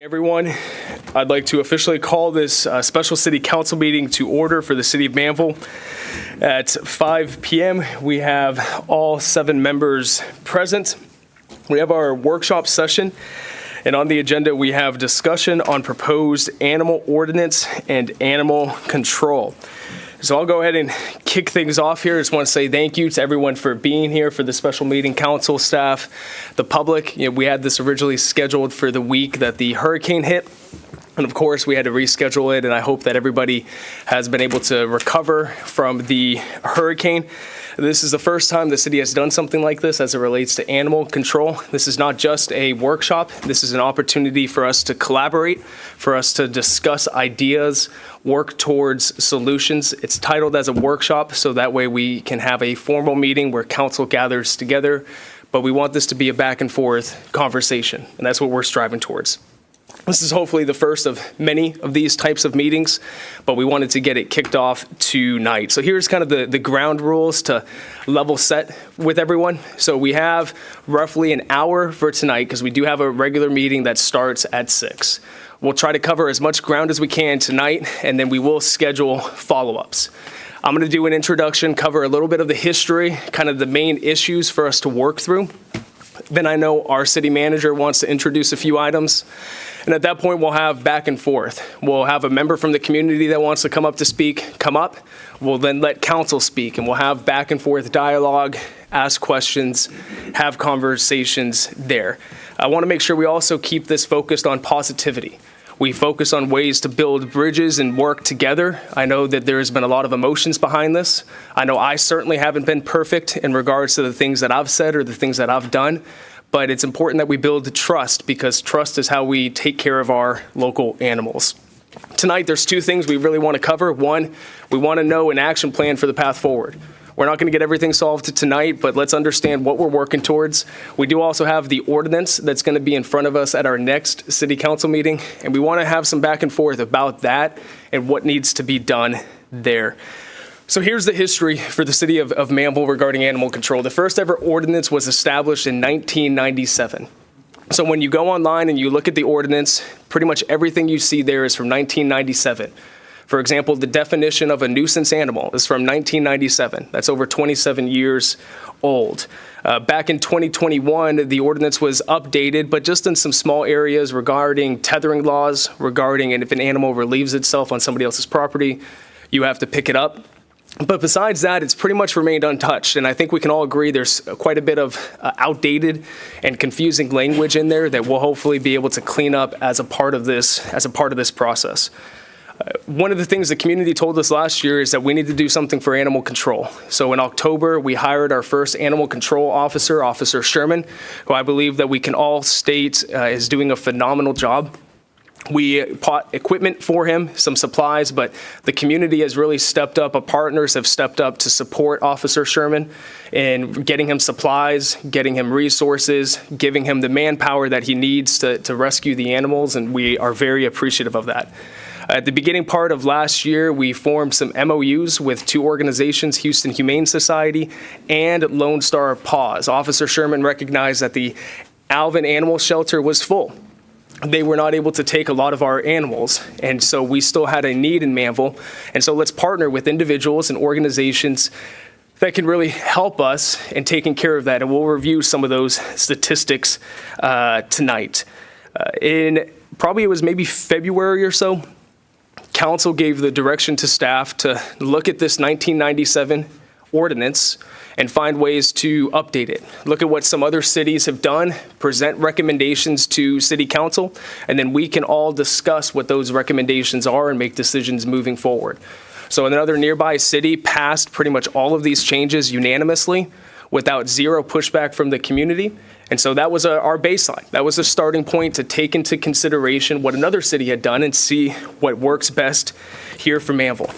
Everyone, I'd like to officially call this special city council meeting to order for the city of Manvel. At 5 p.m., we have all 7 members present. We have our workshop session, and on the agenda, we have discussion on proposed animal ordinance and animal control. So I'll go ahead and kick things off here. I just want to say thank you to everyone for being here for the special meeting, council, staff, the public. We had this originally scheduled for the week that the hurricane hit. And of course, we had to reschedule it, and I hope that everybody has been able to recover from the hurricane. This is the first time the city has done something like this as it relates to animal control. This is not just a workshop. This is an opportunity for us to collaborate, for us to discuss ideas, work towards solutions. It's titled as a workshop, so that way we can have a formal meeting where council gathers together, but we want this to be a back and forth conversation, and that's what we're striving towards. This is hopefully the first of many of these types of meetings, but we wanted to get it kicked off tonight. So here's kind of the ground rules to level set with everyone. So we have roughly an hour for tonight because we do have a regular meeting that starts at 6. We'll try to cover as much ground as we can tonight, and then we will schedule follow-ups. I'm going to do an introduction, cover a little bit of the history, kind of the main issues for us to work through. Then I know our city manager wants to introduce a few items. And at that point, we'll have back and forth. We'll have a member from the community that wants to come up to speak, come up. We'll then let council speak, and we'll have back and forth dialogue, ask questions, have conversations there. I want to make sure we also keep this focused on positivity. We focus on ways to build bridges and work together. I know that there has been a lot of emotions behind this. I know I certainly haven't been perfect in regards to the things that I've said or the things that I've done, but it's important that we build trust because trust is how we take care of our local animals. Tonight, there's 2 things we really want to cover. One, we want to know an action plan for the path forward. We're not going to get everything solved tonight, but let's understand what we're working towards. We do also have the ordinance that's going to be in front of us at our next city council meeting, and we want to have some back and forth about that and what needs to be done there. So here's the history for the city of Manvel regarding animal control. The first ever ordinance was established in 1997. So when you go online and you look at the ordinance, pretty much everything you see there is from 1997. For example, the definition of a nuisance animal is from 1997. That's over 27 years old. Back in 2021, the ordinance was updated, but just in some small areas regarding tethering laws, regarding and if an animal relieves itself on somebody else's property, you have to pick it up. But besides that, it's pretty much remained untouched. And I think we can all agree there's quite a bit of outdated and confusing language in there that we'll hopefully be able to clean up as a part of this process. One of the things the community told us last year is that we need to do something for animal control. So in October, we hired our first animal control officer, Officer Sherman, who I believe that we can all state is doing a phenomenal job. We bought equipment for him, some supplies, but the community has really stepped up. Our partners have stepped up to support Officer Sherman in getting him supplies, getting him resources, giving him the manpower that he needs to rescue the animals, and we are very appreciative of that. At the beginning part of last year, we formed some MOUs with 2 organizations, Houston Humane Society and Lone Star Paws. Officer Sherman recognized that the Alvin Animal Shelter was full. They were not able to take a lot of our animals, and so we still had a need in Manvel. And so let's partner with individuals and organizations that can really help us in taking care of that, and we'll review some of those statistics tonight. In probably it was maybe February or so, council gave the direction to staff to look at this 1997 ordinance and find ways to update it. Look at what some other cities have done, present recommendations to city council, and then we can all discuss what those recommendations are and make decisions moving forward. So another nearby city passed pretty much all of these changes unanimously without 0 pushback from the community. And so that was our baseline. That was a starting point to take into consideration what another city had done and see what works best here for Manvel.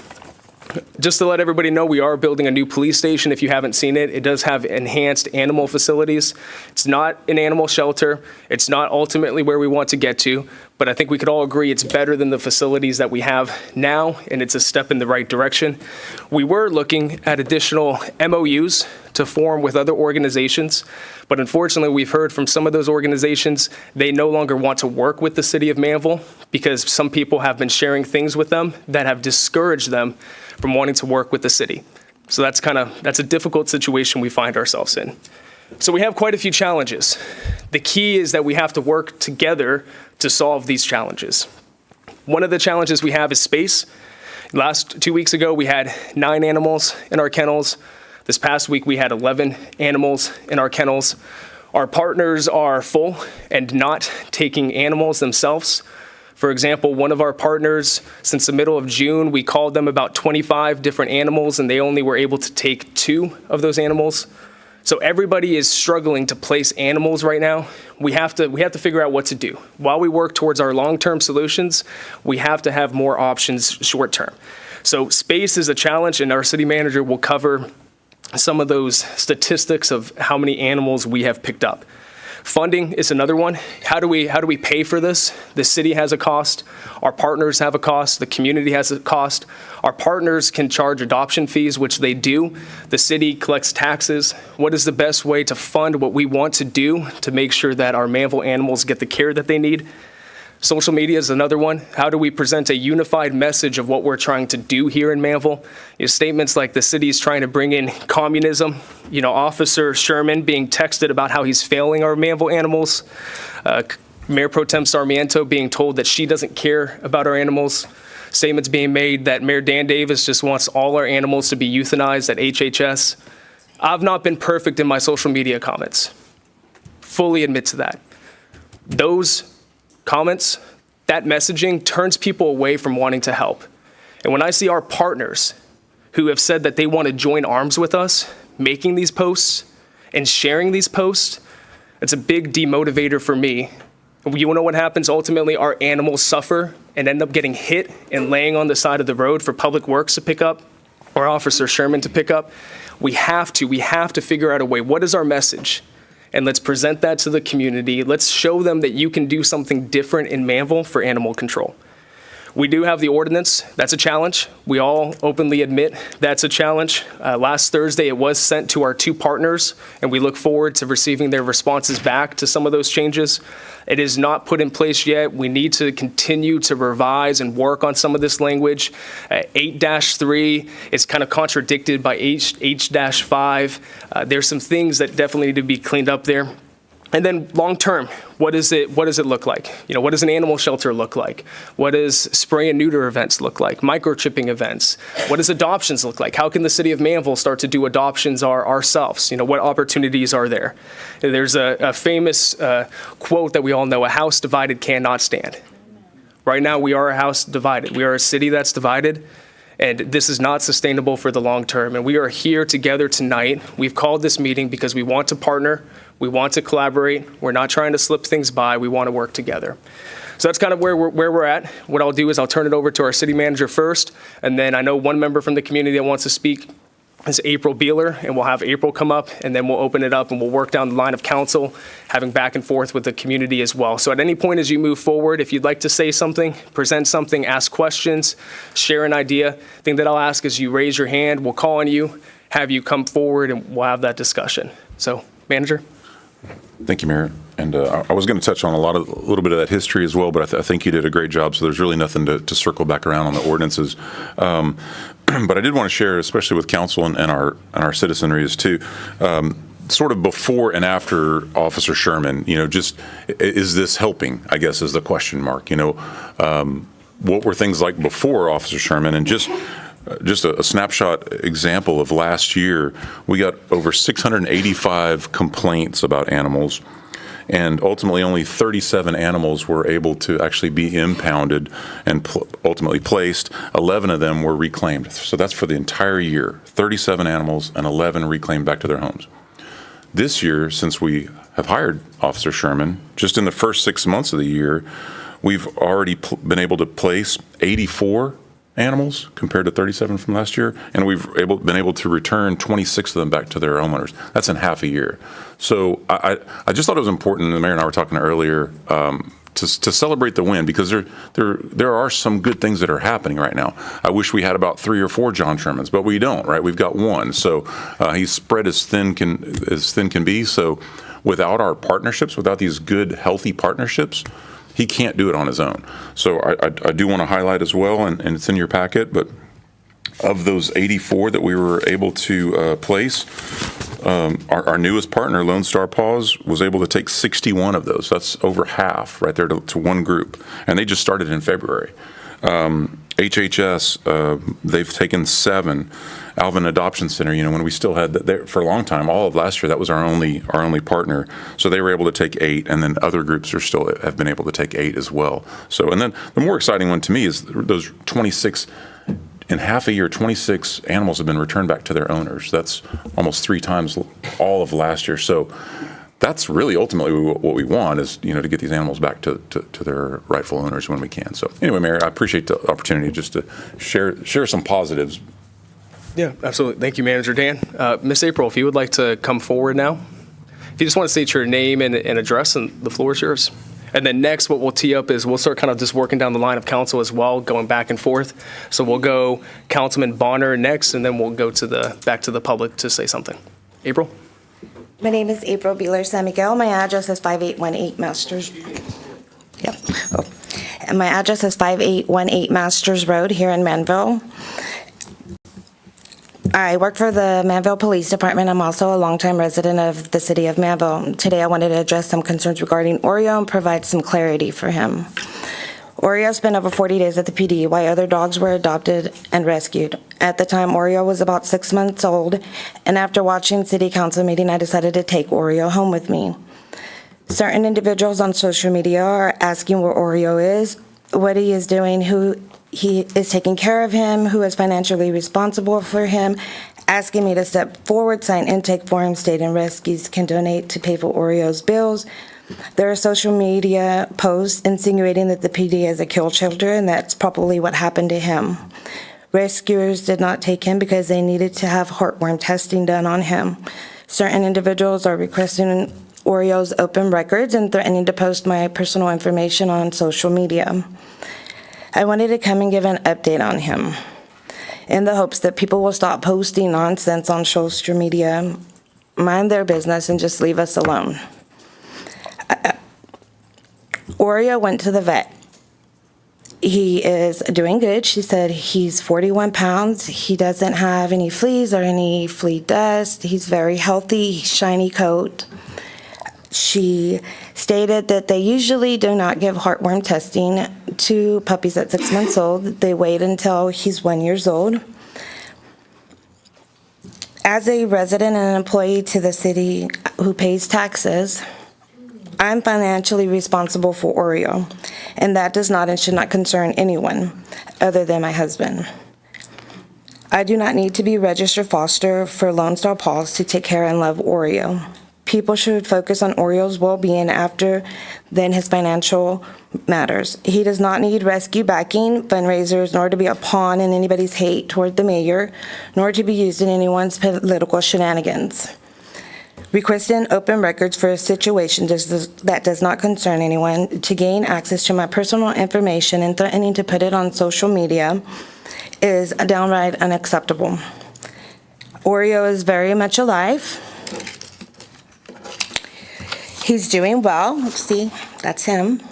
Just to let everybody know, we are building a new police station. If you haven't seen it, it does have enhanced animal facilities. It's not an animal shelter. It's not ultimately where we want to get to, but I think we could all agree it's better than the facilities that we have now, and it's a step in the right direction. We were looking at additional MOUs to form with other organizations, but unfortunately, we've heard from some of those organizations, they no longer want to work with the city of Manvel because some people have been sharing things with them that have discouraged them from wanting to work with the city. So that's a difficult situation we find ourselves in. So we have quite a few challenges. The key is that we have to work together to solve these challenges. One of the challenges we have is space. Last 2 weeks ago, we had 9 animals in our kennels. This past week, we had 11 animals in our kennels. Our partners are full and not taking animals themselves. For example, one of our partners, since the middle of June, we called them about 25 different animals, and they only were able to take 2 of those animals. So everybody is struggling to place animals right now. We have to figure out what to do. While we work towards our long-term solutions, we have to have more options short-term. So space is a challenge, and our city manager will cover some of those statistics of how many animals we have picked up. Funding is another one. How do we pay for this? The city has a cost. Our partners have a cost. The community has a cost. Our partners can charge adoption fees, which they do. The city collects taxes. What is the best way to fund what we want to do to make sure that our Manvel animals get the care that they need? Social media is another one. How do we present a unified message of what we're trying to do here in Manvel? Statements like the city is trying to bring in communism. Officer Sherman being texted about how he's failing our Manvel animals. Mayor Pro Tem Sarmiento being told that she doesn't care about our animals. Statements being made that Mayor Dan Davis just wants all our animals to be euthanized at HHS. I've not been perfect in my social media comments. Fully admit to that. Those comments, that messaging turns people away from wanting to help. And when I see our partners who have said that they want to join arms with us, making these posts and sharing these posts, it's a big demotivator for me. You know what happens? Ultimately, our animals suffer and end up getting hit and laying on the side of the road for Public Works to pick up or Officer Sherman to pick up. We have to figure out a way. What is our message? And let's present that to the community. Let's show them that you can do something different in Manvel for animal control. We do have the ordinance. That's a challenge. We all openly admit that's a challenge. Last Thursday, it was sent to our 2 partners, and we look forward to receiving their responses back to some of those changes. It is not put in place yet. We need to continue to revise and work on some of this language. 8-3 is kind of contradicted by H-5. There's some things that definitely need to be cleaned up there. And then long-term, what does it look like? What does an animal shelter look like? What does spray and neuter events look like? Microchipping events? What does adoptions look like? How can the city of Manvel start to do adoptions ourselves? What opportunities are there? There's a famous quote that we all know, a house divided cannot stand. Right now, we are a house divided. We are a city that's divided. And this is not sustainable for the long term. And we are here together tonight. We've called this meeting because we want to partner. We want to collaborate. We're not trying to slip things by. We want to work together. So that's kind of where we're at. What I'll do is I'll turn it over to our city manager first. And then I know one member from the community that wants to speak is April Beeler, and we'll have April come up, and then we'll open it up and we'll work down the line of council, having back and forth with the community as well. So at any point as you move forward, if you'd like to say something, present something, ask questions, share an idea, the thing that I'll ask is you raise your hand, we'll call on you, have you come forward, and we'll have that discussion. So, Manager. Thank you, Mayor. And I was going to touch on a little bit of that history as well, but I think you did a great job, so there's really nothing to circle back around on the ordinances. But I did want to share, especially with council and our citizenry, is too, sort of before and after Officer Sherman, just is this helping, I guess, is the question mark. What were things like before Officer Sherman? And just a snapshot example of last year, we got over 685 complaints about animals, and ultimately only 37 animals were able to actually be impounded and ultimately placed. 11 of them were reclaimed. So that's for the entire year, 37 animals and 11 reclaimed back to their homes. This year, since we have hired Officer Sherman, just in the first 6 months of the year, we've already been able to place 84 animals compared to 37 from last year, and we've been able to return 26 of them back to their homeowners. That's in half a year. So I just thought it was important, and the mayor and I were talking earlier, to celebrate the win, because there are some good things that are happening right now. I wish we had about 3 or 4 John Shermans, but we don't, right? We've got one. So he's spread as thin can be. So without our partnerships, without these good, healthy partnerships, he can't do it on his own. So I do want to highlight as well, and it's in your packet, but of those 84 that we were able to place, our newest partner, Lone Star Paws, was able to take 61 of those. That's over half right there to one group. And they just started in February. HHS, they've taken 7. Alvin Adoption Center, when we still had that for a long time, all of last year, that was our only partner. So they were able to take 8, and then other groups have been able to take 8 as well. So, and then the more exciting one to me is those 26. In half a year, 26 animals have been returned back to their owners. That's almost 3 times all of last year. So that's really ultimately what we want, is to get these animals back to their rightful owners when we can. So anyway, Mayor, I appreciate the opportunity just to share some positives. Yeah, absolutely. Thank you, Manager Dan. Miss April, if you would like to come forward now. If you just want to state your name and address, and the floor is yours. And then next, what we'll tee up is we'll start kind of just working down the line of council as well, going back and forth. So we'll go Councilman Bonner next, and then we'll go back to the public to say something. April? My name is April Beeler San Miguel. My address is 5818 Masters. Yep. Oh. And my address is 5818 Masters Road here in Manvel. I work for the Manvel Police Department. I'm also a longtime resident of the city of Manvel. Today I wanted to address some concerns regarding Oreo and provide some clarity for him. Oreo spent over 40 days at the PD while other dogs were adopted and rescued. At the time, Oreo was about 6 months old, and after watching city council meeting, I decided to take Oreo home with me. Certain individuals on social media are asking where Oreo is, what he is doing, who he is taking care of him, who is financially responsible for him, asking me to step forward, sign intake form, stating rescues can donate to pay for Oreo's bills. There are social media posts insinuating that the PD is a kill shelter, and that's probably what happened to him. Rescuers did not take him because they needed to have heartworm testing done on him. Certain individuals are requesting Oreo's open records and threatening to post my personal information on social media. I wanted to come and give an update on him in the hopes that people will stop posting nonsense on social media, mind their business, and just leave us alone. Oreo went to the vet. He is doing good. She said he's 41 pounds. He doesn't have any fleas or any flea dust. He's very healthy, shiny coat. She stated that they usually do not give heartworm testing to puppies at 6 months old. They wait until he's 1 year old. As a resident and an employee to the city who pays taxes, I'm financially responsible for Oreo, and that does not and should not concern anyone other than my husband. I do not need to be registered foster for Lone Star Paws to take care and love Oreo. People should focus on Oreo's well-being after then his financial matters. He does not need rescue backing, fundraisers, nor to be a pawn in anybody's hate toward the mayor, nor to be used in anyone's political shenanigans. Requesting open records for a situation that does not concern anyone to gain access to my personal information and threatening to put it on social media is downright unacceptable. Oreo is very much alive. He's doing well. See, that's him.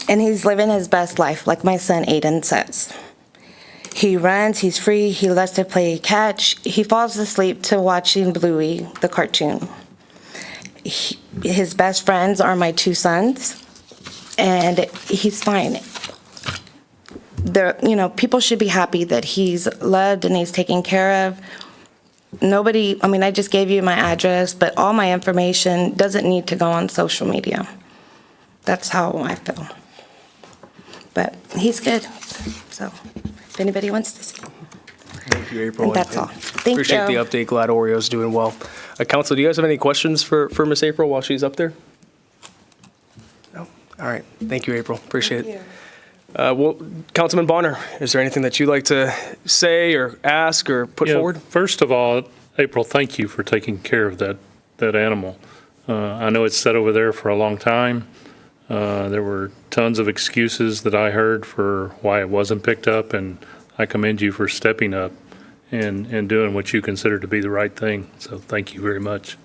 And he's living his best life, like my son Aiden says. He runs, he's free, he loves to play catch. He falls asleep to watching Bluey, the cartoon. His best friends are my 2 sons, and he's fine. People should be happy that he's loved and he's taken care of. I just gave you my address, but all my information doesn't need to go on social media. That's how I feel. But he's good, so if anybody wants to see. Thank you, April. And that's all. Thank Appreciate you. the update. Glad Oreo's doing well. Council, do you guys have any questions for Miss April while she's up there? No? All right. Thank you, April. Appreciate it. Well, Councilman Bonner, is there anything that you'd like to say or ask or put forward? First of all, April, thank you for taking care of that animal. I know it's sat over there for a long time. There were tons of excuses that I heard for why it wasn't picked up, and I commend you for stepping up and doing what you consider to be the right thing. So thank you very much.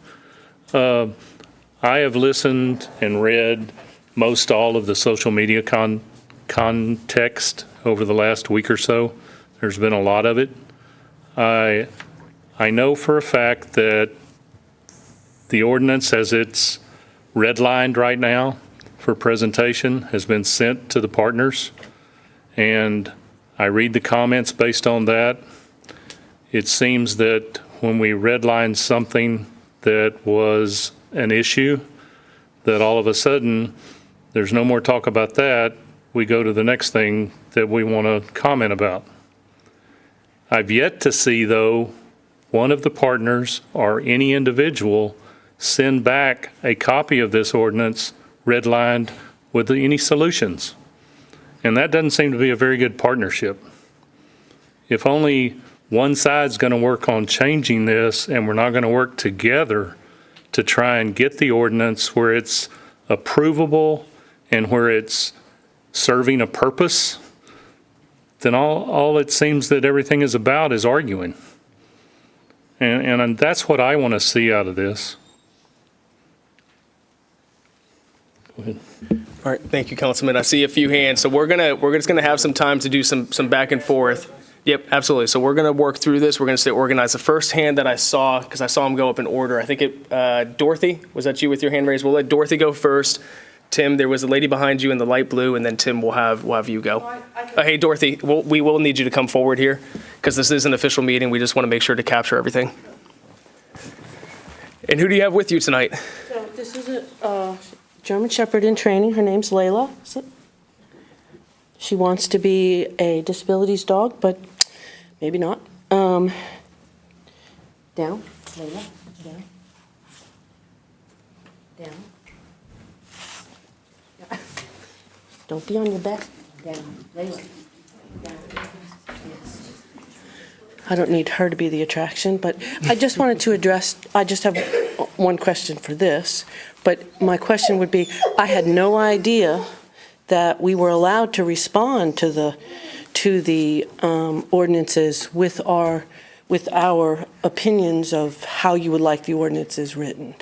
I have listened and read most all of the social media context over the last week or so. There's been a lot of it. I know for a fact that the ordinance, as it's redlined right now for presentation, has been sent to the partners, and I read the comments based on that. It seems that when we redline something that was an issue, that all of a sudden there's no more talk about that. We go to the next thing that we want to comment about. I've yet to see, though, one of the partners or any individual send back a copy of this ordinance redlined with any solutions. And that doesn't seem to be a very good partnership. If only one side's going to work on changing this and we're not going to work together to try and get the ordinance where it's approvable and where it's serving a purpose, then all it seems that everything is about is arguing. And that's what I want to see out of this. Go ahead. All right, thank you, Councilman. I see a few hands, so we're just gonna have some time to do some back and forth. Yep, absolutely. So we're gonna work through this. We're gonna stay organized. The first hand that I saw, because I saw them go up in order, I think Dorothy, was that you with your hand raised? We'll let Dorothy go first. Tim, there was a lady behind you in the light blue, and then Tim, we'll have you go. Hey, Dorothy, we will need you to come forward here, because this is an official meeting. We just want to make sure to capture everything. And who do you have with you tonight? So this is a German Shepherd in training. Her name's Layla. She wants to be a disabilities dog, but maybe not. Down, Layla, down. Down. Don't be on your back. Down, Layla. Down. Yes. I don't need her to be the attraction, but I just wanted to address, I just have one question for this, but my question would be, I had no idea that we were allowed to respond to the ordinances with our opinions of how you would like the ordinances written.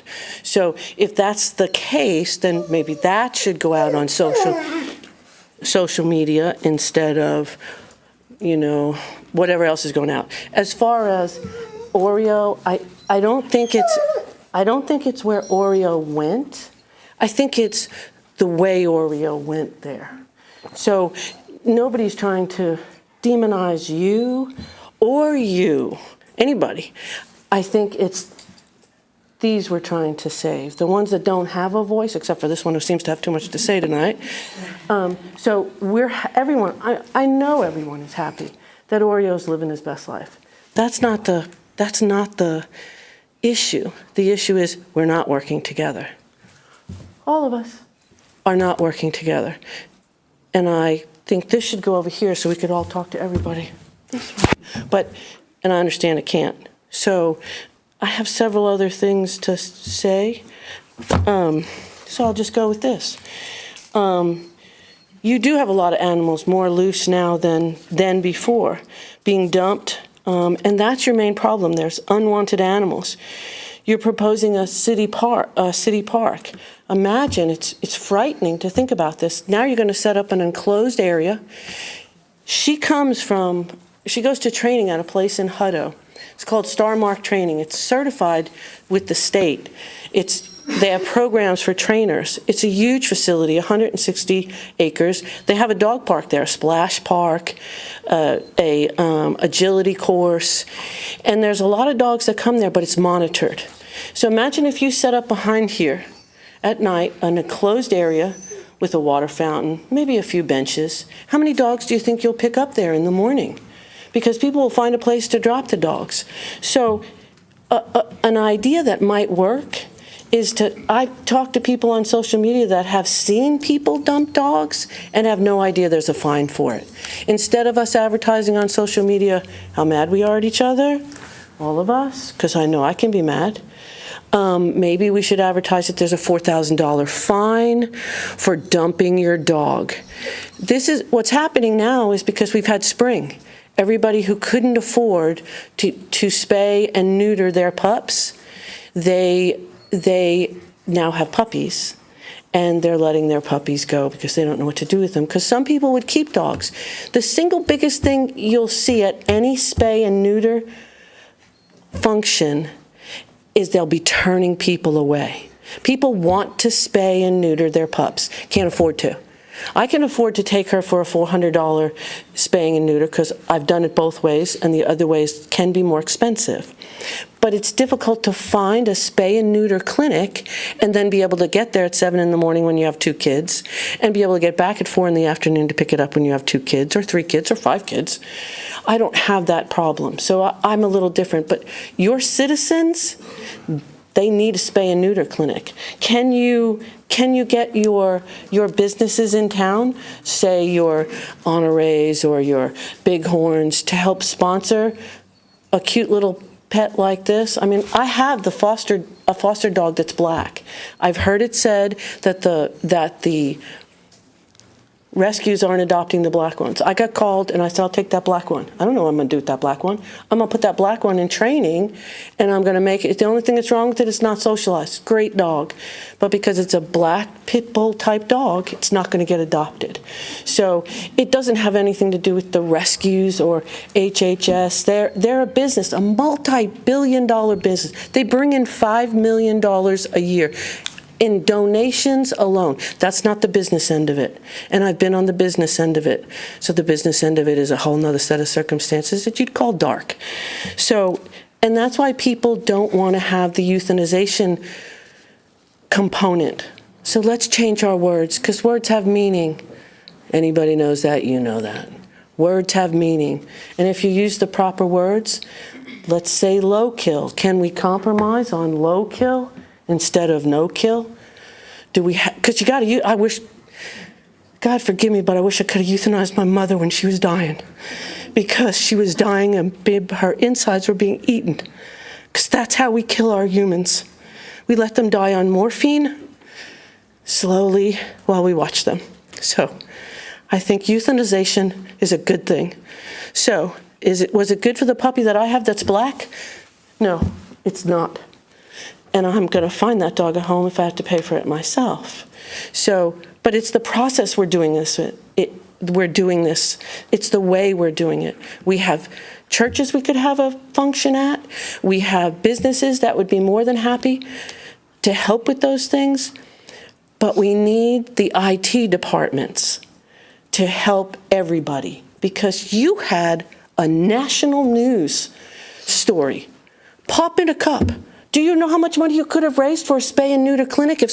So if that's the case, then maybe that should go out on social media instead of, whatever else is going out. As far as Oreo, I don't think it's where Oreo went. I think it's the way Oreo went there. So nobody's trying to demonize you or anybody. I think it's these we're trying to save, the ones that don't have a voice, except for this one who seems to have too much to say tonight. So everyone, I know everyone is happy that Oreo's living his best life. That's not the issue. The issue is we're not working together. All of us are not working together. And I think this should go over here so we could all talk to everybody. And I understand it can't. So I have several other things to say. So I'll just go with this. You do have a lot of animals more loose now than before, being dumped, and that's your main problem. There's unwanted animals. You're proposing a city park. Imagine, it's frightening to think about this. Now you're going to set up an enclosed area. She goes to training at a place in Hutto. It's called Star Mark Training. It's certified with the state. They have programs for trainers. It's a huge facility, 160 acres. They have a dog park there, a splash park, a agility course, and there's a lot of dogs that come there, but it's monitored. So imagine if you set up behind here at night an enclosed area with a water fountain, maybe a few benches. How many dogs do you think you'll pick up there in the morning? Because people will find a place to drop the dogs. So an idea that might work is I've talked to people on social media that have seen people dump dogs and have no idea there's a fine for it. Instead of us advertising on social media how mad we are at each other, all of us, because I know I can be mad. Maybe we should advertise that there's a $4,000 fine for dumping your dog. This is what's happening now is because we've had spring. Everybody who couldn't afford to spay and neuter their pups, they now have puppies. And they're letting their puppies go because they don't know what to do with them. Because some people would keep dogs. The single biggest thing you'll see at any spay and neuter function is they'll be turning people away. People want to spay and neuter their pups, can't afford to. I can afford to take her for a $400 spaying and neuter because I've done it both ways, and the other ways can be more expensive. But it's difficult to find a spay and neuter clinic and then be able to get there at 7 in the morning when you have 2 kids and be able to get back at 4 in the afternoon to pick it up when you have 2 kids or 3 kids or 5 kids. I don't have that problem, so I'm a little different. But your citizens, they need a spay and neuter clinic. Can you get your businesses in town, say your honorees or your bighorns, to help sponsor a cute little pet like this? I mean, I have a foster dog that's black. I've heard it said that the rescues aren't adopting the black ones. I got called and I said, I'll take that black one. I don't know what I'm going to do with that black one. I'm going to put that black one in training and I'm going to make it. The only thing that's wrong with it is not socialized. Great dog. But because it's a black pit bull type dog, it's not going to get adopted. So it doesn't have anything to do with the rescues or HHS. They're a business, a multi-billion-dollar business. They bring in $5 million a year. In donations alone. That's not the business end of it. And I've been on the business end of it. So the business end of it is a whole nother set of circumstances that you'd call dark. So, and that's why people don't want to have the euthanization component. So let's change our words, because words have meaning. Anybody knows that, you know that. Words have meaning. And if you use the proper words, let's say low kill. Can we compromise on low kill instead of no kill? Do we because you got to, I wish, God forgive me, but I wish I could have euthanized my mother when she was dying, because she was dying and her insides were being eaten. Because that's how we kill our humans. We let them die on morphine slowly while we watch them. So I think euthanization is a good thing. So was it good for the puppy that I have that's black? No, it's not. And I'm going to find that dog a home if I have to pay for it myself. So, but it's the process we're doing this with. We're doing this. It's the way we're doing it. We have churches we could have a function at. We have businesses that would be more than happy to help with those things. But we need the IT departments to help everybody, because you had a national news story pop in a cup. Do you know how much money you could have raised for a spay and neuter clinic if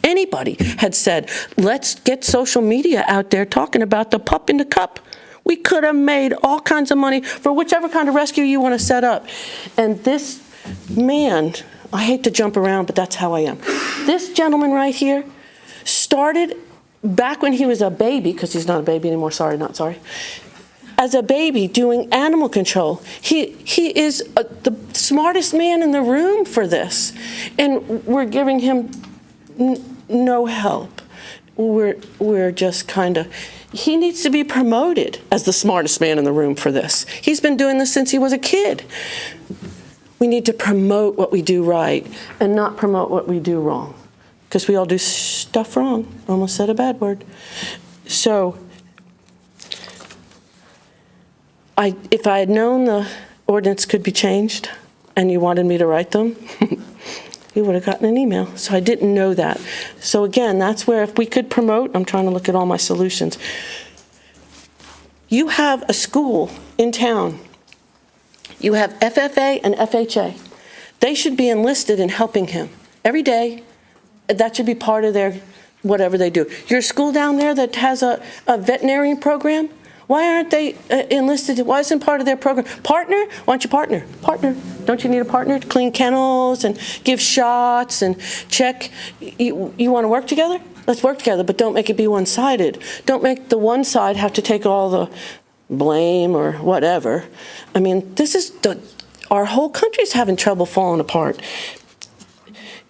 anybody had said, let's get social media out there talking about the pup in the cup? We could have made all kinds of money for whichever kind of rescue you want to set up. And this man, I hate to jump around, but that's how I am. This gentleman right here started back when he was a baby, because he's not a baby anymore, sorry, not sorry. As a baby doing animal control. He is the smartest man in the room for this. And we're giving him no help. We're just kind of, he needs to be promoted as the smartest man in the room for this. He's been doing this since he was a kid. We need to promote what we do right and not promote what we do wrong, because we all do stuff wrong. Almost said a bad word. So, if I had known the ordinance could be changed and you wanted me to write them, you would have gotten an email. So I didn't know that. So again, that's where if we could promote, I'm trying to look at all my solutions. You have a school in town. You have FFA and FHA. They should be enlisted in helping him every day. That should be part of their whatever they do. Your school down there that has a veterinarian program, why aren't they enlisted? Why isn't part of their program? Partner? Why don't you partner? Partner. Don't you need a partner to clean kennels and give shots and check? You want to work together? Let's work together, but don't make it be one-sided. Don't make the one side have to take all the blame or whatever. I mean, this is our whole country's having trouble falling apart.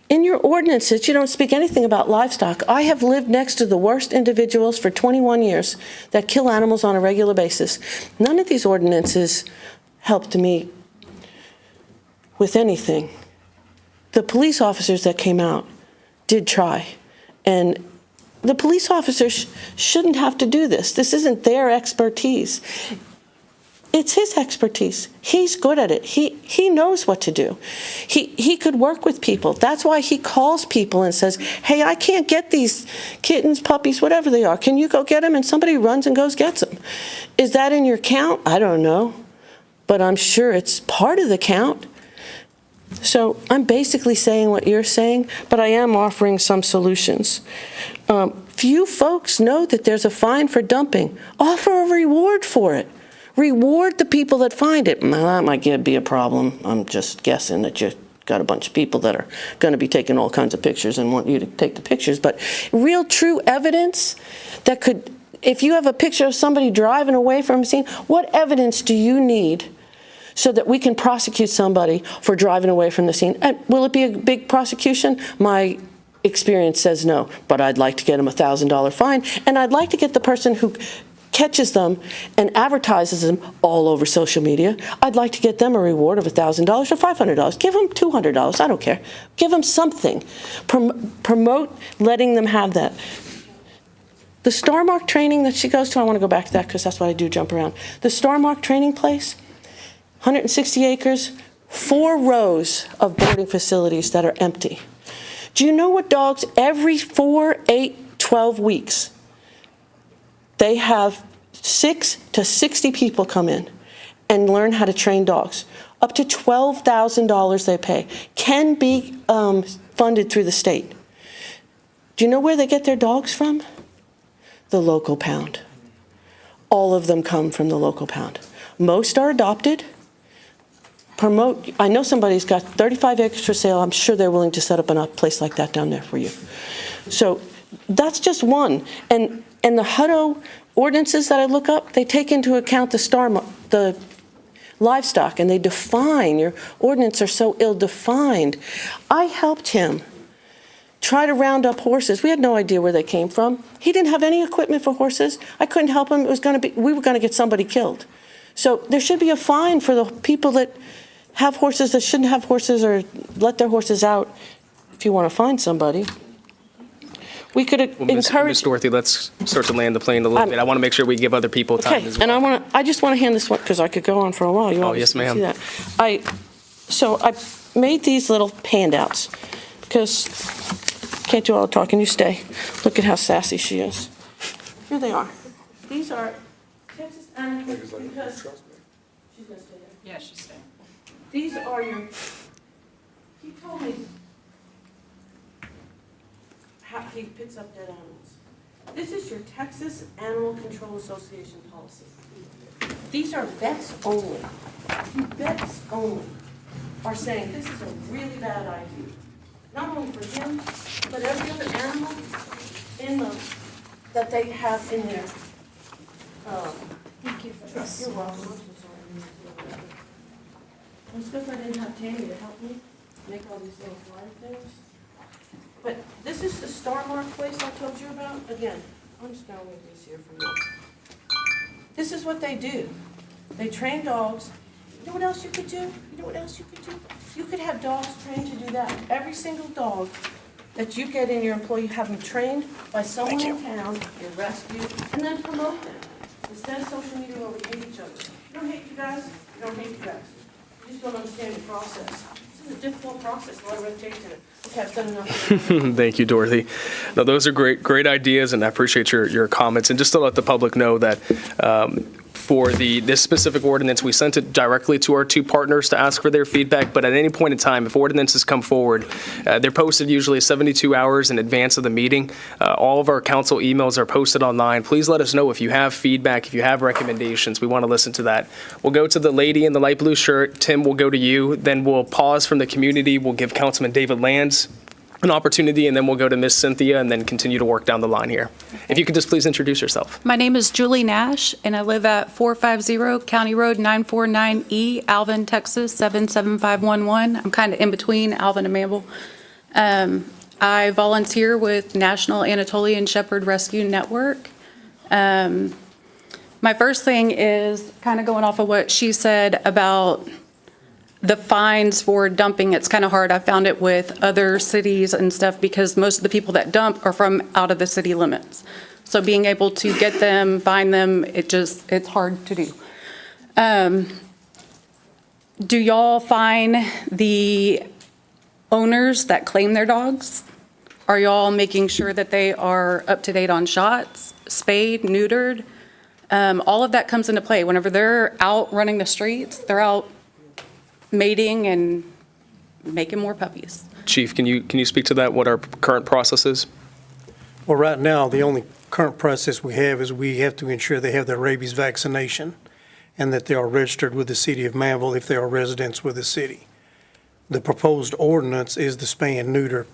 In your ordinances, you don't speak anything about livestock. I have lived next to the worst individuals for 21 years that kill animals on a regular basis. None of these ordinances helped me with anything. The police officers that came out did try. And the police officers shouldn't have to do this. This isn't their expertise. It's his expertise. He's good at it. He knows what to do. He could work with people. That's why he calls people and says, hey, I can't get these kittens, puppies, whatever they are. Can you go get them? And somebody runs and goes gets them. Is that in your count? I don't know. But I'm sure it's part of the count. So I'm basically saying what you're saying, but I am offering some solutions. Few folks know that there's a fine for dumping. Offer a reward for it. Reward the people that find it. Now, that might be a problem. I'm just guessing that you've got a bunch of people that are going to be taking all kinds of pictures and want you to take the pictures. But real, true evidence that could, if you have a picture of somebody driving away from a scene, what evidence do you need so that we can prosecute somebody for driving away from the scene? And will it be a big prosecution? My experience says no, but I'd like to get them a $1,000 fine, and I'd like to get the person who catches them and advertises them all over social media. I'd like to get them a reward of $1,000 or $500. Give them $200. I don't care. Give them something. Promote letting them have that. The Star Mark training that she goes to, I want to go back to that because that's what I do, jump around. The Star Mark training place, 160 acres, 4 rows of boarding facilities that are empty. Do you know what dogs every 4, 8, 12 weeks, they have 6 to 60 people come in and learn how to train dogs. Up to $12,000 they pay. Can be funded through the state. Do you know where they get their dogs from? The local pound. All of them come from the local pound. Most are adopted. I know somebody's got 35 acres for sale. I'm sure they're willing to set up a place like that down there for you. So that's just one. And the Hutto ordinances that I look up, they take into account the livestock, and they define. Your ordinances are so ill-defined. I helped him try to round up horses. We had no idea where they came from. He didn't have any equipment for horses. I couldn't help him. We were going to get somebody killed. So there should be a fine for the people that have horses that shouldn't have horses or let their horses out. If you want to find somebody. We could encourage. Ms. Dorothy, let's start to land the plane a little bit. I want to make sure we give other people time Okay, as well. and I just want to hand this one, because I could go on for a while. You yes, ma'am. see that? So I made these little handouts, because can't do all the talking, you stay. Look at how sassy she is. Here they are. These are Texas animals, because she's going to stay there. Yeah, she's staying. These are he told me how he picks up dead animals. This is your Texas Animal Control Association policy. These are vets only. Vets only are saying this is a really bad idea. Not only for him, but every other animal that they have in their Thank you for this. You're welcome. I'm so sorry. It's because I didn't have Tammy to help me make all these little flyer things. But this is the Star Mark place I told you about. Again, I'm just going to leave these here for you. This is what they do. They train dogs. You know what else you could do? You could have dogs trained to do that. Every single dog that you get in your employee, you have them trained by someone in town, you rescue, and then promote them. Instead of social media where we hate each other. You don't hate you guys, you don't hate you guys. You just don't understand the process. This is a difficult process, a lot of red tape in it. Okay, I've done enough. Thank you, Dorothy. No, those are great ideas, and I appreciate your comments. And just to let the public know that for this specific ordinance, we sent it directly to our 2 partners to ask for their feedback. But at any point in time, if ordinances come forward, they're posted usually 72 hours in advance of the meeting. All of our council emails are posted online. Please let us know if you have feedback, if you have recommendations. We want to listen to that. We'll go to the lady in the light blue shirt. Tim, we'll go to you. Then we'll pause from the community. We'll give Councilman David Lands an opportunity, and then we'll go to Miss Cynthia and then continue to work down the line here. If you could just please introduce yourself. My name is Julie Nash, and I live at 450 County Road 949E, Alvin, Texas 77511. I'm kind of in between Alvin and Manvel. I volunteer with National Anatolian Shepherd Rescue Network. My first thing is kind of going off of what she said about the fines for dumping. It's kind of hard. I found it with other cities and stuff because most of the people that dump are from out of the city limits. So being able to get them, find them, it's hard to do. Do y'all fine the owners that claim their dogs? Are y'all making sure that they are up to date on shots, spayed, neutered? All of that comes into play. Whenever they're out running the streets, they're out mating and making more puppies. Chief, can you speak to that, what our current process is? Well, right now, the only current process we have is we have to ensure they have their rabies vaccination and that they are registered with the city of Manvel if they are residents with the city. The proposed ordinance is the spay and neuter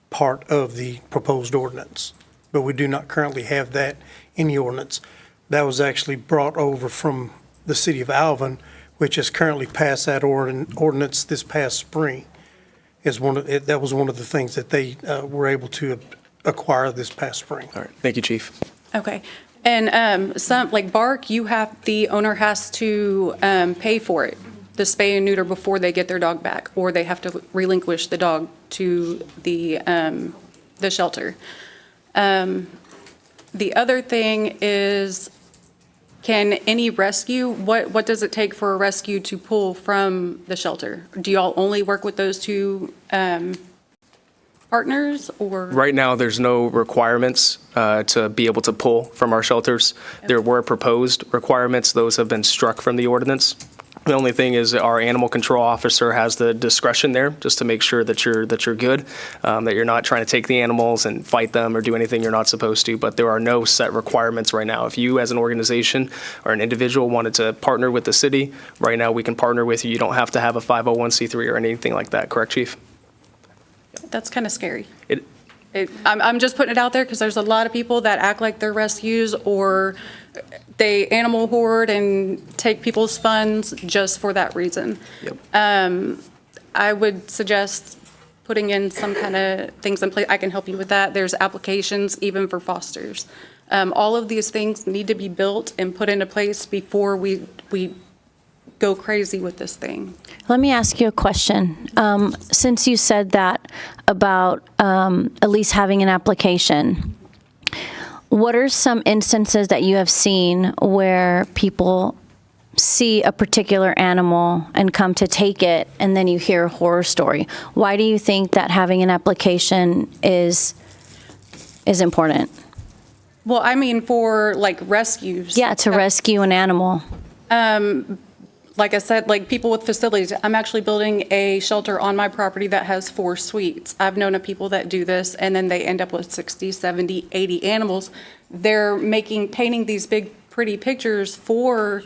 part of the proposed ordinance, but we do not currently have that in the ordinance. That was actually brought over from the city of Alvin, which has currently passed that ordinance this past spring. That was one of the things that they were able to acquire this past spring. All right, thank you, Chief. Okay. And some, like bark, the owner has to pay for it, the spay and neuter before they get their dog back, or they have to relinquish the dog to the shelter. The other thing is, can any rescue, what does it take for a rescue to pull from the shelter? Do y'all only work with those two partners, or? Right now, there's no requirements to be able to pull from our shelters. There were proposed requirements. Those have been struck from the ordinance. The only thing is our animal control officer has the discretion there just to make sure that you're good, that you're not trying to take the animals and fight them or do anything you're not supposed to. But there are no set requirements right now. If you as an organization or an individual wanted to partner with the city, right now we can partner with you. You don't have to have a 501c3 or anything like that. Correct, Chief? That's kind of scary. I'm just putting it out there because there's a lot of people that act like they're rescues, or they animal hoard and take people's funds just for that reason. Yep. I would suggest putting in some kind of things in place. I can help you with that. There's applications even for fosters. All of these things need to be built and put into place before we go crazy with this thing. Let me ask you a question. Since you said that about at least having an application, what are some instances that you have seen where people see a particular animal and come to take it, and then you hear a horror story? Why do you think that having an application is important? Well, I mean, for like rescues. Yeah, to rescue an animal. Like I said, like people with facilities, I'm actually building a shelter on my property that has 4 suites. I've known of people that do this, and then they end up with 60, 70, 80 animals. They're painting these big, pretty pictures for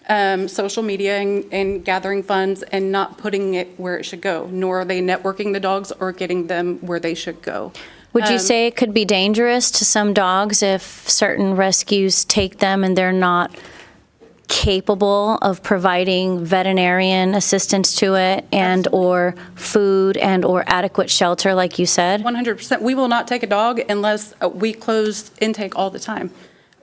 social media and gathering funds and not putting it where it should go, nor are they networking the dogs or getting them where they should go. Would you say it could be dangerous to some dogs if certain rescues take them and they're not capable of providing veterinarian assistance to it and or food and or adequate shelter, like you said? 100%. We will not take a dog unless we close intake all the time.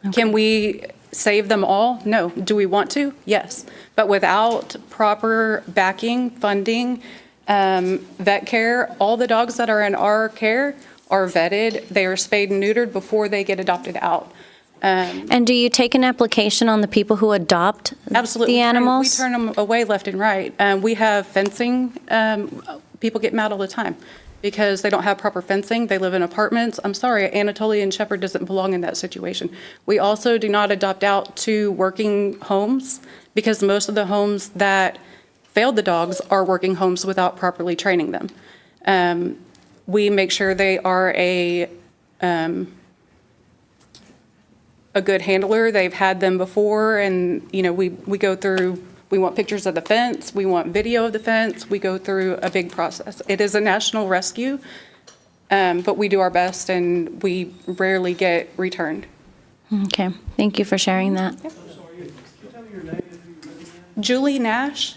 Okay. Can we save them all? No. Do we want to? Yes. But without proper backing, funding, vet care, all the dogs that are in our care are vetted. They are spayed and neutered before they get adopted out. And do you take an application on the people who adopt Absolutely. the animals? We turn them away left and right. We have fencing. People get mad all the time because they don't have proper fencing. They live in apartments. I'm sorry, Anatolian Shepherd doesn't belong in that situation. We also do not adopt out to working homes because most of the homes that failed the dogs are working homes without properly training them. We make sure they are a good handler. They've had them before, and we go through. We want pictures of the fence. We want video of the fence. We go through a big process. It is a national rescue. But we do our best, and we rarely get returned. Okay, thank you for sharing that. Julie Nash.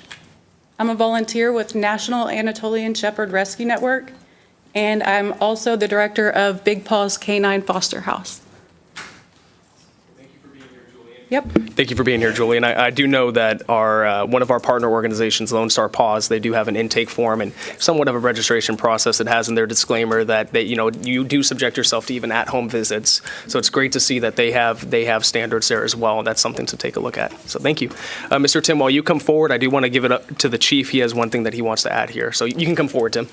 I'm a volunteer with National Anatolian Shepherd Rescue Network, and I'm also the director of Big Paws Canine Foster House. Yep. Thank you for being here, Julie. And I do know that our one of our partner organizations, Lone Star Paws, they do have an intake form and somewhat of a registration process. It has in their disclaimer that you do subject yourself to even at-home visits. So it's great to see that they have standards there as well. And that's something to take a look at. So thank you, Mr. Tim. While you come forward, I do want to give it up to the chief. He has one thing that he wants to add here. So you can come forward, Tim.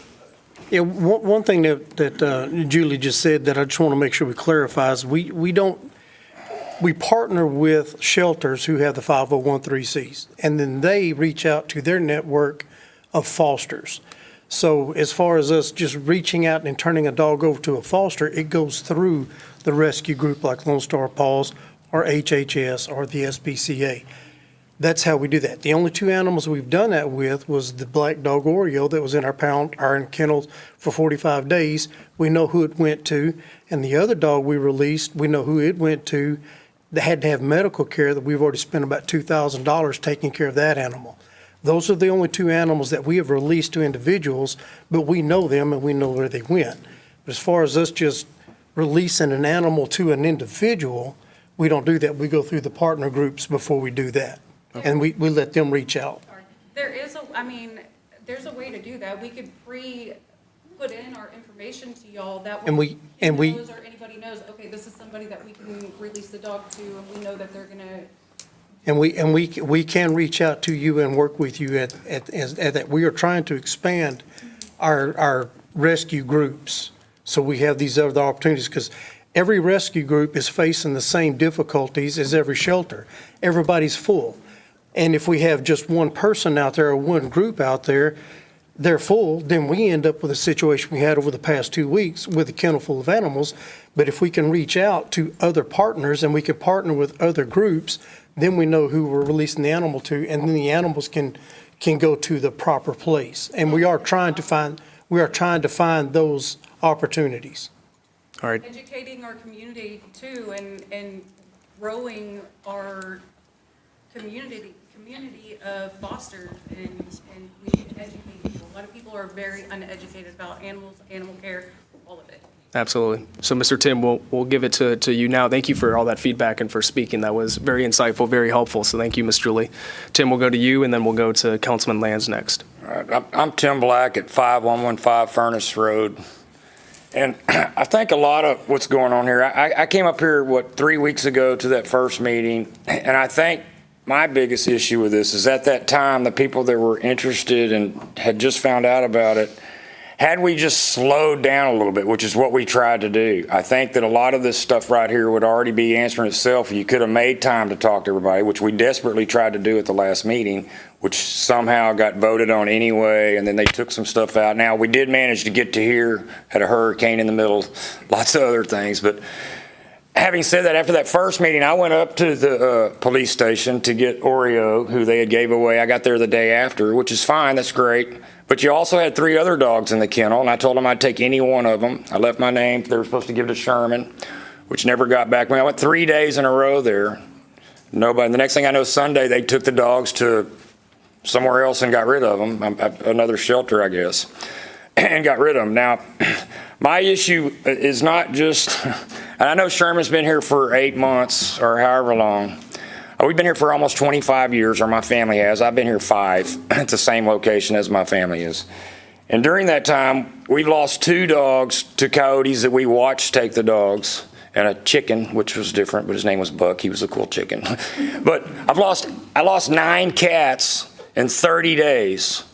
Yeah, one thing that Julie just said that I just want to make sure we clarify is we partner with shelters who have the 501(c)(3)s, and then they reach out to their network of fosters. So as far as us just reaching out and turning a dog over to a foster, it goes through the rescue group like Lone Star Paws or HHS or the SPCA. That's how we do that. The only 2 animals we've done that with was the black dog Oreo that was in our kennels for 45 days. We know who it went to. And the other dog we released, we know who it went to. They had to have medical care that we've already spent about $2,000 taking care of that animal. Those are the only 2 animals that we have released to individuals, but we know them and we know where they went. But as far as us just releasing an animal to an individual, we don't do that. We go through the partner groups before we do that. And we let them reach out. There's a way to do that. We could put in our information to y'all that way knows or anybody knows, okay, this is somebody that we can release the dog to, and we know that they're gonna. And we can reach out to you and work with you at that. We are trying to expand our rescue groups. So we have these other opportunities because every rescue group is facing the same difficulties as every shelter. Everybody's full. And if we have just one person out there or one group out there, they're full, then we end up with a situation we had over the past 2 weeks with a kennel full of animals. But if we can reach out to other partners and we can partner with other groups, then we know who we're releasing the animal to, and then the animals can go to the proper place. And we are trying to find those opportunities. All right. Educating our community too, and growing our community of fosters, and we need to educate people. A lot of people are very uneducated about animals, animal care, all of it. Absolutely. So, Mr. Tim, we'll give it to you now. Thank you for all that feedback and for speaking. That was very insightful, very helpful. So thank you, Ms. Julie. Tim, we'll go to you, and then we'll go to Councilman Lands next. All right. I'm Tim Black at 5115 Furnace Road. And I think a lot of what's going on here, I came up here, 3 weeks ago to that first meeting, and I think my biggest issue with this is at that time, the people that were interested and had just found out about it, had we just slowed down a little bit, which is what we tried to do, I think that a lot of this stuff right here would already be answering itself. You could have made time to talk to everybody, which we desperately tried to do at the last meeting, which somehow got voted on anyway, and then they took some stuff out. Now, we did manage to get to here, had a hurricane in the middle, lots of other things, but having said that, after that first meeting, I went up to the police station to get Oreo, who they had gave away. I got there the day after, which is fine, that's great. But you also had 3 other dogs in the kennel, and I told them I'd take any one of them. I left my name. They were supposed to give it to Sherman, which never got back. I went 3 days in a row there. Nobody. The next thing I know, Sunday, they took the dogs to somewhere else and got rid of them, another shelter, I guess, and got rid of them. Now, my issue is not just, and I know Sherman's been here for 8 months or however long. We've been here for almost 25 years, or my family has. I've been here 5 at the same location as my family is. And during that time, we've lost 2 dogs to coyotes that we watched take the dogs, and a chicken, which was different, but his name was Buck. He was a cool chicken. But I lost 9 cats in 30 days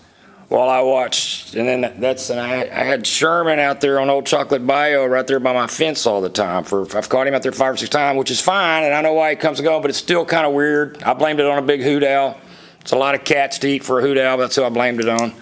while I watched. And then I had Sherman out there on Old Chocolate Bayou right there by my fence all the time. I've caught him out there 5 or 6 times, which is fine, and I know why he comes and goes, but it's still kind of weird. I blamed it on a big hoot owl. It's a lot of cats to eat for a hoot owl, that's who I blamed it on.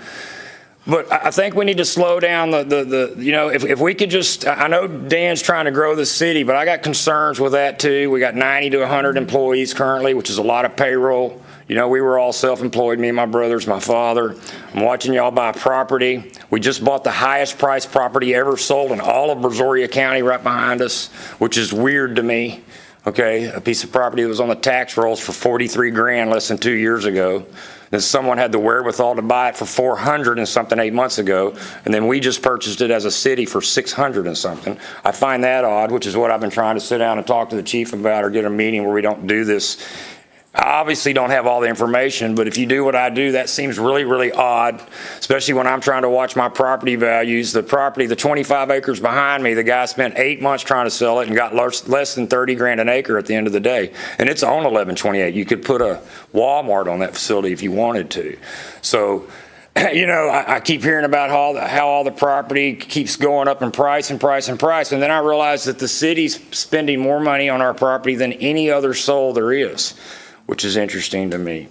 But I think we need to slow down if we could just, I know Dan's trying to grow the city, but I got concerns with that too. We got 90 to 100 employees currently, which is a lot of payroll. We were all self-employed, me and my brothers, my father. I'm watching y'all buy property. We just bought the highest priced property ever sold in all of Brazoria County right behind us, which is weird to me. Okay, a piece of property that was on the tax rolls for 43 grand less than 2 years ago. Then someone had the wherewithal to buy it for 400 and something 8 months ago, and then we just purchased it as a city for 600 and something. I find that odd, which is what I've been trying to sit down and talk to the chief about, or get a meeting where we don't do this. I obviously don't have all the information, but if you do what I do, that seems really, really odd, especially when I'm trying to watch my property values. The property, the 25 acres behind me, the guy spent 8 months trying to sell it and got less than 30 grand an acre at the end of the day. And it's on 1128. You could put a Walmart on that facility if you wanted to. So, I keep hearing about how all the property keeps going up in price and price and price. And then I realize that the city's spending more money on our property than any other soul there is, which is interesting to me.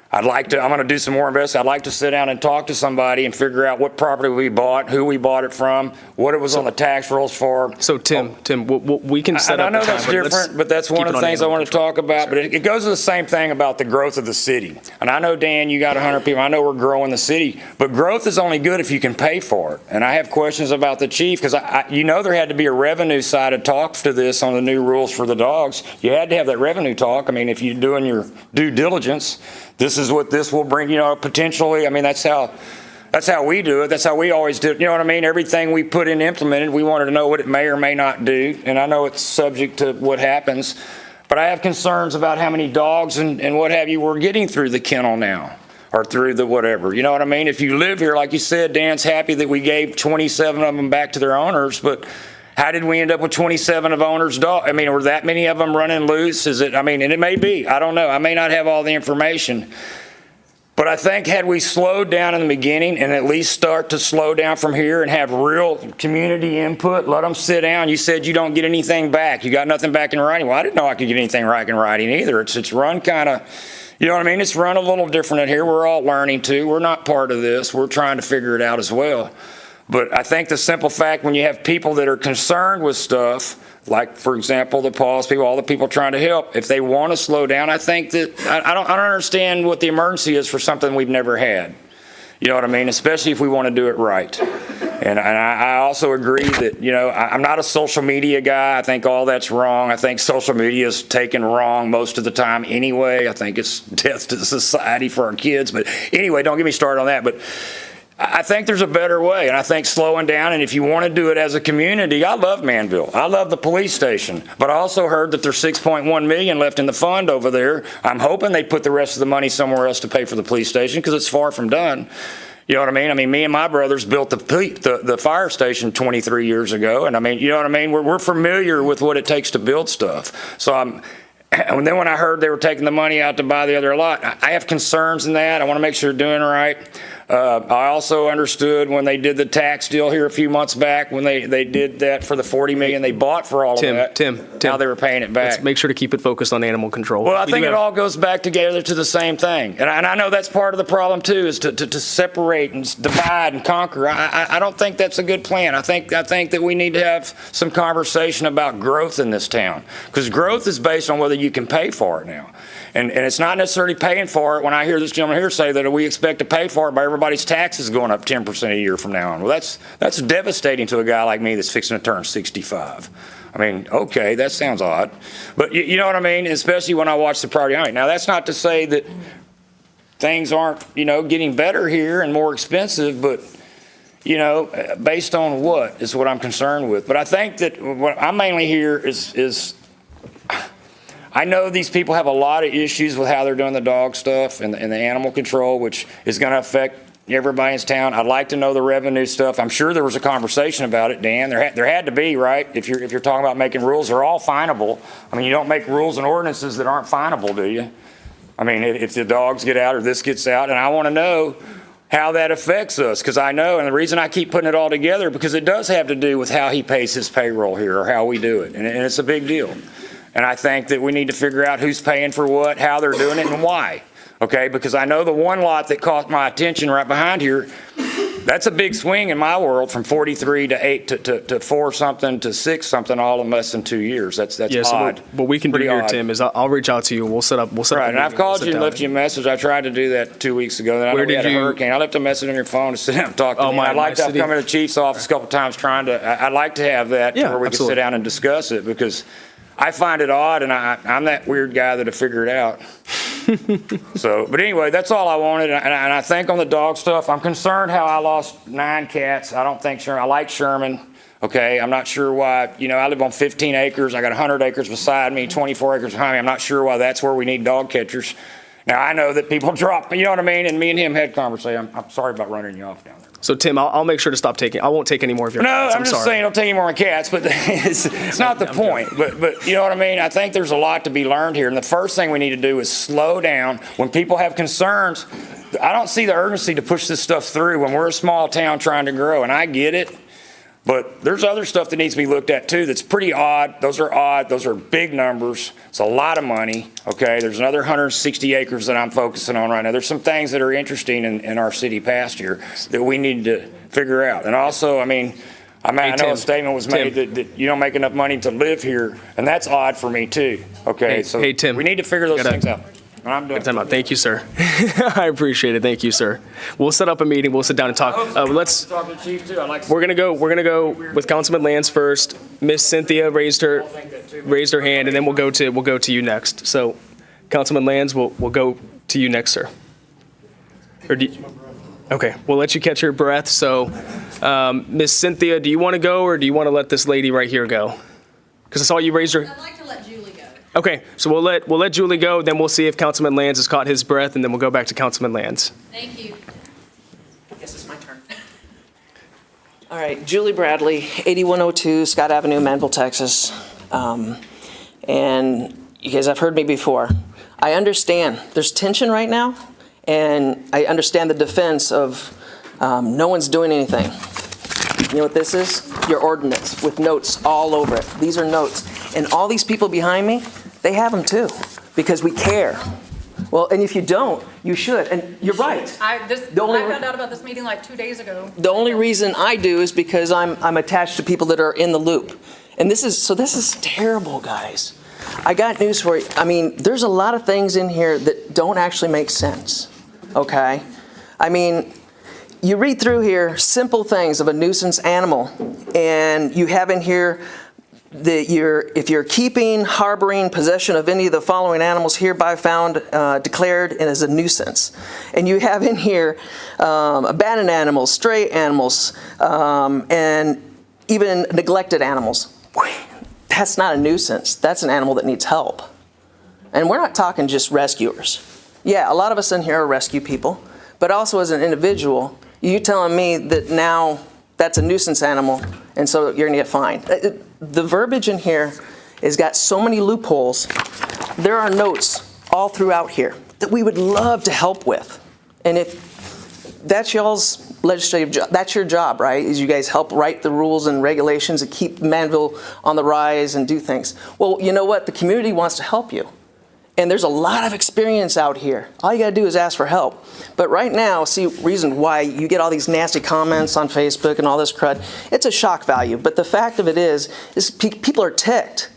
I'm going to do some more investing. I'd like to sit down and talk to somebody and figure out what property we bought, who we bought it from, what it was on the tax rolls for. So Tim, we can set up I know a time, that's different, but that's one of the things I want to talk about. But it goes to the same thing about the growth of the city. And I know, Dan, you got 100 people. I know we're growing the city, but growth is only good if you can pay for it. And I have questions about the chief, because there had to be a revenue side of talks to this on the new rules for the dogs. You had to have that revenue talk. I mean, if you're doing your due diligence, this is what this will bring, potentially. I mean, that's how we do it. That's how we always do it. You know what I mean? Everything we put in implemented, we wanted to know what it may or may not do. And I know it's subject to what happens, but I have concerns about how many dogs and what have you we're getting through the kennel now, or through the whatever. You know what I mean? If you live here, like you said, Dan's happy that we gave 27 of them back to their owners, but how did we end up with 27 of owners' dogs? I mean, were that many of them running loose? And it may be. I don't know. I may not have all the information. But I think had we slowed down in the beginning and at least start to slow down from here and have real community input, let them sit down. You said you don't get anything back. You got nothing back in writing. Well, I didn't know I could get anything back in writing either. It's run kind of, you know what I mean? It's run a little different in here. We're all learning too. We're not part of this. We're trying to figure it out as well. But I think the simple fact, when you have people that are concerned with stuff, like, for example, the pause people, all the people trying to help, if they want to slow down, I think that I don't understand what the emergency is for something we've never had. You know what I mean? Especially if we want to do it right. And I also agree that, I'm not a social media guy. I think all that's wrong. I think social media is taken wrong most of the time anyway. I think it's death to society for our kids. But anyway, don't get me started on that. But I think there's a better way, and I think slowing down, and if you want to do it as a community, I love Manvel. I love the police station, but I also heard that there's $6.1 million left in the fund over there. I'm hoping they put the rest of the money somewhere else to pay for the police station, because it's far from done. You know what I mean? I mean, me and my brothers built the fire station 23 years ago, and I mean, you know what I mean? We're familiar with what it takes to build stuff. So and then when I heard they were taking the money out to buy the other lot, I have concerns in that. I want to make sure they're doing it right. I also understood when they did the tax deal here a few months back, when they did that for the $40 million they bought for all of that. Tim, how they were paying it back. Let's make sure to keep it focused on animal control. Well, I think it all goes back together to the same thing. And I know that's part of the problem too, is to separate and divide and conquer. I don't think that's a good plan. I think that we need to have some conversation about growth in this town, because growth is based on whether you can pay for it now. And it's not necessarily paying for it. When I hear this gentleman here say that we expect to pay for it by everybody's taxes going up 10% a year from now on. Well, that's devastating to a guy like me that's fixing to turn 65. I mean, okay, that sounds odd. But you know what I mean? Especially when I watch the property. Now, that's not to say that things aren't, getting better here and more expensive, but, based on what is what I'm concerned with. But I think that what I'm mainly here is I know these people have a lot of issues with how they're doing the dog stuff and the animal control, which is going to affect everybody in town. I'd like to know the revenue stuff. I'm sure there was a conversation about it, Dan. There had to be, right? If you're talking about making rules, they're all finable. I mean, you don't make rules and ordinances that aren't finable, do you? I mean, if the dogs get out or this gets out, and I want to know how that affects us, because I know, and the reason I keep putting it all together, because it does have to do with how he pays his payroll here, or how we do it, and it's a big deal. And I think that we need to figure out who's paying for what, how they're doing it, and why. Okay, because I know the one lot that caught my attention right behind here, That's a big swing in my world from 43 to 8 to 4 something to 6 something all in less than 2 years. That's Yeah, so odd. what we can do Pretty here, odd. Tim, is I'll reach out to you. We'll set up. Right, and I've called you and left you a message. I tried to do that 2 weeks ago. Then I know we had a hurricane. I left a message on your phone to sit down and talk to me. I'd like to have come into the chief's office a couple times trying to, I'd like to have that to Yeah, where we absolutely. can sit down and discuss it, because I find it odd, and I'm that weird guy that'll figure it out. So, but anyway, that's all I wanted, and I think on the dog stuff, I'm concerned how I lost 9 cats. I don't think Sherman, I like Sherman, okay? I'm not sure why, you know, I live on 15 acres, I got 100 acres beside me, 24 acres behind me. I'm not sure why that's where we need dog catchers. Now, I know that people drop, you know what I mean, and me and him had conversation. I'm sorry about running you off down there. So Tim, I'll make sure to stop taking. I won't take any more of your. No, cats. I'm just sorry. saying, don't take any more cats, but it's not the point. But you know what I mean? I think there's a lot to be learned here. And the first thing we need to do is slow down. When people have concerns, I don't see the urgency to push this stuff through when we're a small town trying to grow. And I get it. But there's other stuff that needs to be looked at too that's pretty odd. Those are odd. Those are big numbers. It's a lot of money. Okay, there's another 160 acres that I'm focusing on right now. There's some things that are interesting in our city past here that we need to figure out. And also, I mean, I know Tim, a statement was made that you don't make enough money to live here, and that's odd for me too. Okay, so hey, Tim, we need to figure those things out. And I'm done. Time out. Thank you, sir. I appreciate it. Thank you, sir. We'll set up a meeting. We'll sit down and talk. Let's. Talk to the chief too. I like. We're gonna go with Councilman Lance first. Miss Cynthia raised her hand, and then we'll go to you next. So, Councilman Lance, we'll go to you next, sir. Okay, we'll let you catch your breath. So, Miss Cynthia, do you want to go, or do you want to let this lady right here go? Because I saw you raise her. I'd like to let Julie go. Okay, so we'll let Julie go. Then we'll see if Councilman Lance has caught his breath, and then we'll go back to Councilman Lance. Thank you. I guess it's my turn. All right, Julie Bradley, 8102 Scott Avenue, Manvel, Texas. And you guys have heard me before. I understand there's tension right now, and I understand the defense of no one's doing anything. You know what this is? Your ordinance with notes all over it. These are notes. And all these people behind me, they have them too, because we care. Well, and if you don't, you should. And you're right. I found out about this meeting like 2 days ago. The only reason I do is because I'm attached to people that are in the loop. And this is terrible, guys. I got news for you. I mean, there's a lot of things in here that don't actually make sense, okay? I mean, you read through here simple things of a nuisance animal, and you have in here that if you're keeping, harboring, possession of any of the following animals hereby found declared as a nuisance. And you have in here abandoned animals, stray animals, and even neglected animals. That's not a nuisance. That's an animal that needs help. And we're not talking just rescuers. Yeah, a lot of us in here are rescue people, but also as an individual, you telling me that now that's a nuisance animal, and so you're gonna get fined. The verbiage in here has got so many loopholes. There are notes all throughout here that we would love to help with. And if that's y'all's legislative job, that's your job, right? Is you guys help write the rules and regulations and keep Manvel on the rise and do things. Well, you know what? The community wants to help you. And there's a lot of experience out here. All you gotta do is ask for help. But right now, see, reason why you get all these nasty comments on Facebook and all this crud, it's a shock value. But the fact of it is people are ticked.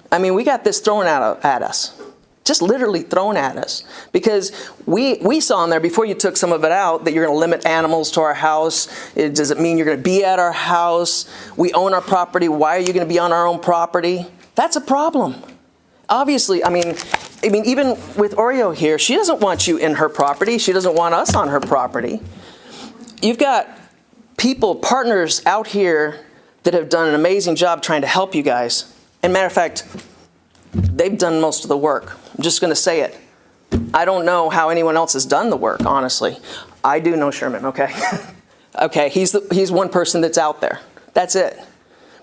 I mean, we got this thrown at us. Just literally thrown at us. Because we saw in there, before you took some of it out, that you're gonna limit animals to our house. Does it mean you're gonna be at our house? We own our property, why are you gonna be on our own property? That's a problem. Obviously, I mean, even with Oreo here, she doesn't want you in her property. She doesn't want us on her property. You've got people, partners out here that have done an amazing job trying to help you guys. And matter of fact, they've done most of the work. I'm just going to say it. I don't know how anyone else has done the work, honestly. I do know Sherman, okay? Okay, he's one person that's out there. That's it.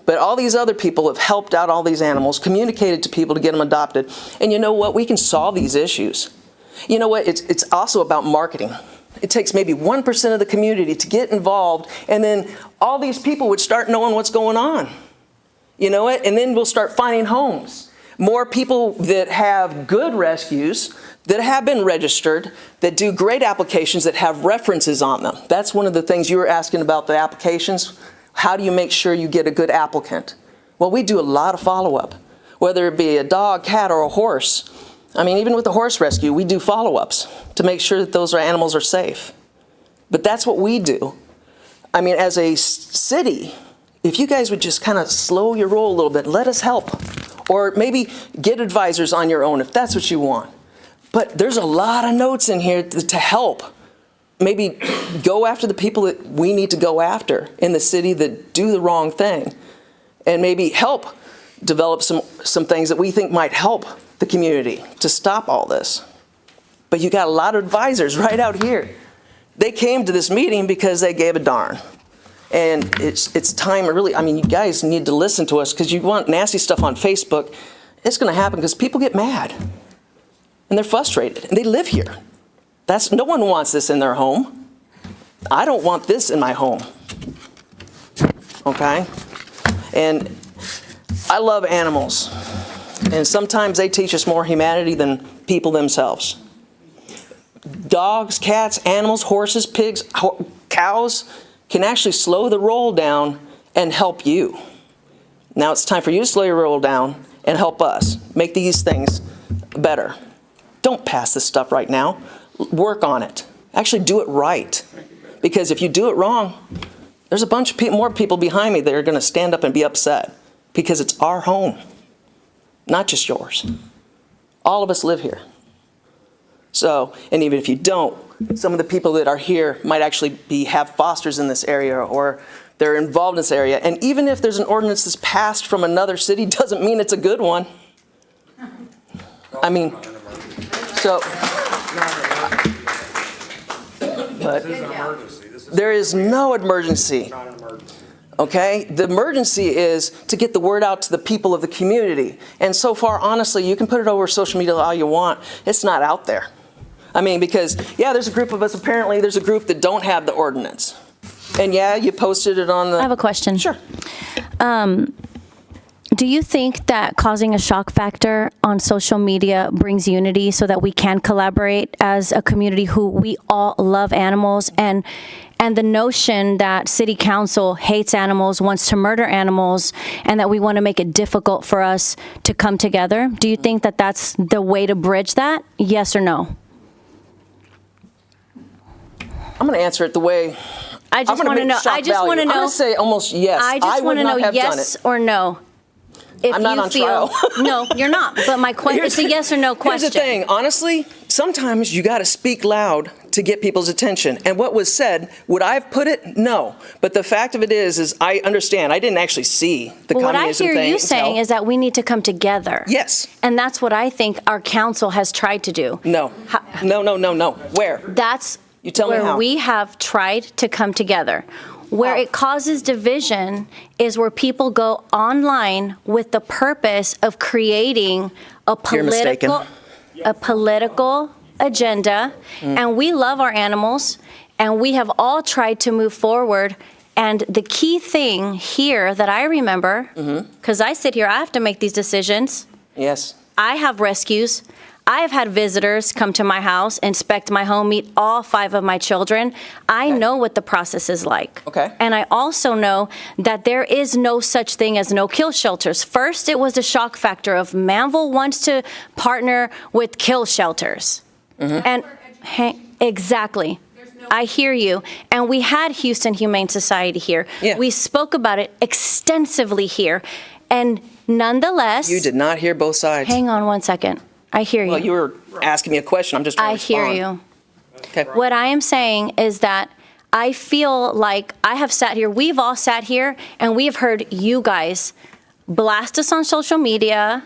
But all these other people have helped out all these animals, communicated to people to get them adopted. And you know what? We can solve these issues. You know what? It's also about marketing. It takes maybe 1% of the community to get involved, and then all these people would start knowing what's going on. You know what? And then we'll start finding homes. more people that have good rescues, that have been registered, that do great applications, that have references on them. That's one of the things you were asking about, the applications. How do you make sure you get a good applicant? Well, we do a lot of follow-up, whether it be a dog, cat, or a horse. I mean, even with the horse rescue, we do follow-ups to make sure that those animals are safe. But that's what we do. I mean, as a city, if you guys would just kind of slow your roll a little bit, let us help. Or maybe get advisors on your own if that's what you want. But there's a lot of notes in here to help. Maybe go after the people that we need to go after in the city that do the wrong thing. And maybe help develop some things that we think might help the community to stop all this. But you got a lot of advisors right out here. They came to this meeting because they gave a darn. And it's time, really, I mean, you guys need to listen to us, because you want nasty stuff on Facebook. It's going to happen because people get mad. And they're frustrated. And they live here. No one wants this in their home. I don't want this in my home. Okay? And I love animals. And sometimes they teach us more humanity than people themselves. Dogs, cats, animals, horses, pigs, cows can actually slow the roll down and help you. Now it's time for you to slow your roll down and help us make these things better. Don't pass this stuff right now. Work on it. Actually do it right. Because if you do it wrong, there's a bunch of more people behind me that are going to stand up and be upset, because it's our home, not just yours. All of us live here. So, and even if you don't, some of the people that are here might actually have fosters in this area, or they're involved in this area. And even if there's an ordinance that's passed from another city, doesn't mean it's a good one. I mean, so, but there is no emergency. Okay? The emergency is to get the word out to the people of the community. And so far, honestly, you can put it over social media all you want. It's not out there. I mean, because, yeah, there's a group of us, apparently there's a group that don't have the ordinance. And yeah, you posted it on the... I have a question. Sure. Do you think that causing a shock factor on social media brings unity so that we can collaborate as a community who we all love animals, and the notion that city council hates animals, wants to murder animals, and that we want to make it difficult for us to come together? Do you think that that's the way to bridge that? Yes or no? I'm going to answer it the way... I just want to know. I just want to know. I'm going to say almost yes. I just want to know yes or no. If I'm not on trial. No, you're not. But my question is a yes or no question. Here's the thing. Honestly, sometimes you got to speak loud to get people's attention. And what was said, would I have put it? No. But the fact of it is I understand. I didn't actually see the communism thing. What I hear you saying is that we need to come together. Yes. And that's what I think our council has tried to do. No. No. Where? That's you tell me where how. we have tried to come together. Where it causes division is where people go online with the purpose of creating a political agenda. And we love our animals, and we have all tried to move forward. And the key thing here that I remember, because I sit here, I have to make these decisions. Yes. I have rescues. I have had visitors come to my house, inspect my home, meet all 5 of my children. I know what the process is like. Okay. And I also know that there is no such thing as no-kill shelters. First, it was a shock factor of Manvel wants to partner with kill shelters. And exactly. I hear you. And we had Houston Humane Society here. Yeah. We spoke about it extensively here. And nonetheless... You did not hear both sides. Hang on one second. I hear you. Well, you were asking me a question. I'm just trying to respond. I hear you. Okay. What I am saying is that I feel like I have sat here, we've all sat here, and we have heard you guys blast us on social media.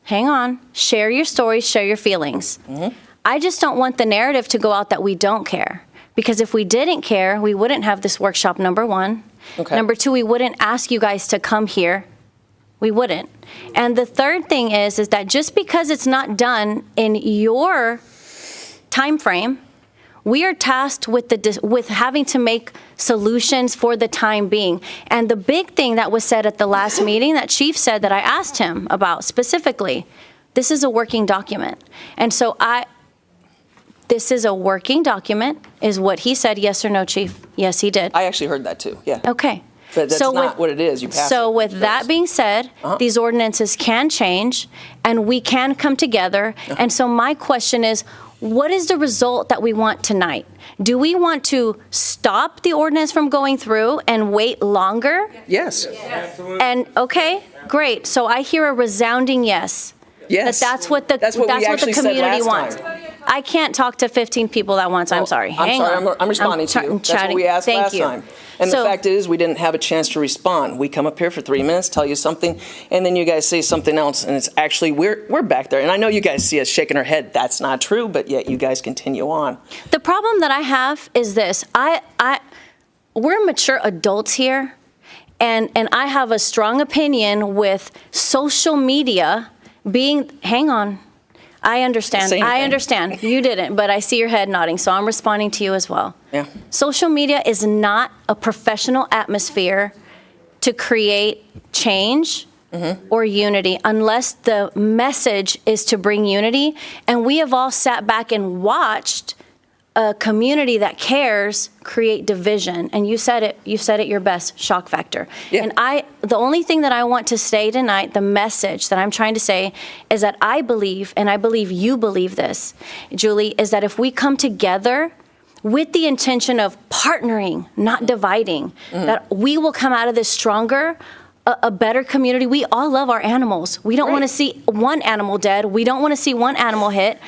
Hang on. Share your stories, share your feelings. I just don't want the narrative to go out that we don't care. Because if we didn't care, we wouldn't have this workshop, number 1. Okay. Number 2, we wouldn't ask you guys to come here. We wouldn't. And the third thing is that just because it's not done in your time frame, We are tasked with having to make solutions for the time being. And the big thing that was said at the last meeting that Chief said that I asked him about specifically, this is a working document. And so this is a working document, is what he said. Yes or no, Chief? Yes, he did. I actually heard that too, yeah. Okay. But that's not what it is. You pass it. So with that being said, these ordinances can change and we can come together. And so my question is, what is the result that we want tonight? Do we want to stop the ordinance from going through and wait longer? Yes. And, okay, great. So I hear a resounding yes. Yes. That's what the we actually said community last wants. time. I can't talk to 15 people at once. I'm sorry. Hang on. I'm responding to you. That's what we asked last time. And the fact is, we didn't have a chance to respond. We come up here for 3 minutes, tell you something, and then you guys say something else, and it's actually, we're back there. And I know you guys see us shaking our head, that's not true, but yet you guys continue on. The problem that I have is this. We're mature adults here, and I have a strong opinion with social media being, hang on. I understand. I understand. You didn't, but I see your head nodding, so I'm responding to you as well. Yeah. Social media is not a professional atmosphere to create change or unity unless the message is to bring unity. And we have all sat back and watched a community that cares create division. And you said it your best, shock factor. Yeah. And the only thing that I want to say tonight, the message that I'm trying to say is that I believe, and I believe you believe this, Julie, is that if we come together with the intention of partnering, not dividing, that we will come out of this stronger, a better community. We all love our animals. We don't want to see one animal dead. We don't want to see one animal hit.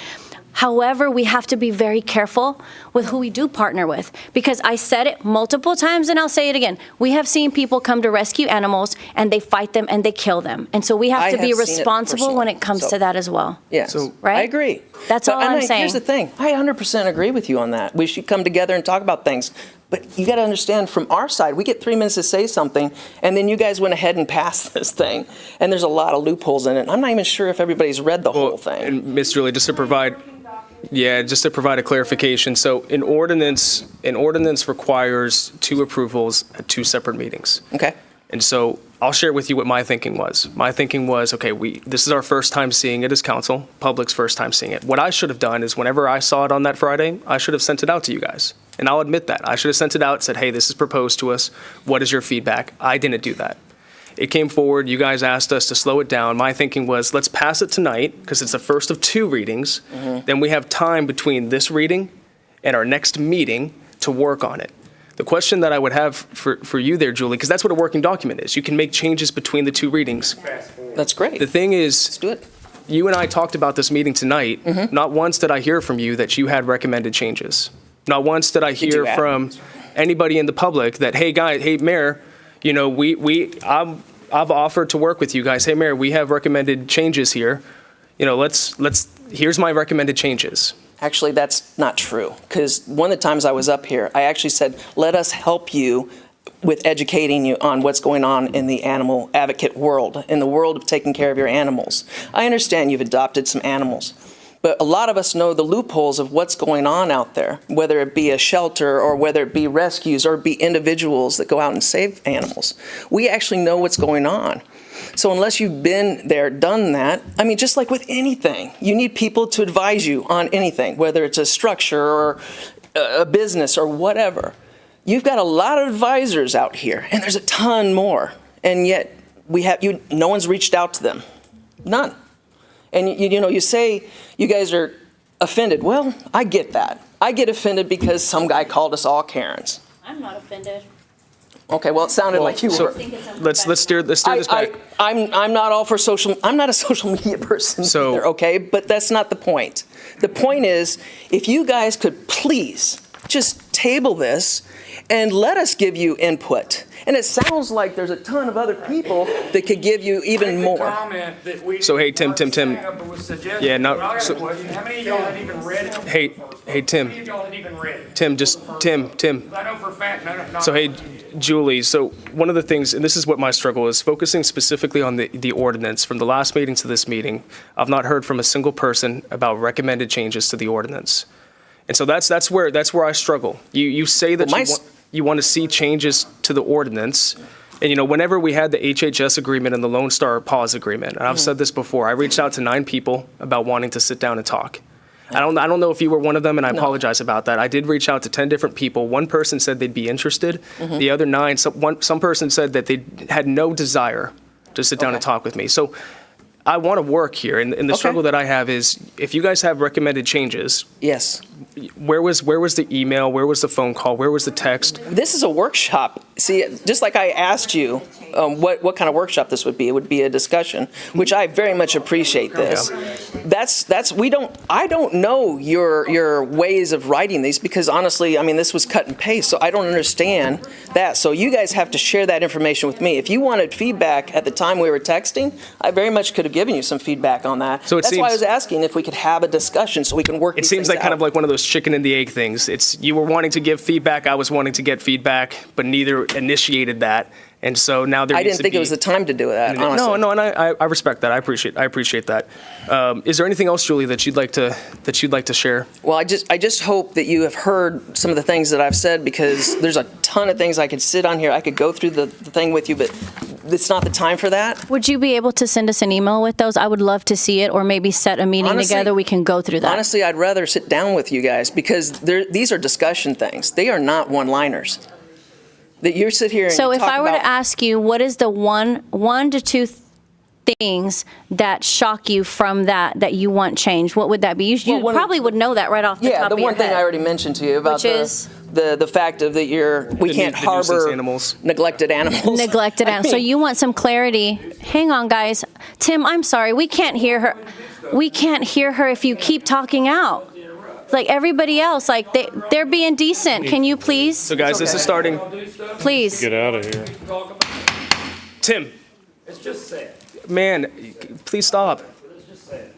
However, we have to be very careful with who we do partner with, because I said it multiple times and I'll say it again. We have seen people come to rescue animals and they fight them and they kill them. And so we have to be responsible when it comes to that as well. Yes, right? I agree. That's all I'm saying. Here's the thing. I 100% agree with you on that. We should come together and talk about things. But you got to understand, from our side, we get 3 minutes to say something, and then you guys went ahead and passed this thing. And there's a lot of loopholes in it. I'm not even sure if everybody's read the whole thing. And Ms. Julie, just to provide a clarification. So an ordinance requires 2 approvals at 2 separate meetings. Okay. And so I'll share with you what my thinking was. My thinking was, okay, this is our first time seeing it as council, public's first time seeing it. What I should have done is whenever I saw it on that Friday, I should have sent it out to you guys. And I'll admit that. I should have sent it out, said, hey, this is proposed to us. What is your feedback? I didn't do that. It came forward. You guys asked us to slow it down. My thinking was, let's pass it tonight because it's the first of 2 readings. Then we have time between this reading and our next meeting to work on it. The question that I would have for you there, Julie, because that's what a working document is. You can make changes between the 2 readings. That's great. The thing is, Let's do it. you and I talked about this meeting tonight. Not once did I hear from you that you had recommended changes. Not once did I hear from anybody in the public that, hey, guys, hey, Mayor, you know, I've offered to work with you guys. Hey, Mayor, we have recommended changes here. You know, here's my recommended changes. Actually, that's not true. Because one of the times I was up here, I actually said, let us help you with educating you on what's going on in the animal advocate world, in the world of taking care of your animals. I understand you've adopted some animals, but a lot of us know the loopholes of what's going on out there, whether it be a shelter or whether it be rescues or be individuals that go out and save animals. We actually know what's going on. So unless you've been there, done that, I mean, just like with anything, you need people to advise you on anything, whether it's a structure or a business or whatever. You've got a lot of advisors out here, and there's a ton more, and yet no one's reached out to them. None. And you say you guys are offended. Well, I get that. I get offended because some guy called us all Karens. I'm not offended. Okay, well, it sounded like you were. Let's steer this back. I'm not all for I'm not a social media person either, okay? But that's not the point. The point is, if you guys could please just table this and let us give you input. And it sounds like there's a ton of other people that could give you even more. So, hey, Tim. Yeah, no. How many of y'all had even read it? Hey, Tim. How many of y'all had even read it? Tim. I know for a fact, no. So, hey, Julie, so one of the things, and this is what my struggle is, focusing specifically on the ordinance from the last meeting to this meeting, I've not heard from a single person about recommended changes to the ordinance. And so that's where I struggle. You say that Well, you want to see changes to the ordinance. And, you know, whenever we had the HHS agreement and the Lone Star Pause agreement, and I've said this before, I reached out to 9 people about wanting to sit down and talk. I don't know if you were one of them, and I apologize about that. I did reach out to 10 different people. One person said they'd be interested. The other 9, some person said that they had no desire to sit down and talk with me. So I want to work here, and the struggle that I have is, if you guys have recommended changes, Yes. where was the email? Where was the phone call? Where was the text? This is a workshop. See, just like I asked you what kind of workshop this would be, it would be a discussion, which I very much appreciate this. I don't know your ways of writing these, because honestly, I mean, this was cut and paste, so I don't understand that. So you guys have to share that information with me. If you wanted feedback at the time we were texting, I very much could have given you some feedback on that. So that's why I was asking if we could have a discussion so we can work It these seems things like kind out. of like one of those chicken and the egg things. It's you were wanting to give feedback, I was wanting to get feedback, but neither initiated that. And so now there I needs didn't to think be, it was the time to do that, honestly. No, and I respect that. I appreciate that. Is there anything else, Julie, that you'd like to share? Well, I just hope that you have heard some of the things that I've said, because there's a ton of things I could sit on here. I could go through the thing with you, but it's not the time for that. Would you be able to send us an email with those? I would love to see it, or maybe set a meeting Honestly- together. We can go through that. Honestly, I'd rather sit down with you guys, because these are discussion things. They are not one-liners. That you sit here and So you if talk I were about, to ask you, what is the one to two things that shock you from that you want changed? What would that be? You Well, probably would know that right off the yeah, top the of your one thing head. I already mentioned to you about Which is? the fact of that we The can't nuisance harbor animals. neglected animals. Neglected animals. So you want some clarity. Hang on, guys. Tim, I'm sorry. We can't hear her. We can't hear her if you keep talking out. Like everybody else, like they're being decent. Can you please? So guys, this is starting. Please. Get out of here. Tim, It's just sad. man, please stop. It's just sad.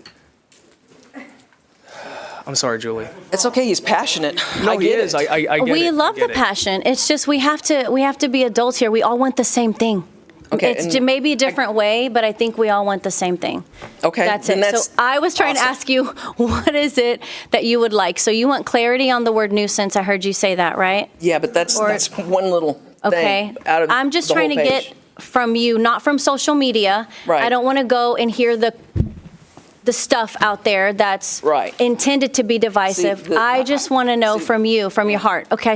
I'm sorry, Julie. It's okay. He's passionate. No, I he get is. it. I get it. We I love get the it. passion. It's just we have to be adults here. We all want the same thing. Okay, It's and maybe a different way, but I think we all want the same thing. Okay, That's then it. that's So I was trying awesome. to ask you, what is it that you would like? So you want clarity on the word nuisance. I heard you say that, right? Yeah, but that's Or- one little Okay. thing out of I'm just the trying to whole get page. from you, not from social media. Right. I don't want to go and hear the stuff out there that's Right. intended to be divisive. See, I just want to know from you, from your heart. Okay, I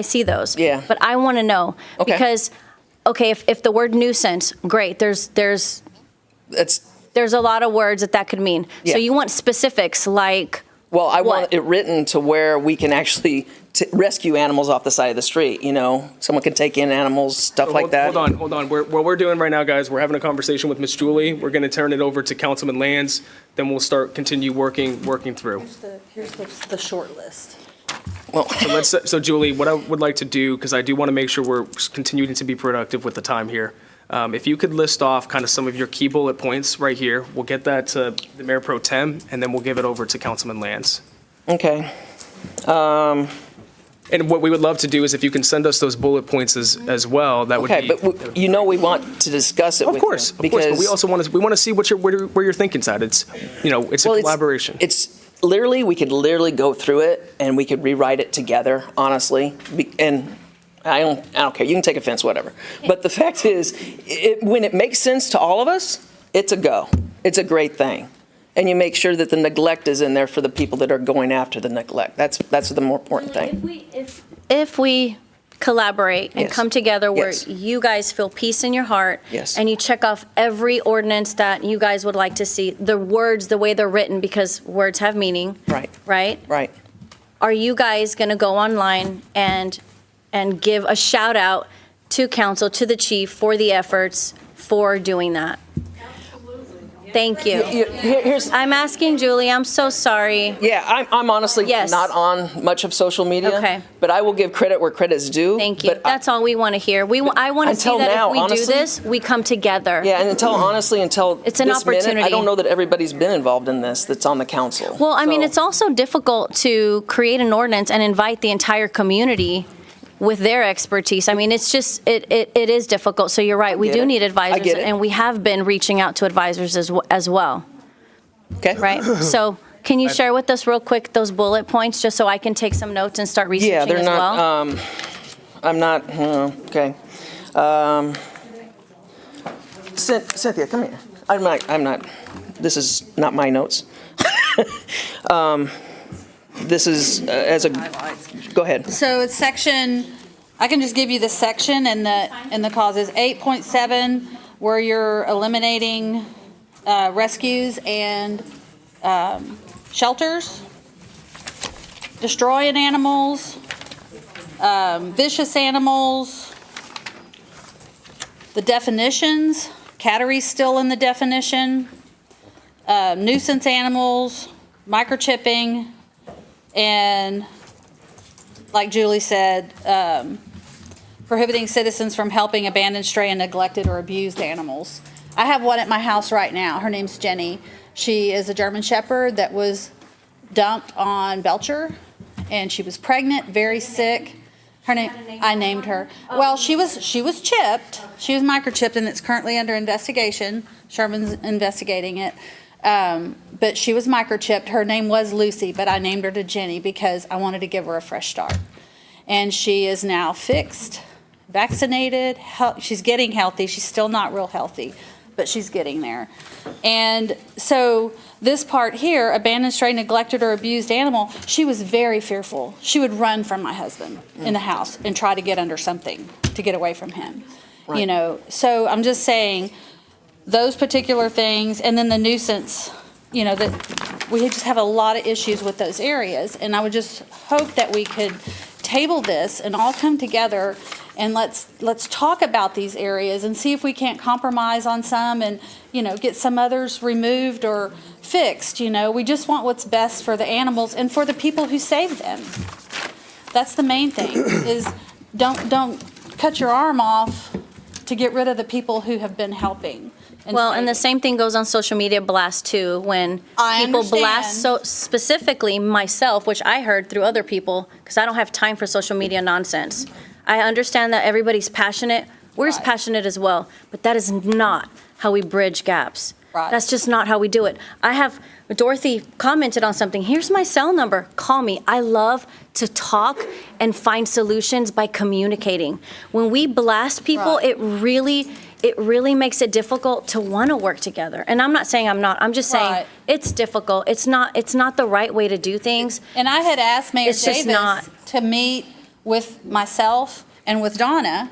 see those. Yeah. But I want to know Okay. because, okay, if the word nuisance, great. There's That's a lot of words that could mean. Yeah. So you want specifics like well, I What? want it written to where we can actually rescue animals off the side of the street. You know, someone can take in animals, stuff like that. Hold on. What we're doing right now, guys, we're having a conversation with Miss Julie. We're going to turn it over to Councilman Lands. Then we'll continue working through. Here's the short list. So Julie, what I would like to do, because I do want to make sure we're continuing to be productive with the time here. If you could list off kind of some of your key bullet points right here, we'll get that to the Mayor Pro Tem, and then we'll give it over to Councilman Lands. Okay. And what we would love to do is if you can send us those bullet points as well, that would Okay, be. but you know we want to discuss it Of with course, you. but we also want to see where your thinking's at. It's it's a collaboration. It's literally, we could literally go through it and we could rewrite it together, honestly. And I don't care. You can take offense, whatever. But the fact is, when it makes sense to all of us, it's a go. It's a great thing. And you make sure that the neglect is in there for the people that are going after the neglect. That's the more important thing. if we collaborate and Yes. come together where Yes. you guys feel peace in your heart Yes. and you check off every ordinance that you guys would like to see, the words, the way they're written, because words have meaning. Right. Right? Right. Are you guys going to go online and give a shout out to council, to the chief for the efforts for doing that? Thank you. Here's, I'm asking Julie, I'm so sorry. yeah, I'm honestly Yes. not on much of social media. Okay. But I will give credit where credit's due. Thank you. But That's all we want to hear. I want to see Until that now, if we do honestly- this, we come together. Yeah, and honestly, until It's an this minute, opportunity. I don't know that everybody's been involved in this that's on the council. Well, I mean, So- it's also difficult to create an ordinance and invite the entire community with their expertise. I mean, it's just, it is difficult. So you're right. We get do it. need I advisors, get it. and we have been reaching out to advisors as well. Okay. Right? So Can you share with us real quick those bullet points, just so I can take some notes and start researching Yeah, they're as well? not, I'm not, okay. Cynthia, come here. I'm not, this is not my notes. This is go ahead. So it's section, I can just give you the section and the causes. 8.7, where you're eliminating rescues and shelters, destroying animals, vicious animals, the definitions, cattery's still in the definition, nuisance animals, microchipping, and like Julie said, prohibiting citizens from helping abandoned, stray, and neglected or abused animals. I have one at my house right now. Her name's Jenny. She is a German Shepherd that was dumped on Belcher, and she was pregnant, very sick. Her name, I named her. Well, she was chipped. She was microchipped, and it's currently under investigation. Sherman's investigating it. But she was microchipped. Her name was Lucy, but I named her to Jenny because I wanted to give her a fresh start. And she is now fixed, vaccinated. She's getting healthy. She's still not real healthy, but she's getting there. And so this part here, abandoned, stray, neglected, or abused animal, she was very fearful. She would run from my husband in the house and try to get under something to get away from him. Right. You know, so I'm just saying those particular things, and then the nuisance, you know, that we just have a lot of issues with those areas. And I would just hope that we could table this and all come together and let's talk about these areas and see if we can't compromise on some and, you know, get some others removed or fixed. You know, we just want what's best for the animals and for the people who save them. That's the main thing, is don't cut your arm off to get rid of the people who have been helping. Well, and the same thing goes on social media blast too, when I people understand. blast, so specifically myself, which I heard through other people, because I don't have time for social media nonsense. I understand that everybody's passionate. We're as passionate as well, but that is not how we bridge gaps. Right. That's just not how we do it. Dorothy commented on something. Here's my cell number. Call me. I love to talk and find solutions by communicating. When we blast people, Right. it really makes it difficult to want to work together. And I'm not saying I'm not. I'm just saying Right. it's difficult. It's not the right way to do things. And I had asked Mayor It's just Davis not. to meet with myself and with Donna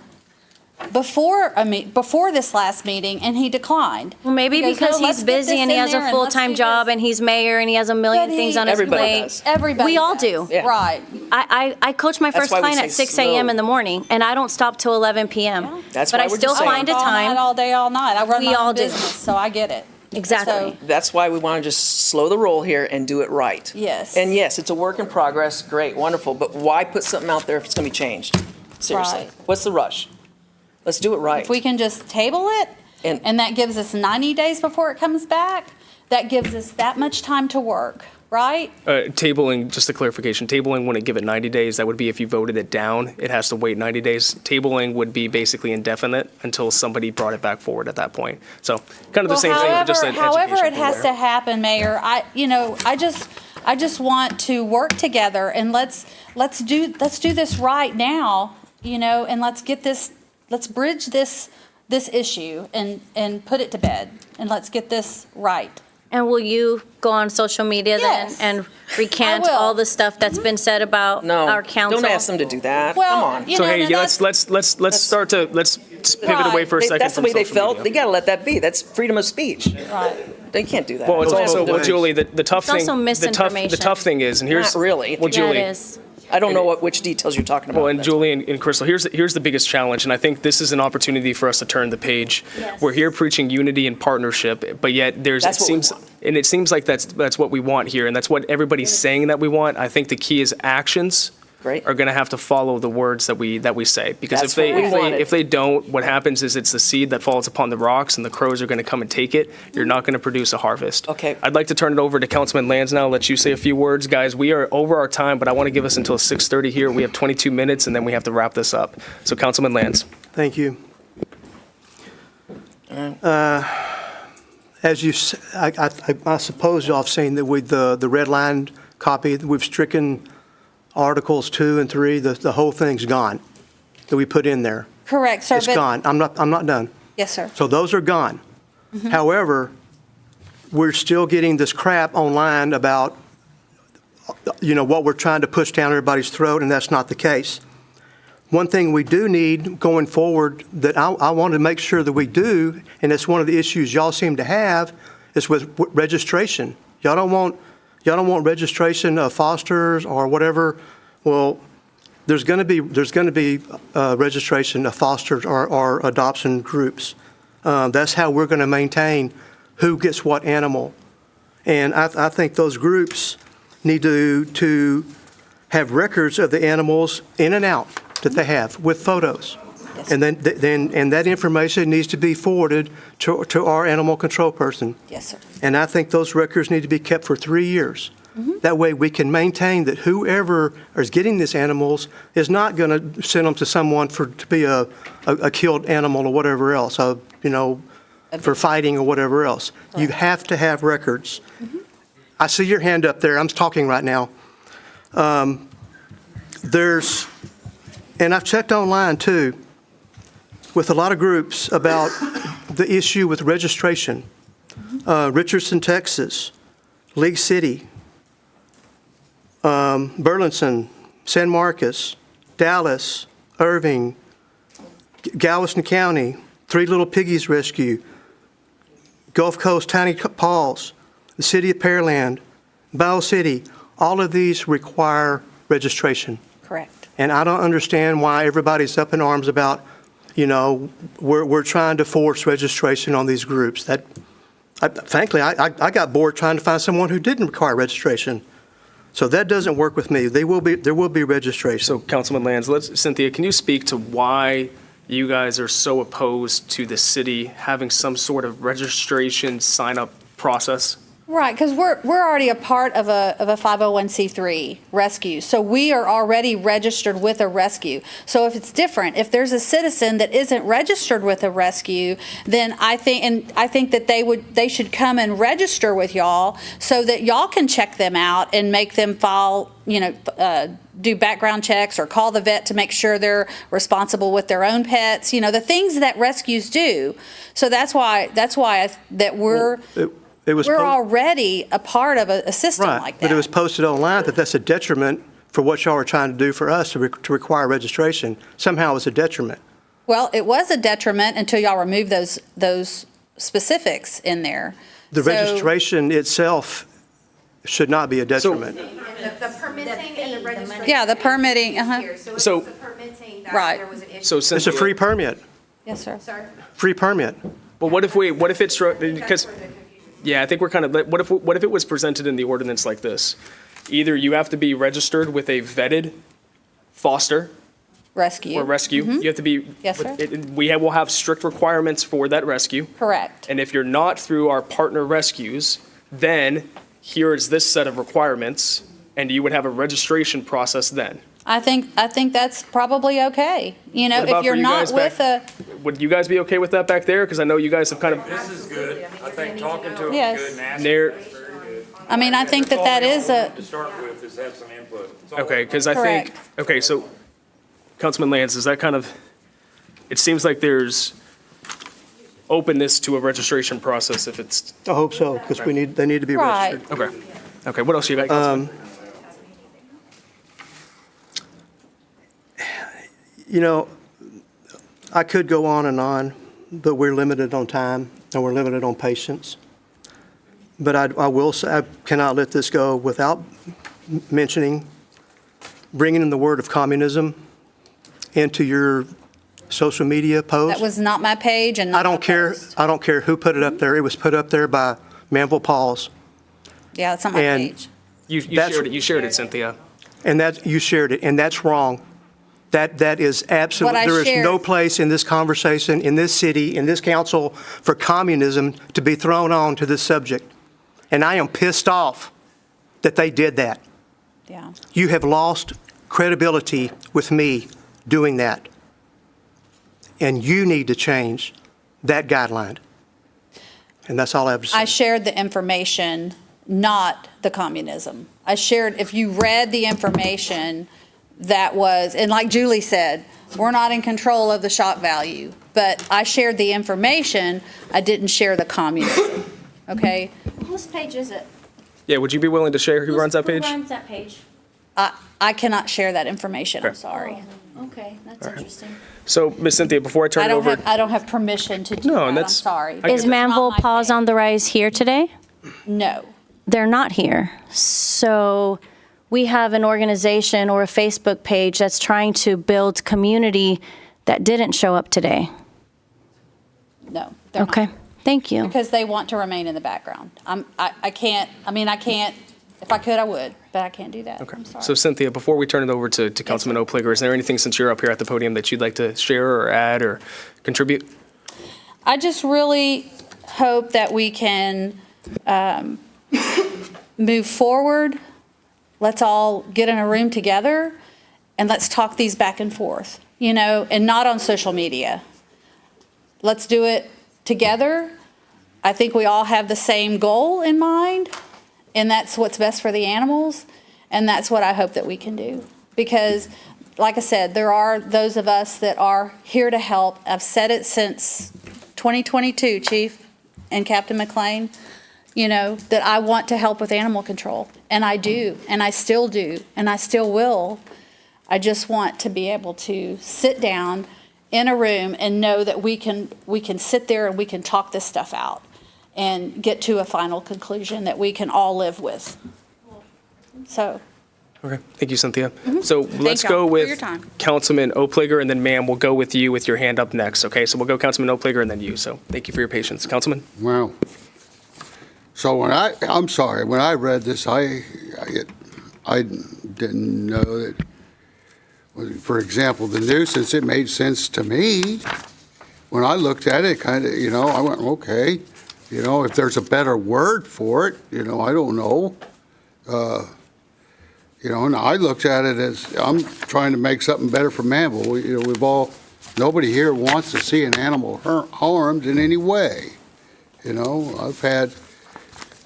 before this last meeting, and he declined. Well, maybe He goes, because "No, let's he's get busy this and he in has there a and let's full-time do job this." and he's mayor and he has a million But things on his Everybody plate. does. Everybody We all does. do. Yeah. Right. I coach my first why we client say at 6 a.m. slow. in the morning, and I don't stop till 11 p.m. That's But why I we're still just saying. find a All night, time. all day, all night. I run We my all own do. business, so I get it. Exactly. So, That's why we want to just slow the roll here and do it right. Yes. And yes, it's a work in progress, great, wonderful, but why put something out there if it's going to be changed? Seriously. Right. What's the rush? Let's do it right. if we can just table it, And- and that gives us 90 days before it comes back, that gives us that much time to work, right? Tabling, just a clarification, tabling wouldn't give it 90 days. That would be if you voted it down. It has to wait 90 days. Tabling would be basically indefinite until somebody brought it back forward at that point. So kind of the same thing, just an However education it thing has there. to happen, Mayor, I just want to work together and let's do this right now, you know, and let's bridge this issue and put it to bed and let's get this right. And will you go on social media then Yes. and recant I will. all the stuff that's been said about No, our council? don't ask them to do that. Well, Come on. you So know, hey, and yeah, that's- let's just pivot away for a second That's the from way they social felt. media. They got to let that be. That's freedom of speech. Right. They can't do that. Well, it's Don't ask also, them to well, do it. Julie, the tough It's thing, also the tough thing is, and here's Not really. Well, Yeah, Julie, it is. I don't know which details you're talking about. well, and That's- Julie and Crystal, here's the biggest challenge, and I think this is an opportunity for us to turn the page. Yes. We're here preaching unity and partnership, but yet That's what we want. it seems like that's what we want here, and that's what everybody's saying that we want. I think the key is actions. Great. Are going to have to follow the words that we say, because That's what we wanted. if they don't, what happens is it's the seed that falls upon the rocks, and the crows are going to come and take it. You're not going to produce a harvest. Okay. I'd like to turn it over to Councilman Lands now. Let you say a few words, guys. We are over our time, but I want to give us until 6:30 here. We have 22 minutes, and then we have to wrap this up. So, Councilman Lands. Thank you. as I suppose y'all have seen that with the red line copy, we've stricken Articles 2 and 3, the whole thing's gone that we put in there. Correct, sir. It's but- gone. I'm not done. Yes, sir. So those are gone. However, we're still getting this crap online about, what we're trying to push down everybody's throat, and that's not the case. One thing we do need going forward that I want to make sure that we do, and it's one of the issues y'all seem to have, is with registration. Y'all don't want registration of fosters or whatever. Well, there's going to be registration of fosters or adoption groups. That's how we're going to maintain who gets what animal. And I think those groups need to have records of the animals in and out that they have with photos. And then that information needs to be forwarded to our animal control person. Yes, sir. And I think those records need to be kept for 3 years. That way we can maintain that whoever is getting these animals is not going to send them to someone to be a killed animal or whatever else, for fighting or whatever else. You have to have records. I see your hand up there. I'm talking right now. And I've checked online too, with a lot of groups about the issue with registration. Richardson, Texas, League City, Burleson, San Marcos, Dallas, Irving, Galveston County, Three Little Piggies Rescue, Gulf Coast Tiny Paws, the City of Pearland, Bow City. All of these require registration. Correct. And I don't understand why everybody's up in arms about, we're trying to force registration on these groups. Frankly, I got bored trying to find someone who didn't require registration. So that doesn't work with me. There will be registration. So Councilman Lands, Cynthia, can you speak to why you guys are so opposed to the city having some sort of registration sign-up process? Right, because we're already a part of a 501c3 rescue. So we are already registered with a rescue. So if it's different, if there's a citizen that isn't registered with a rescue, then I think that they should come and register with y'all so that y'all can check them out and make them file, do background checks or call the vet to make sure they're responsible with their own pets, the things that rescues do. So that's why we're already a part of a system like that. But it was posted online that that's a detriment for what y'all are trying to do for us to require registration. Somehow it's a detriment. Well, it was a detriment until y'all removed those specifics in there. The registration itself should not be a detriment. The permitting and the registration. Yeah, the permitting, So- the permitting that Right. there was an issue. So It's a Cynthia, free permit, Yes, sir. Sir? free permit. well, what if it's, because, yeah, I think we're kind of, what if it was presented in the ordinance like this? Either you have to be registered with a vetted foster Rescue. or rescue. You have to be. Yes, sir. Will have strict requirements for that rescue. Correct. And if you're not through our partner rescues, then here is this set of requirements, and you would have a registration process then. I think that's probably okay. What about If you're for you not guys with back- Would you guys be okay with that back there? Because I know you guys have kind of. This is good. I think talking to them Yes. is good and asking Near- is very good. I mean, I think that is a, To start with, is have some input. That's all Okay, we because I think, okay, so Councilman Lance, is that kind of, it seems like there's openness to a registration process if it's, I hope so, because they need to be right. registered. okay. Okay, what else you got, Councilman? I could go on, but we're limited on time and we're limited on patience. But I will say, I cannot let this go without mentioning, bringing in the word of communism into your social media post. That was not my page and not I don't my care. post. I don't care who put it up there. It was put up there by Manvel Pauls. Yeah, it's not my and- page. You shared it, Cynthia. And you shared it, and that's wrong. That is absolutely, What I there is shared- no place in this conversation, in this city, in this council for communism to be thrown on to this subject. And I am pissed off that they did that. Yeah. You have lost credibility with me doing that. And you need to change that guideline. And that's all I have to say. I shared the information, not the communism. I shared, if you read the information that was, and like Julie said, we're not in control of the shock value, but I shared the information, I didn't share the communism, okay? Whose page is it? Yeah, would you be willing to share who runs that page? Who runs that page? I cannot share that information, I'm sorry. Okay, that's interesting. So, Ms. Cynthia, before I turn it over. I don't have permission to do No, that, and I'm that's- sorry. I get Is that. Manvel Paws on the Rise here today? No. They're not here. So we have an organization or a Facebook page that's trying to build community that didn't show up today. No, they're not. Okay, thank you. Because they want to remain in the background. I can't, if I could, I would, but I can't do that. Okay. I'm sorry. So Cynthia, before we turn it over to Councilman Opliger, is there anything, since you're up here at the podium, that you'd like to share or add or contribute? I just really hope that we can move forward. Let's all get in a room together and let's talk these back and forth, and not on social media. Let's do it together. I think we all have the same goal in mind, and that's what's best for the animals, and that's what I hope that we can do. Because, like I said, there are those of us that are here to help. I've said it since 2022, Chief and Captain McLean, that I want to help with animal control, and I do, and I still do, and I still will. I just want to be able to sit down in a room and know that we can sit there and we can talk this stuff out and get to a final conclusion that we can all live with. So, Okay, thank you, Cynthia. So let's y'all go for your with time. Councilman Opliger, and then ma'am, we'll go with you with your hand up next, okay? So we'll go Councilman Opliger and then you. So thank you for your patience. Councilman? Wow. So when I read this, I didn't know that, for example, the nuisance, it made sense to me. When I looked at it, I went, okay, if there's a better word for it, I don't know. And I looked at it as, I'm trying to make something better for Manvel. Nobody here wants to see an animal harmed in any way.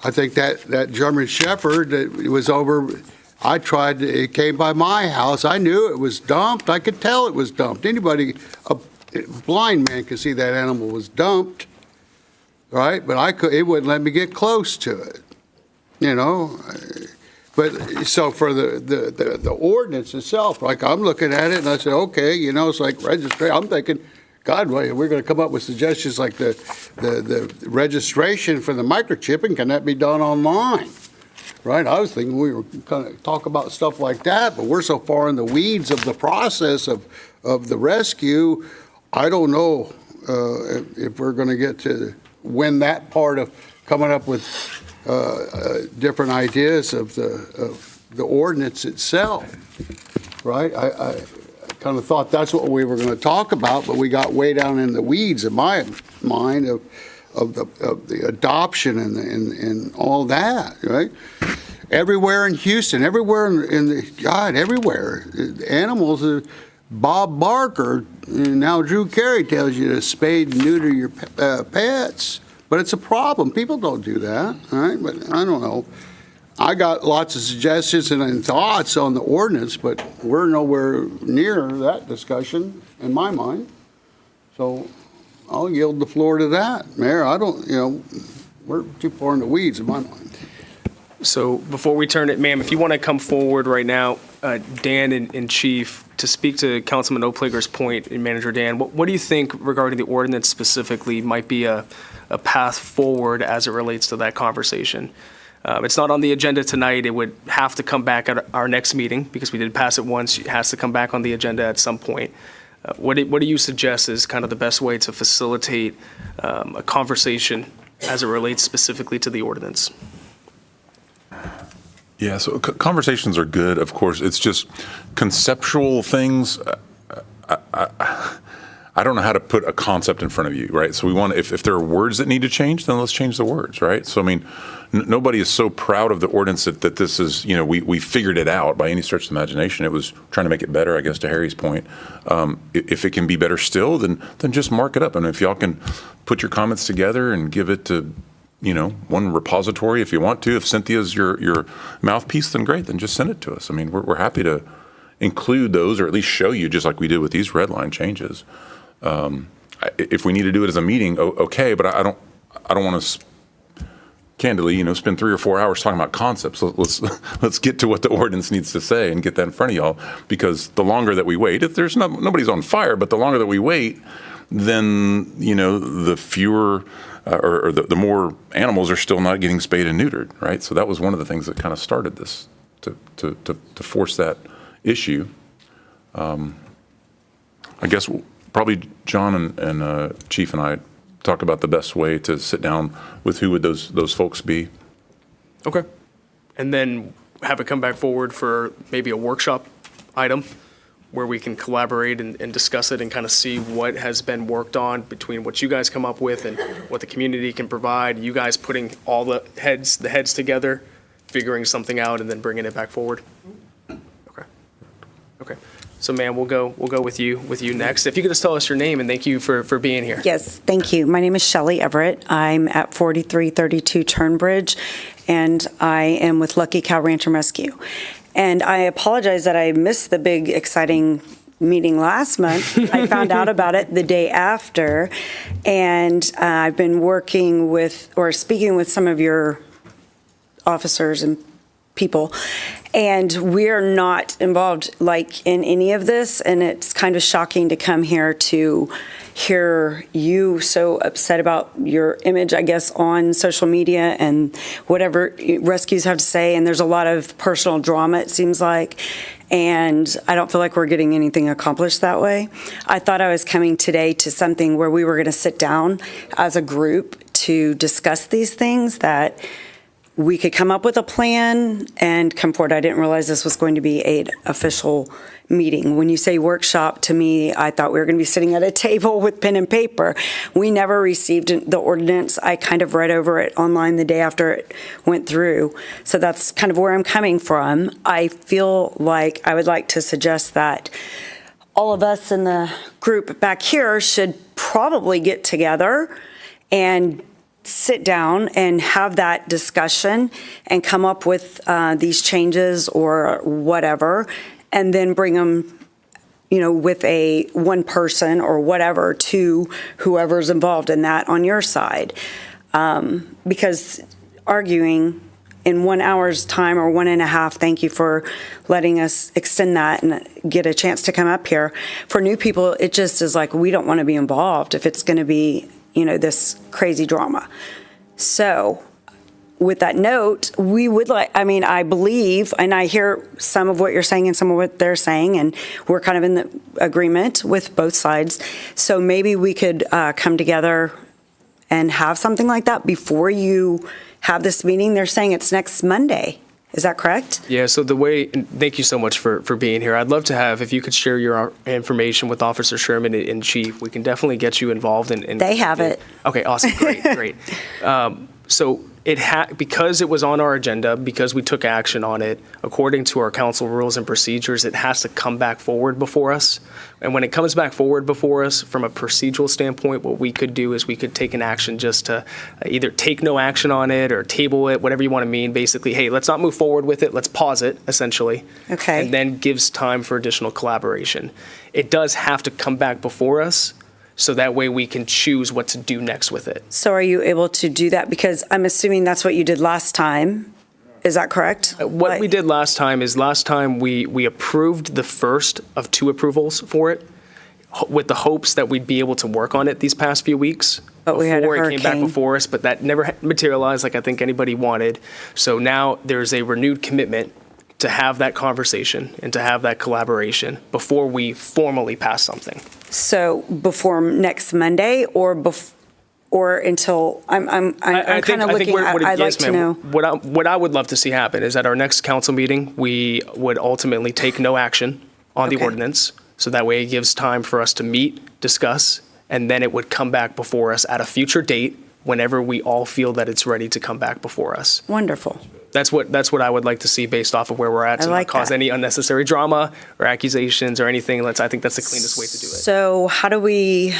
I think that German Shepherd that was over, it came by my house. I knew it was dumped. I could tell it was dumped. Anybody, a blind man could see that animal was dumped, right? But it wouldn't let me get close to it, But so for the ordinance itself, like I'm looking at it and I said, okay, it's like registry. I'm thinking, God, we're going to come up with suggestions like the registration for the microchipping. Can that be done online? Right? I was thinking we were going to talk about stuff like that, but we're so far in the weeds of the process of the rescue. I don't know if we're going to get to win that part of coming up with different ideas of the ordinance itself. Right? I kind of thought that's what we were going to talk about, but we got way down in the weeds in my mind of the adoption and all that, right? Everywhere in Houston, everywhere everywhere, animals. Bob Barker, now Drew Carey tells you to spade and neuter your pets, but it's a problem. People don't do that, right? But I don't know. I got lots of suggestions and thoughts on the ordinance, but we're nowhere near that discussion in my mind. So I'll yield the floor to that. Mayor, we're too far in the weeds in my mind. So before we turn it, ma'am, if you want to come forward right now, Dan and Chief, to speak to Councilman Opliger's point, and Manager Dan, what do you think regarding the ordinance specifically might be a path forward as it relates to that conversation? It's not on the agenda tonight. It would have to come back at our next meeting because we did pass it once. It has to come back on the agenda at some point. What do you suggest is kind of the best way to facilitate a conversation as it relates specifically to the ordinance? Yeah, so conversations are good, of course. It's just conceptual things. I don't know how to put a concept in front of you, right? So we want, if there are words that need to change, then let's change the words, right? So, I mean, nobody is so proud of the ordinance that this is, we figured it out by any stretch of the imagination. It was trying to make it better, I guess, to Harry's point. If it can be better still, then just mark it up. And if y'all can put your comments together and give it to one repository if you want to. If Cynthia's your mouthpiece, then great, then just send it to us. I mean, we're happy to include those, or at least show you, just like we did with these red line changes. If we need to do it as a meeting, okay, but I don't want to candidly, spend 3 or 4 hours talking about concepts. Let's get to what the ordinance needs to say and get that in front of y'all, because the longer that we wait, if there's nobody's on fire, but the longer that we wait, then, the fewer or the more animals are still not getting spayed and neutered, right? So that was one of the things that kind of started this, to force that issue. I guess probably John and Chief and I talk about the best way to sit down with who would those folks be. Okay. And then have it come back forward for maybe a workshop item where we can collaborate and discuss it and kind of see what has been worked on between what you guys come up with and what the community can provide. You guys putting all the heads together, figuring something out, and then bringing it back forward. Okay. So, ma'am, we'll go with you next. If you could just tell us your name, and thank you for being here. Yes, thank you. My name is Shelley Everett. I'm at 4332 Turnbridge, and I am with Lucky Cow Ranch and Rescue. And I apologize that I missed the big, exciting meeting last month. I found out about it the day after, and I've been working with or speaking with some of your officers and people, and we're not involved in any of this, and it's kind of shocking to come here to hear you so upset about your image, I guess, on social media and whatever rescues have to say, and there's a lot of personal drama, it seems like, and I don't feel like we're getting anything accomplished that way. I thought I was coming today to something where we were going to sit down as a group to discuss these things, that we could come up with a plan and come forward. I didn't realize this was going to be an official meeting. When you say workshop, to me, I thought we were going to be sitting at a table with pen and paper. We never received the ordinance. I kind of read over it online the day after it went through. So that's kind of where I'm coming from. I feel like I would like to suggest that all of us in the group back here should probably get together and sit down and have that discussion and come up with these changes or whatever, and then bring them, with one person or whatever to whoever's involved in that on your side. Because arguing in 1 hour's time or 1.5, thank you for letting us extend that and get a chance to come up here. For new people, it just is like, we don't want to be involved if it's going to be this crazy drama. So with that note, we would I believe, and I hear some of what you're saying and some of what they're saying, and we're kind of in the agreement with both sides. So maybe we could come together and have something like that before you have this meeting. They're saying it's next Monday. Is that correct? Yeah, so thank you so much for being here. I'd love to have, if you could share your information with Officer Sherman and Chief, we can definitely get you involved. They have it. Okay, awesome, great. So because it was on our agenda, because we took action on it, according to our council rules and procedures, it has to come back forward before us. And when it comes back forward before us, from a procedural standpoint, what we could do is we could take an action just to either take no action on it or table it, whatever you want to mean. Basically, hey, let's not move forward with it. Let's pause it, essentially. Okay. And then gives time for additional collaboration. It does have to come back before us, so that way we can choose what to do next with it. So are you able to do that? Because I'm assuming that's what you did last time. Is that correct? What we did last time we approved the first of 2 approvals for it, with the hopes that we'd be able to work on it these past few weeks. But we had a before it came back hurricane. before us, but that never materialized like I think anybody wanted. So now there's a renewed commitment to have that conversation and to have that collaboration before we formally pass something. So before next Monday, or until I'm kind of looking. I'd like to know. What I would love to see happen is at our next council meeting, we would ultimately take no action on the Okay. ordinance. So that way it gives time for us to meet, discuss, and then it would come back before us at a future date whenever we all feel that it's ready to come back before us. Wonderful. That's what I would like to see based off of where we're at, to like not cause that. any unnecessary drama or accusations or anything. I think that's the cleanest way to do it. So how do we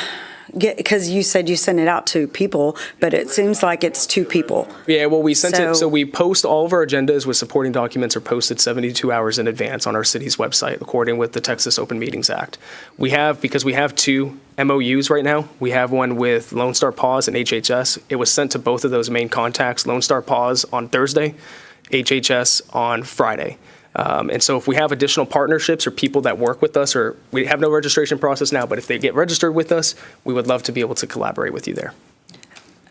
because you said you sent it out to people, but it seems like it's 2 people. Yeah, well, we sent it, so So- we post all of our agendas with supporting documents are posted 72 hours in advance on our city's website, according with the Texas Open Meetings Act. Because we have 2 MOUs right now. We have one with Lone Star Paws and HHS. It was sent to both of those main contacts, Lone Star Paws on Thursday, HHS on Friday. And so if we have additional partnerships or people that work with us, or we have no registration process now, but if they get registered with us, we would love to be able to collaborate with you there.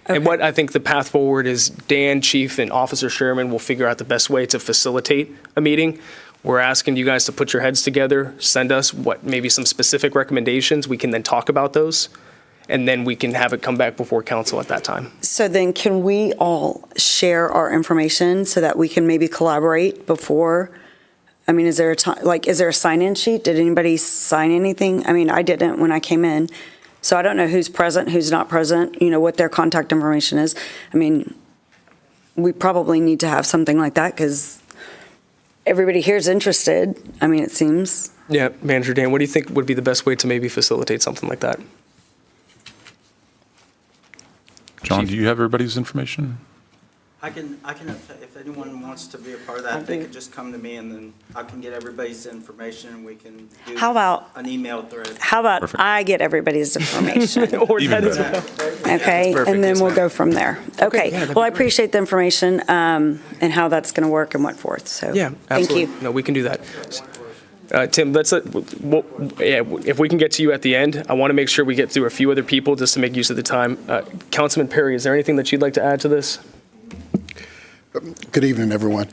And what I think the path forward is Dan, Chief, and Officer Sherman will figure out the best way to facilitate a meeting. We're asking you guys to put your heads together, send us maybe some specific recommendations. We can then talk about those, and then we can have it come back before council at that time. So then can we all share our information so that we can maybe collaborate before? I mean, is there a time, like, is there a sign-in sheet? Did anybody sign anything? I mean, I didn't when I came in. So I don't know who's present, who's not present, what their contact information is. I mean, we probably need to have something like that because everybody here is interested. I mean, it seems. Yeah, Manager Dan, what do you think would be the best way to maybe facilitate something like that? John, do you have everybody's information? I can, if anyone wants to be a part of that, they could just come to me and then I can get everybody's information and we can do How about- an email thread. How about Perfect. I get everybody's information? Or Even that is- better. Okay, perfect, and then yes, we'll ma'am. go from there. Okay, well, I appreciate the information and how that's going to work and what forth, so. Yeah, absolutely. Thank you. No, we can do that. Tim, if we can get to you at the end, I want to make sure we get through a few other people just to make use of the time. Councilman Perry, is there anything that you'd like to add to this? Good evening, everyone.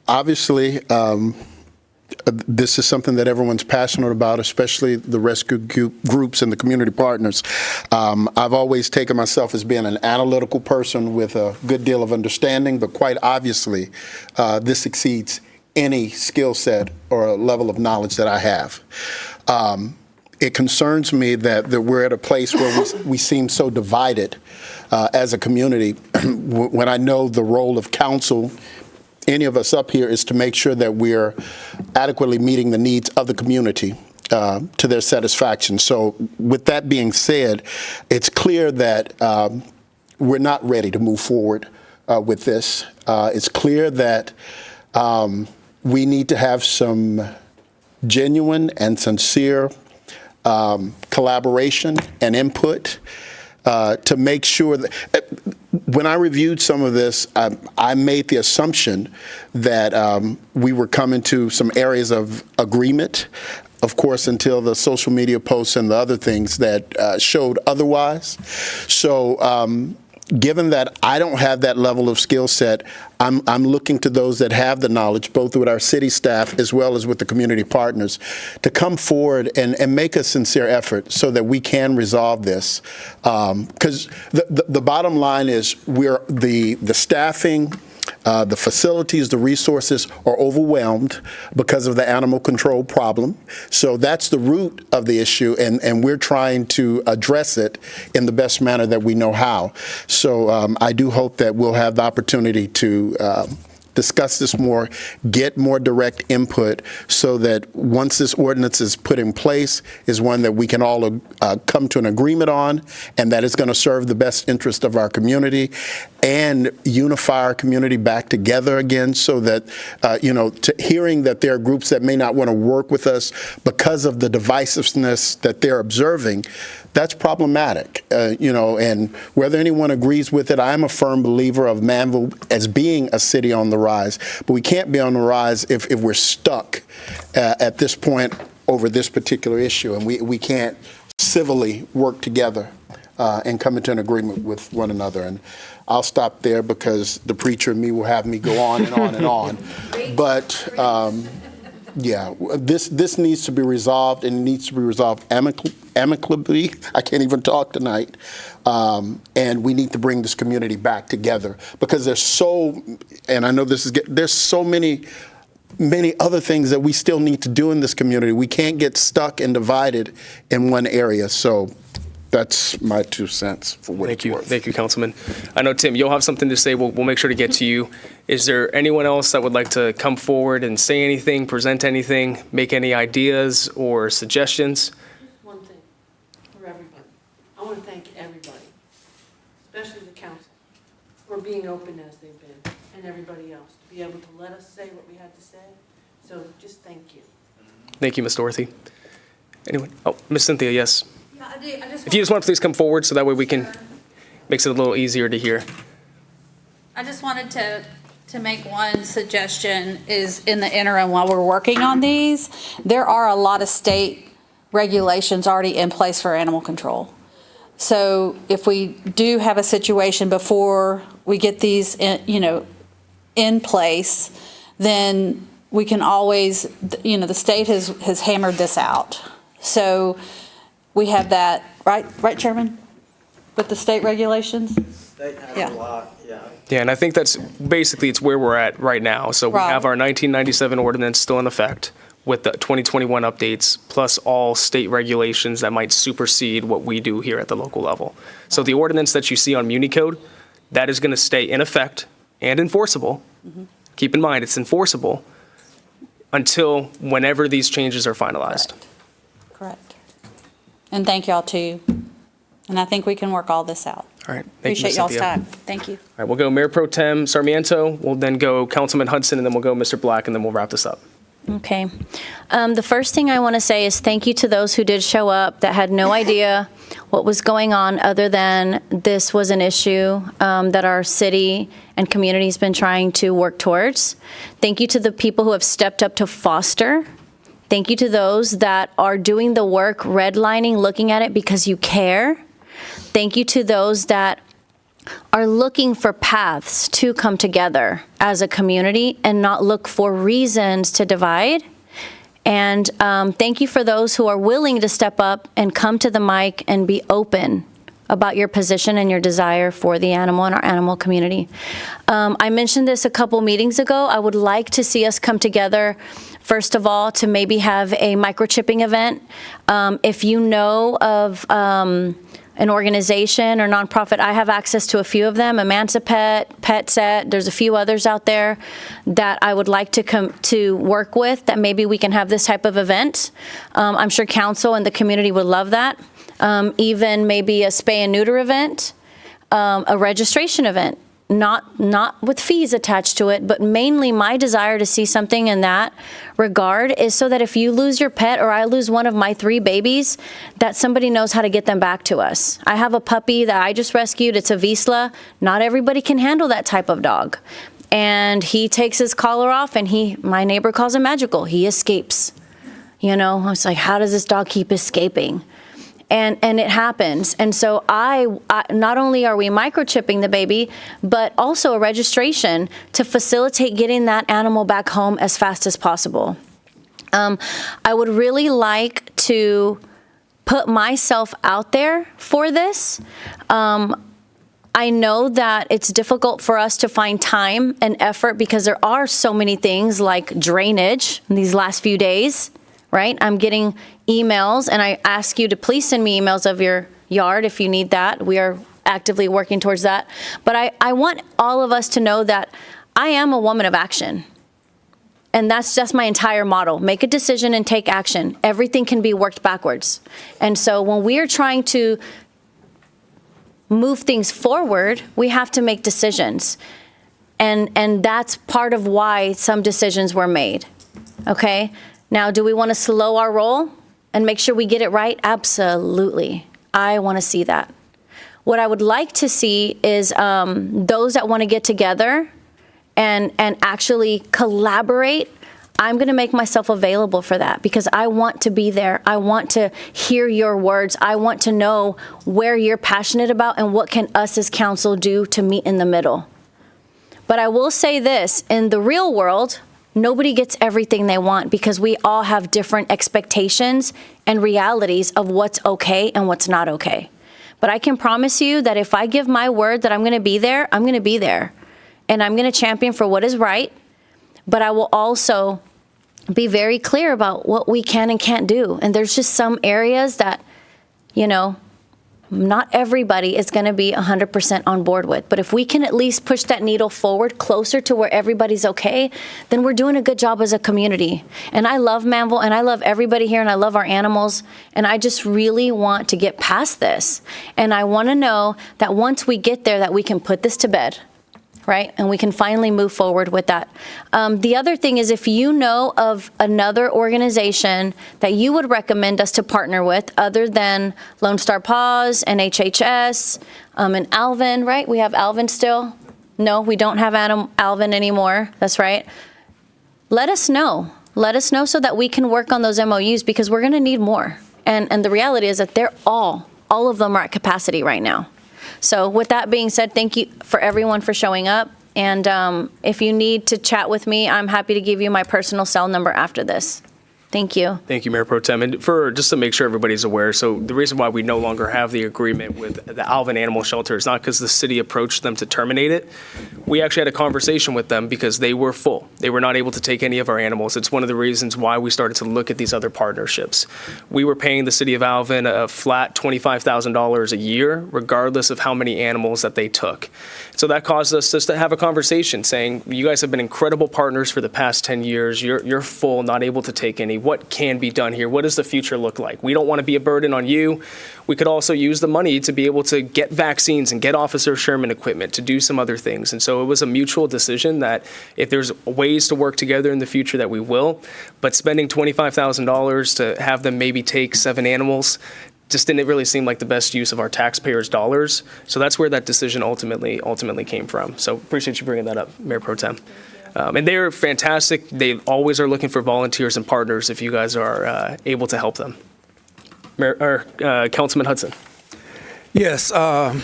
Obviously, this is something that everyone's passionate about, especially the rescue groups and the community partners. I've always taken myself as being an analytical person with a good deal of understanding, but quite obviously, this exceeds any skill set or level of knowledge that I have. It concerns me that we're at a place where we seem so divided as a community when I know the role of council, any of us up here, is to make sure that we're adequately meeting the needs of the community to their satisfaction. So with that being said, it's clear that we're not ready to move forward with this. It's clear that we need to have some genuine and sincere collaboration and input to make sure that when I reviewed some of this, I made the assumption that we were coming to some areas of agreement, of course, until the social media posts and the other things that showed otherwise. So given that I don't have that level of skill set, I'm looking to those that have the knowledge, both with our city staff as well as with the community partners, to come forward and make a sincere effort so that we can resolve this. Because the bottom line is the staffing, the facilities, the resources are overwhelmed because of the animal control problem. So that's the root of the issue, and we're trying to address it in the best manner that we know how. So I do hope that we'll have the opportunity to discuss this more, get more direct input so that once this ordinance is put in place is one that we can all come to an agreement on, and that is going to serve the best interest of our community and unify our community back together again so that, hearing that there are groups that may not want to work with us because of the divisiveness that they're observing, that's problematic, and whether anyone agrees with it, I'm a firm believer of Manvel as being a city on the rise, but we can't be on the rise if we're stuck at this point over this particular issue, and we can't civilly work together and come into an agreement with one another. And I'll stop there because the preacher and me will have me go on and on and on. But yeah, this needs to be resolved, and it needs to be resolved amicably. I can't even talk tonight. And we need to bring this community back together because there's so many other things that we still need to do in this community. We can't get stuck and divided in one area. So that's my 2 cents for what it's worth. Thank you, Councilman. I know, Tim, you'll have something to say. We'll make sure to get to you. Is there anyone else that would like to come forward and say anything, present anything, make any ideas or suggestions? One thing. I want to thank everybody, especially the council, for being open as they've been, and everybody else, to be able to let us say what we had to say. So just thank you. Thank you, Ms. Dorothy. Anyone? Oh, Ms. Cynthia, yes. Yeah, I do. If you just want to please come forward so that way we can, makes it a little easier to hear. I just wanted to make one suggestion is in the interim while we're working on these, there are a lot of state regulations already in place for animal control. So if we do have a situation before we get these, in place, then we can always, the state has hammered this out. So we have that, right, Chairman? With the state regulations? State has Yeah. a lot, yeah. Yeah, and I think that's basically it's where we're at right now. So we Right. have our 1997 ordinance still in effect with the 2021 updates, plus all state regulations that might supersede what we do here at the local level. So the ordinance that you see on Muni Code, that is going to stay in effect and enforceable. Keep in mind, it's enforceable until whenever these changes are finalized. Correct. And thank y'all too. And I think we can work all this out. All right. Thank you, Appreciate Ms. y'all's Cynthia. time. Thank you. All right, we'll go Mayor Pro Tem Sarmiento, we'll then go Councilman Hudson, and then we'll go Mr. Black, and then we'll wrap this up. Okay. The first thing I want to say is thank you to those who did show up that had no idea what was going on other than this was an issue that our city and community has been trying to work towards. Thank you to the people who have stepped up to foster. Thank you to those that are doing the work, redlining, looking at it because you care. Thank you to those that are looking for paths to come together as a community and not look for reasons to divide. And thank you for those who are willing to step up and come to the mic and be open about your position and your desire for the animal and our animal community. I mentioned this a couple meetings ago. I would like to see us come together, first of all, to maybe have a microchipping event. If you know of an organization or nonprofit, I have access to a few of them, Emancipet, PetSet, there's a few others out there that I would like to come to work with, that maybe we can have this type of event. I'm sure council and the community would love that. Even maybe a spay and neuter event, a registration event, not with fees attached to it, but mainly my desire to see something in that regard is so that if you lose your pet or I lose one of my 3 babies, that somebody knows how to get them back to us. I have a puppy that I just rescued. It's a Vizsla. Not everybody can handle that type of dog. And he takes his collar off and my neighbor calls him magical. He escapes. It's like, how does this dog keep escaping? And it happens. And so I not only are we microchipping the baby, but also a registration to facilitate getting that animal back home as fast as possible. I would really like to put myself out there for this. I know that it's difficult for us to find time and effort because there are so many things like drainage in these last few days. Right? I'm getting emails, and I ask you to please send me emails of your yard if you need that. We are actively working towards that. But I want all of us to know that I am a woman of action. And that's just my entire motto. Make a decision and take action. Everything can be worked backwards. And so when we are trying to move things forward, we have to make decisions. And that's part of why some decisions were made. Okay? Now, do we want to slow our roll and make sure we get it right? Absolutely. I want to see that. What I would like to see is those that want to get together and actually collaborate. I'm going to make myself available for that because I want to be there. I want to hear your words. I want to know where you're passionate about and what can us as council do to meet in the middle. But I will say this, in the real world, nobody gets everything they want because we all have different expectations and realities of what's okay and what's not okay. But I can promise you that if I give my word that I'm going to be there, I'm going to be there. And I'm going to champion for what is right. But I will also be very clear about what we can and can't do. And there's just some areas that, not everybody is going to be 100% on board with. But if we can at least push that needle forward closer to where everybody's okay, then we're doing a good job as a community. And I love Manvel, and I love everybody here, and I love our animals. And I just really want to get past this. And I want to know that once we get there, that we can put this to bed. Right? And we can finally move forward with that. The other thing is, if you know of another organization that you would recommend us to partner with other than Lone Star Paws and HHS and Alvin, right? We have Alvin still? No, we don't have Alvin anymore. That's right. Let us know. Let us know so that we can work on those MOUs, because we're going to need more. And the reality is that they're all of them are at capacity right now. So with that being said, thank you for everyone for showing up. And if you need to chat with me, I'm happy to give you my personal cell number after this. Thank you. Thank you, Mayor Pro Tem. And just to make sure everybody's aware, so the reason why we no longer have the agreement with the Alvin Animal Shelter is not because the city approached them to terminate it. We actually had a conversation with them because they were full. They were not able to take any of our animals. It's one of the reasons why we started to look at these other partnerships. We were paying the city of Alvin a flat $25,000 a year, regardless of how many animals that they took. So that caused us just to have a conversation saying, you guys have been incredible partners for the past 10 years. You're full, not able to take any. What can be done here? What does the future look like? We don't want to be a burden on you. We could also use the money to be able to get vaccines and get Officer Sherman equipment to do some other things. And so it was a mutual decision that if there's ways to work together in the future, that we will. But spending $25,000 to have them maybe take 7 animals just didn't really seem like the best use of our taxpayers' dollars. So that's where that decision ultimately came from. So appreciate you bringing that up, Mayor Pro Tem. And they're fantastic. They always are looking for volunteers and partners if you guys are able to help them. Councilman Hudson. Yes. I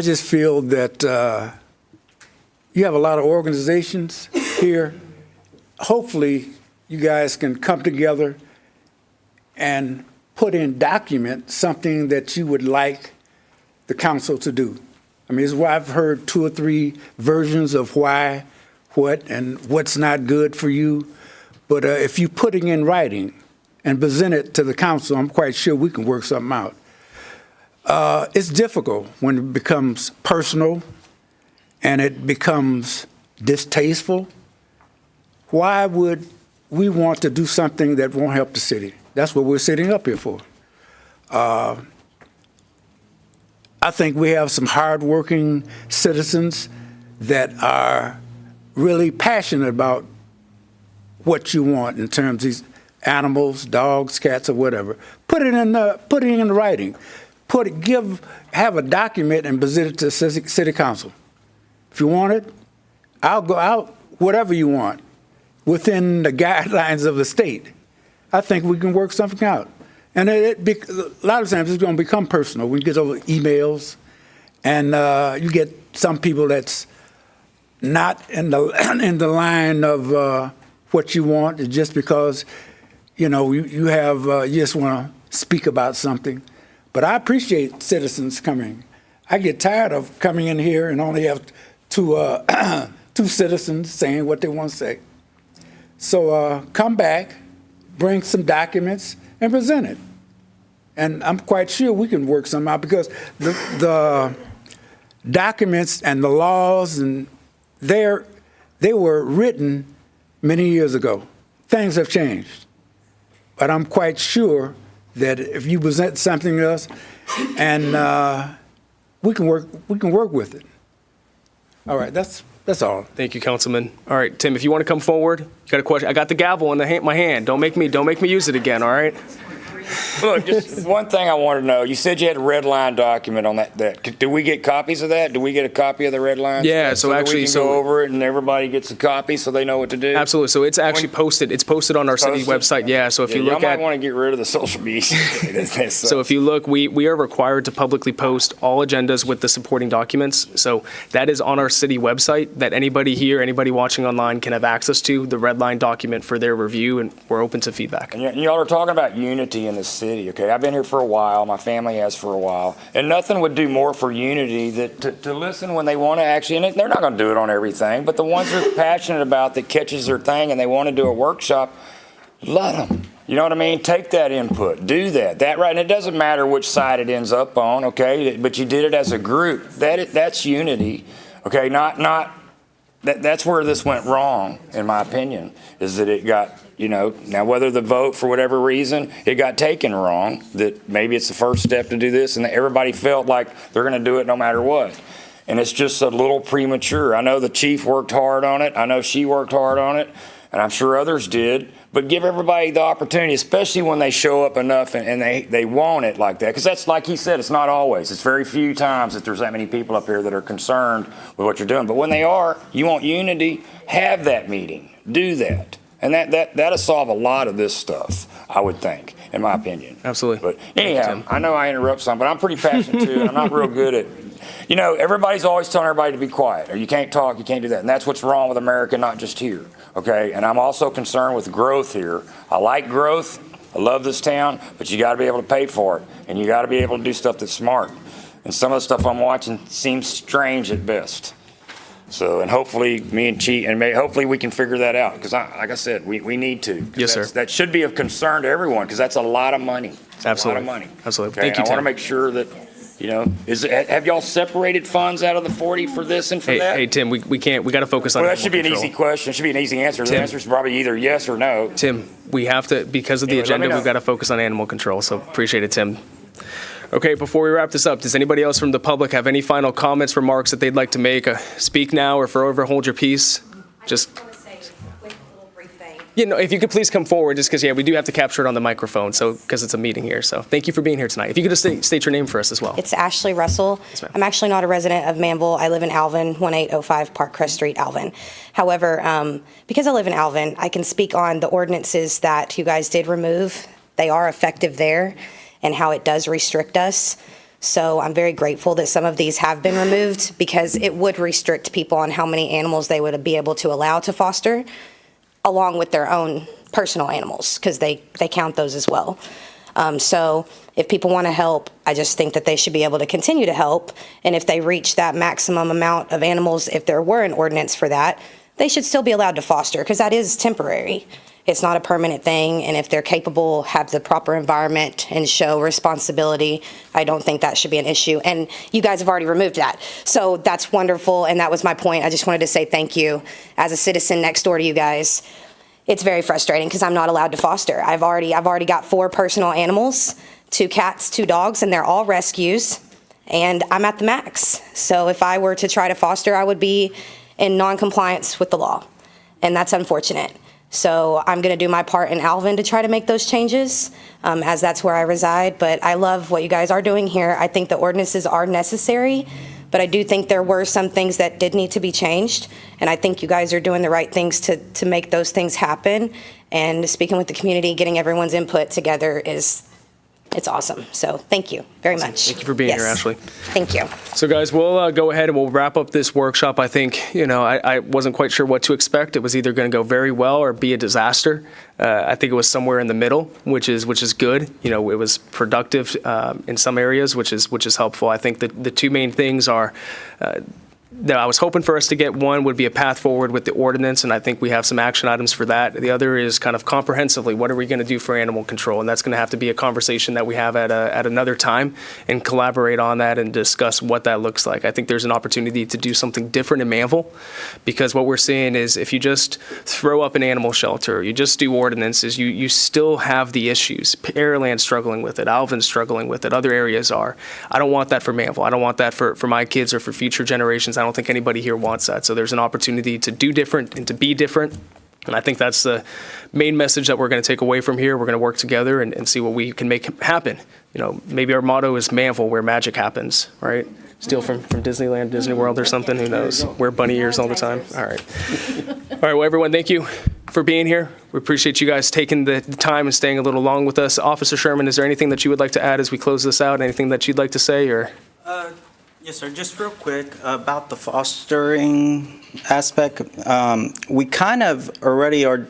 just feel that you have a lot of organizations here. Hopefully, you guys can come together and put in document something that you would like the council to do. I mean, it's why I've heard 2 or 3 versions of why, what, and what's not good for you. But if you put it in writing and present it to the council, I'm quite sure we can work something out. It's difficult when it becomes personal and it becomes distasteful. Why would we want to do something that won't help the city? That's what we're sitting up here for. I think we have some hardworking citizens that are really passionate about what you want in terms of these animals, dogs, cats, or whatever. Put it in writing. Have a document and present it to city council. If you want it, I'll go out, whatever you want, within the guidelines of the state. I think we can work something out. And a lot of times it's going to become personal. We get over emails, and you get some people that's not in the line of what you want. It's just because, you just want to speak about something. But I appreciate citizens coming. I get tired of coming in here and only have two citizens saying what they want to say. So come back, bring some documents, and present it. And I'm quite sure we can work something out, because the documents and the laws, and they were written many years ago. Things have changed. But I'm quite sure that if you present something to us, and we can work with it. All right, that's all. Thank you, Councilman. All right, Tim, if you want to come forward, you got a question? I got the gavel in my hand. Don't make me use it again. All right. Look, just one thing I wanted to know. You said you had a red line document on that. Do we get copies of that? Do we get a copy of the red line? Yeah, so actually, we can go over it and everybody gets a copy so they know what to do? Absolutely. So it's actually posted. It's posted on our city website. Yeah, so if you look y'all might want to get rid of the social media. So if you look, we are required to publicly post all agendas with the supporting documents. So that is on our city website that anybody here, anybody watching online can have access to, the red line document for their review, and we're open to feedback. And y'all are talking about unity in the city, okay? I've been here for a while. My family has for a while. And nothing would do more for unity than to listen when they want to actually, and they're not going to do it on everything, but the ones they're passionate about that catches their thing and they want to do a workshop, let them. You know what I mean? Take that input, do that. That right, and it doesn't matter which side it ends up on, okay? But you did it as a group. That's unity, okay? That's where this went wrong, in my opinion, is that it got, now whether the vote, for whatever reason, it got taken wrong, that maybe it's the first step to do this, and that everybody felt like they're going to do it no matter what. And it's just a little premature. I know the chief worked hard on it. I know she worked hard on it, and I'm sure others did. But give everybody the opportunity, especially when they show up enough and they want it like that. Because that's, like he said, it's not always. It's very few times that there's that many people up here that are concerned with what you're doing. But when they are, you want unity, have that meeting. Do that. And that'll solve a lot of this stuff, I would think, in my opinion. Absolutely. But anyhow, I know I interrupt some, but I'm pretty passionate too, and I'm not real good at, everybody's always telling everybody to be quiet, or you can't talk, you can't do that. And that's what's wrong with America, not just here. Okay, and I'm also concerned with growth here. I like growth. I love this town, but you got to be able to pay for it, and you got to be able to do stuff that's smart. And some of the stuff I'm watching seems strange at best. So, and hopefully hopefully we can figure that out, because like I said, we need to. Yes, sir. That should be of concern to everyone, because that's a lot of money. It's Absolutely. a lot of money. Absolutely. Okay? Thank you, I want to Tim. make sure that, have y'all separated funds out of the 40 for this and for that? Hey, Tim, we can't. We got to focus on. Well, that should be an animal easy control. question. It should be an easy answer. Tim. The answer is probably either yes or no. Tim, we have to, because of the Anyway, let me agenda, know. we've got to focus on animal control. So appreciate it, Tim. Okay, before we wrap this up, does anybody else from the public have any final comments, remarks that they'd like to make? Speak now or forever hold your peace. Just. If you could please come forward, just because, we do have to capture it on the microphone, so because it's a meeting here. So thank you for being here tonight. If you could just state your name for us as well. It's Ashley Russell. Yes, ma'am. I'm actually not a resident of Manvel. I live in Alvin, 1805 Park Crest Street, Alvin. However, because I live in Alvin, I can speak on the ordinances that you guys did remove. They are effective there, and how it does restrict us. So I'm very grateful that some of these have been removed, because it would restrict people on how many animals they would be able to allow to foster, along with their own personal animals, because they count those as well. So if people want to help, I just think that they should be able to continue to help. And if they reach that maximum amount of animals, if there were an ordinance for that, they should still be allowed to foster, because that is temporary. It's not a permanent thing. And if they're capable, have the proper environment, and show responsibility, I don't think that should be an issue. And you guys have already removed that. So that's wonderful. And that was my point. I just wanted to say thank you. As a citizen next door to you guys, it's very frustrating, because I'm not allowed to foster. I've already got 4 personal animals, 2 cats, 2 dogs, and they're all rescues. And I'm at the max. So if I were to try to foster, I would be in non-compliance with the law. And that's unfortunate. So I'm going to do my part in Alvin to try to make those changes, as that's where I reside. But I love what you guys are doing here. I think the ordinances are necessary, but I do think there were some things that did need to be changed. And I think you guys are doing the right things to make those things happen. And speaking with the community, getting everyone's input together it's awesome. So thank you very much. Thank you for being here, Ashley. Thank you. So, guys, we'll go ahead and we'll wrap up this workshop. I think, I wasn't quite sure what to expect. It was either going to go very well or be a disaster. I think it was somewhere in the middle, which is good. It was productive in some areas, which is helpful. I think that the 2 main things are that I was hoping for us to get. One would be a path forward with the ordinance, and I think we have some action items for that. The other is kind of comprehensively, what are we going to do for animal control? And that's going to have to be a conversation that we have at another time, and collaborate on that and discuss what that looks like. I think there's an opportunity to do something different in Manvel, because what we're seeing is if you just throw up an animal shelter, you just do ordinances, you still have the issues. Pearland's struggling with it, Alvin's struggling with it, other areas are. I don't want that for Manvel. I don't want that for my kids or for future generations. I don't think anybody here wants that. So there's an opportunity to do different and to be different. And I think that's the main message that we're going to take away from here. We're going to work together and see what we can make happen. Maybe our motto is Manvel, where magic happens, right? Steal from Disneyland, Disney World or something, who knows? Wear bunny ears all the time. All right. All right, well, everyone, thank you for being here. We appreciate you guys taking the time and staying a little long with us. Officer Sherman, is there anything that you would like to add as we close this out? Anything that you'd like to say, or? Yes, sir. Just real quick about the fostering aspect. We kind of already are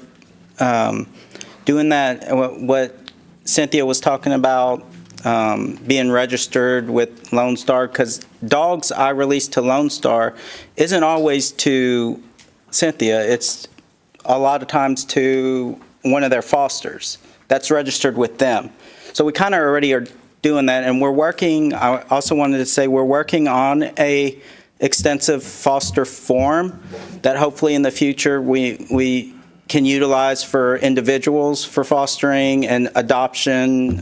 doing that, what Cynthia was talking about, being registered with Lone Star, because dogs I release to Lone Star isn't always to Cynthia. It's a lot of times to one of their fosters that's registered with them. So we kind of already are doing that, and we're working, I also wanted to say, we're working on a extensive foster form that hopefully in the future we can utilize for individuals for fostering and adoption.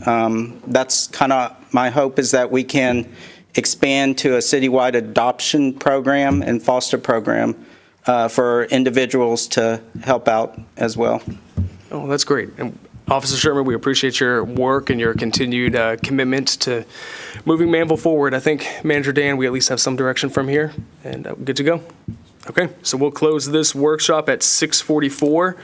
That's kind of my hope, is that we can expand to a citywide adoption program and foster program for individuals to help out as well. Oh, that's great. And Officer Sherman, we appreciate your work and your continued commitment to moving Manvel forward. I think, Manager Dan, we at least have some direction from here, and good to go. Okay, so we'll close this workshop at 6:44.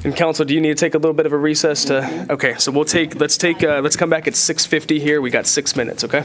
And council, do you need to take a little bit of a recess to? Okay, so let's come back at 6:50 here. We got 6 minutes, okay?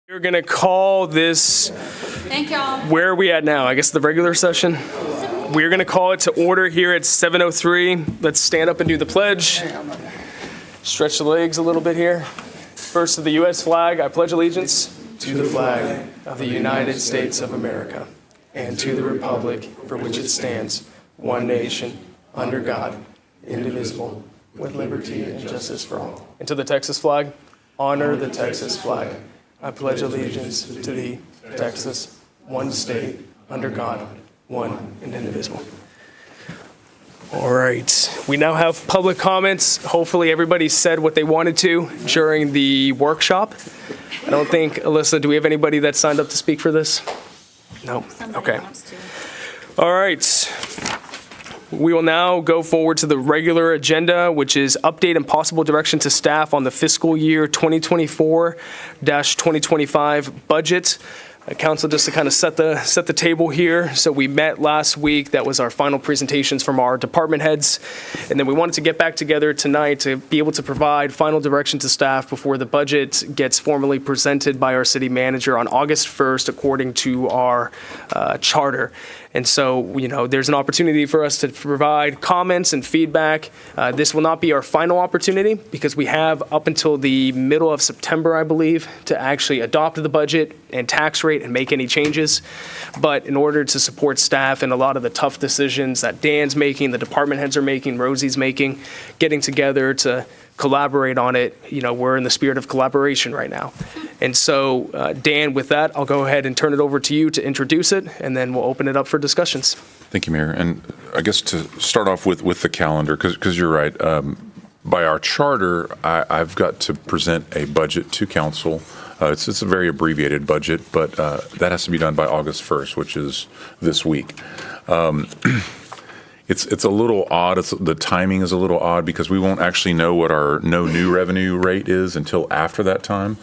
We're going to call this, Thank y'all. where are we at now? I guess the regular session? We're going to call it to order here at 7:03. Let's stand up and do the pledge. Stretch the legs a little bit here. First to the U.S. flag, I pledge allegiance to the flag of the United States of America and to the republic for which it stands, one nation, under God, indivisible, with liberty and justice for all. And to the Texas flag, honor the Texas flag. I pledge allegiance to thee, Texas, one state, under God, one and indivisible. All right, we now have public comments. Hopefully everybody said what they wanted to during the workshop. I don't think, Alyssa, do we have anybody that signed up to speak for this? No, okay. All right. We will now go forward to the regular agenda, which is update and possible direction to staff on the fiscal year 2024-2025 budget. Council, just to kind of set the table here. So we met last week. That was our final presentations from our department heads. And then we wanted to get back together tonight to be able to provide final direction to staff before the budget gets formally presented by our city manager on August 1st, according to our charter. And so, you know, there's an opportunity for us to provide comments and feedback. This will not be our final opportunity because we have up until the middle of September, I believe, to actually adopt the budget and tax rate and make any changes. But in order to support staff and a lot of the tough decisions that Dan's making, the department heads are making, Rosie's making, getting together to collaborate on it, you know, we're in the spirit of collaboration right now. And so, Dan, with that, I'll go ahead and turn it over to you to introduce it, and then we'll open it up for discussions. Thank you, Mayor. And I guess to start off with the calendar, because you're right, by our charter, I've got to present a budget to council. It's a very abbreviated budget, but that has to be done by August 1st, which is this week. It's a little odd. The timing is a little odd because we won't actually know what our no new revenue rate is until after that time.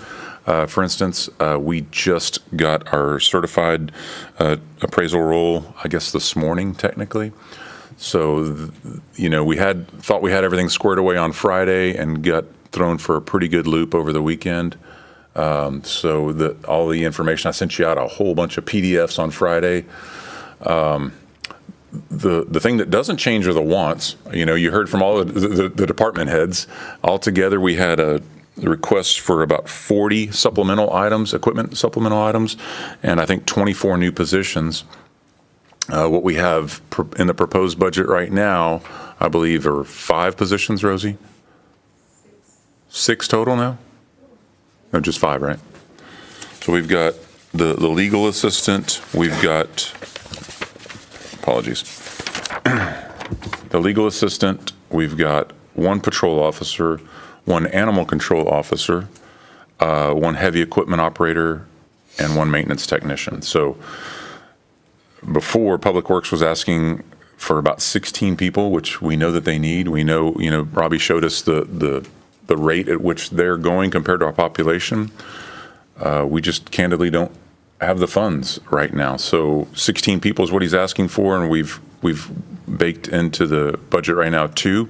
For instance, we just got our certified appraisal roll, I guess, this morning, technically. So, you know, we thought we had everything squared away on Friday and got thrown for a pretty good loop over the weekend. So all the information, I sent you out a whole bunch of PDFs on Friday. The thing that doesn't change are the wants. You know, you heard from all the department heads. Altogether, we had a request for about 40 supplemental items, equipment supplemental items, and I think 24 new positions. What we have in the proposed budget right now, I believe, are 5 positions, Rosie? 6 total now? No, just 5, right? So we've got the legal assistant, we've got, apologies, the legal assistant, we've got 1 patrol officer, 1 animal control officer, 1 heavy equipment operator, and 1 maintenance technician. So before, Public Works was asking for about 16 people, which we know that they need. We know, you know, Robbie showed us the rate at which they're going compared to our population. We just candidly don't have the funds right now. So 16 people is what he's asking for, and we've baked into the budget right now 2.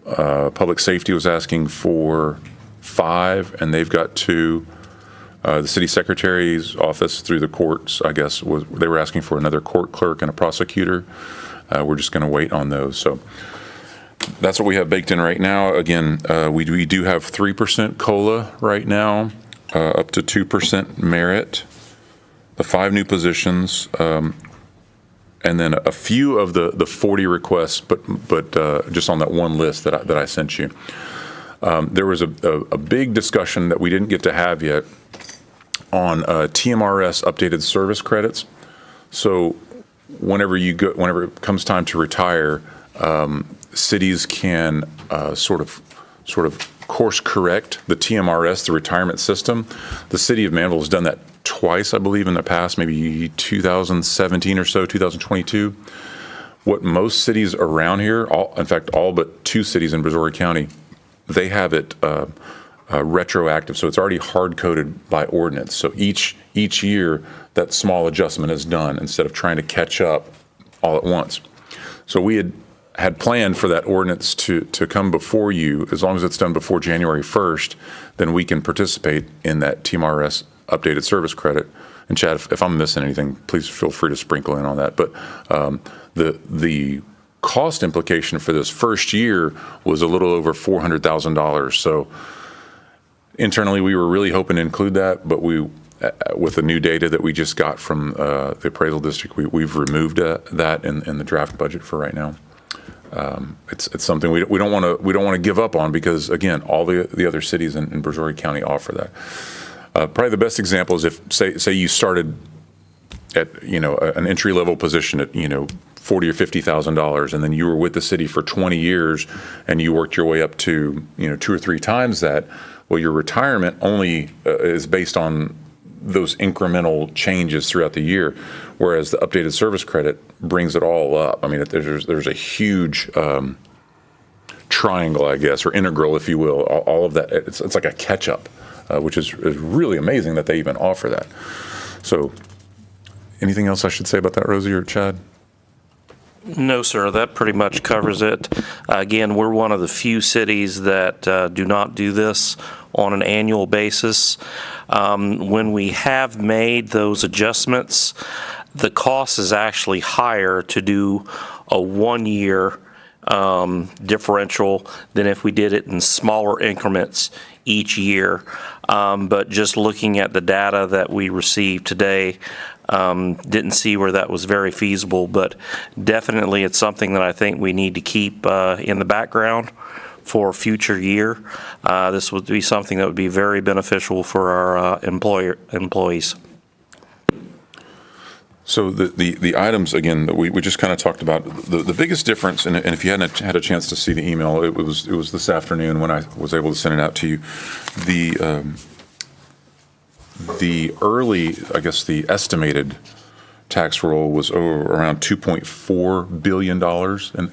Public Safety was asking for 5, and they've got 2. The city secretary's office through the courts, I guess, they were asking for another court clerk and a prosecutor. We're just going to wait on those. So that's what we have baked in right now. Again, we do have 3% COLA right now, up to 2% merit, the 5 new positions, and then a few of the 40 requests, but just on that one list that I sent you. There was a big discussion that we didn't get to have yet on TMRS updated service credits. So whenever it comes time to retire, cities can sort of course correct the TMRS, the retirement system. The city of Manvel has done that twice, I believe, in the past, maybe 2017 or so, 2022. What most cities around here, in fact, all but 2 cities in Brazoria County, they have it retroactive, so it's already hard-coded by ordinance. So each year, that small adjustment is done instead of trying to catch up all at once. So we had planned for that ordinance to come before you. As long as it's done before January 1st, then we can participate in that TMRS updated service credit. And Chad, if I'm missing anything, please feel free to sprinkle in on that. But the cost implication for this first year was a little over $400,000. So internally, we were really hoping to include that, but with the new data that we just got from the appraisal district, we've removed that in the draft budget for right now. It's something we don't want to give up on, because again, all the other cities in Brazoria County offer that. Probably the best example is if say you started at an entry level position at $40,000 or $50,000, and then you were with the city for 20 years and you worked your way up to 2 or 3 times that. Well, your retirement only is based on those incremental changes throughout the year, whereas the updated service credit brings it all up. I mean, there's a huge triangle, I guess, or integral, if you will. All of that, it's like a catch-up, which is really amazing that they even offer that. So anything else I should say about that, Rosie or Chad? No, sir, that pretty much covers it. Again, we're one of the few cities that do not do this on an annual basis. When we have made those adjustments, the cost is actually higher to do a 1-year differential than if we did it in smaller increments each year. But just looking at the data that we received today, didn't see where that was very feasible, but definitely it's something that I think we need to keep in the background for future year. This would be something that would be very beneficial for our employees. So the items, again, that we just kind of talked about, the biggest difference, and if you hadn't had a chance to see the email, it was this afternoon when I was able to send it out to you. The early, I guess the estimated tax roll was around $2.4 billion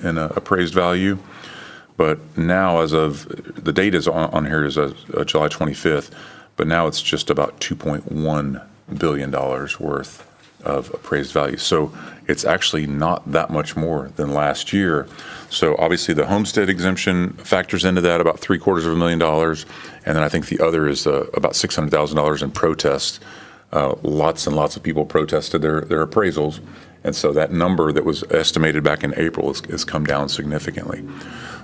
in appraised value. But now, as of the date is on here is July 25th, but now it's just about $2.1 billion worth of appraised value. So it's actually not that much more than last year. So obviously the homestead exemption factors into that, about $750,000. And then I think the other is about $600,000 in protest. Lots and lots of people protested their appraisals. And so that number that was estimated back in April has come down significantly.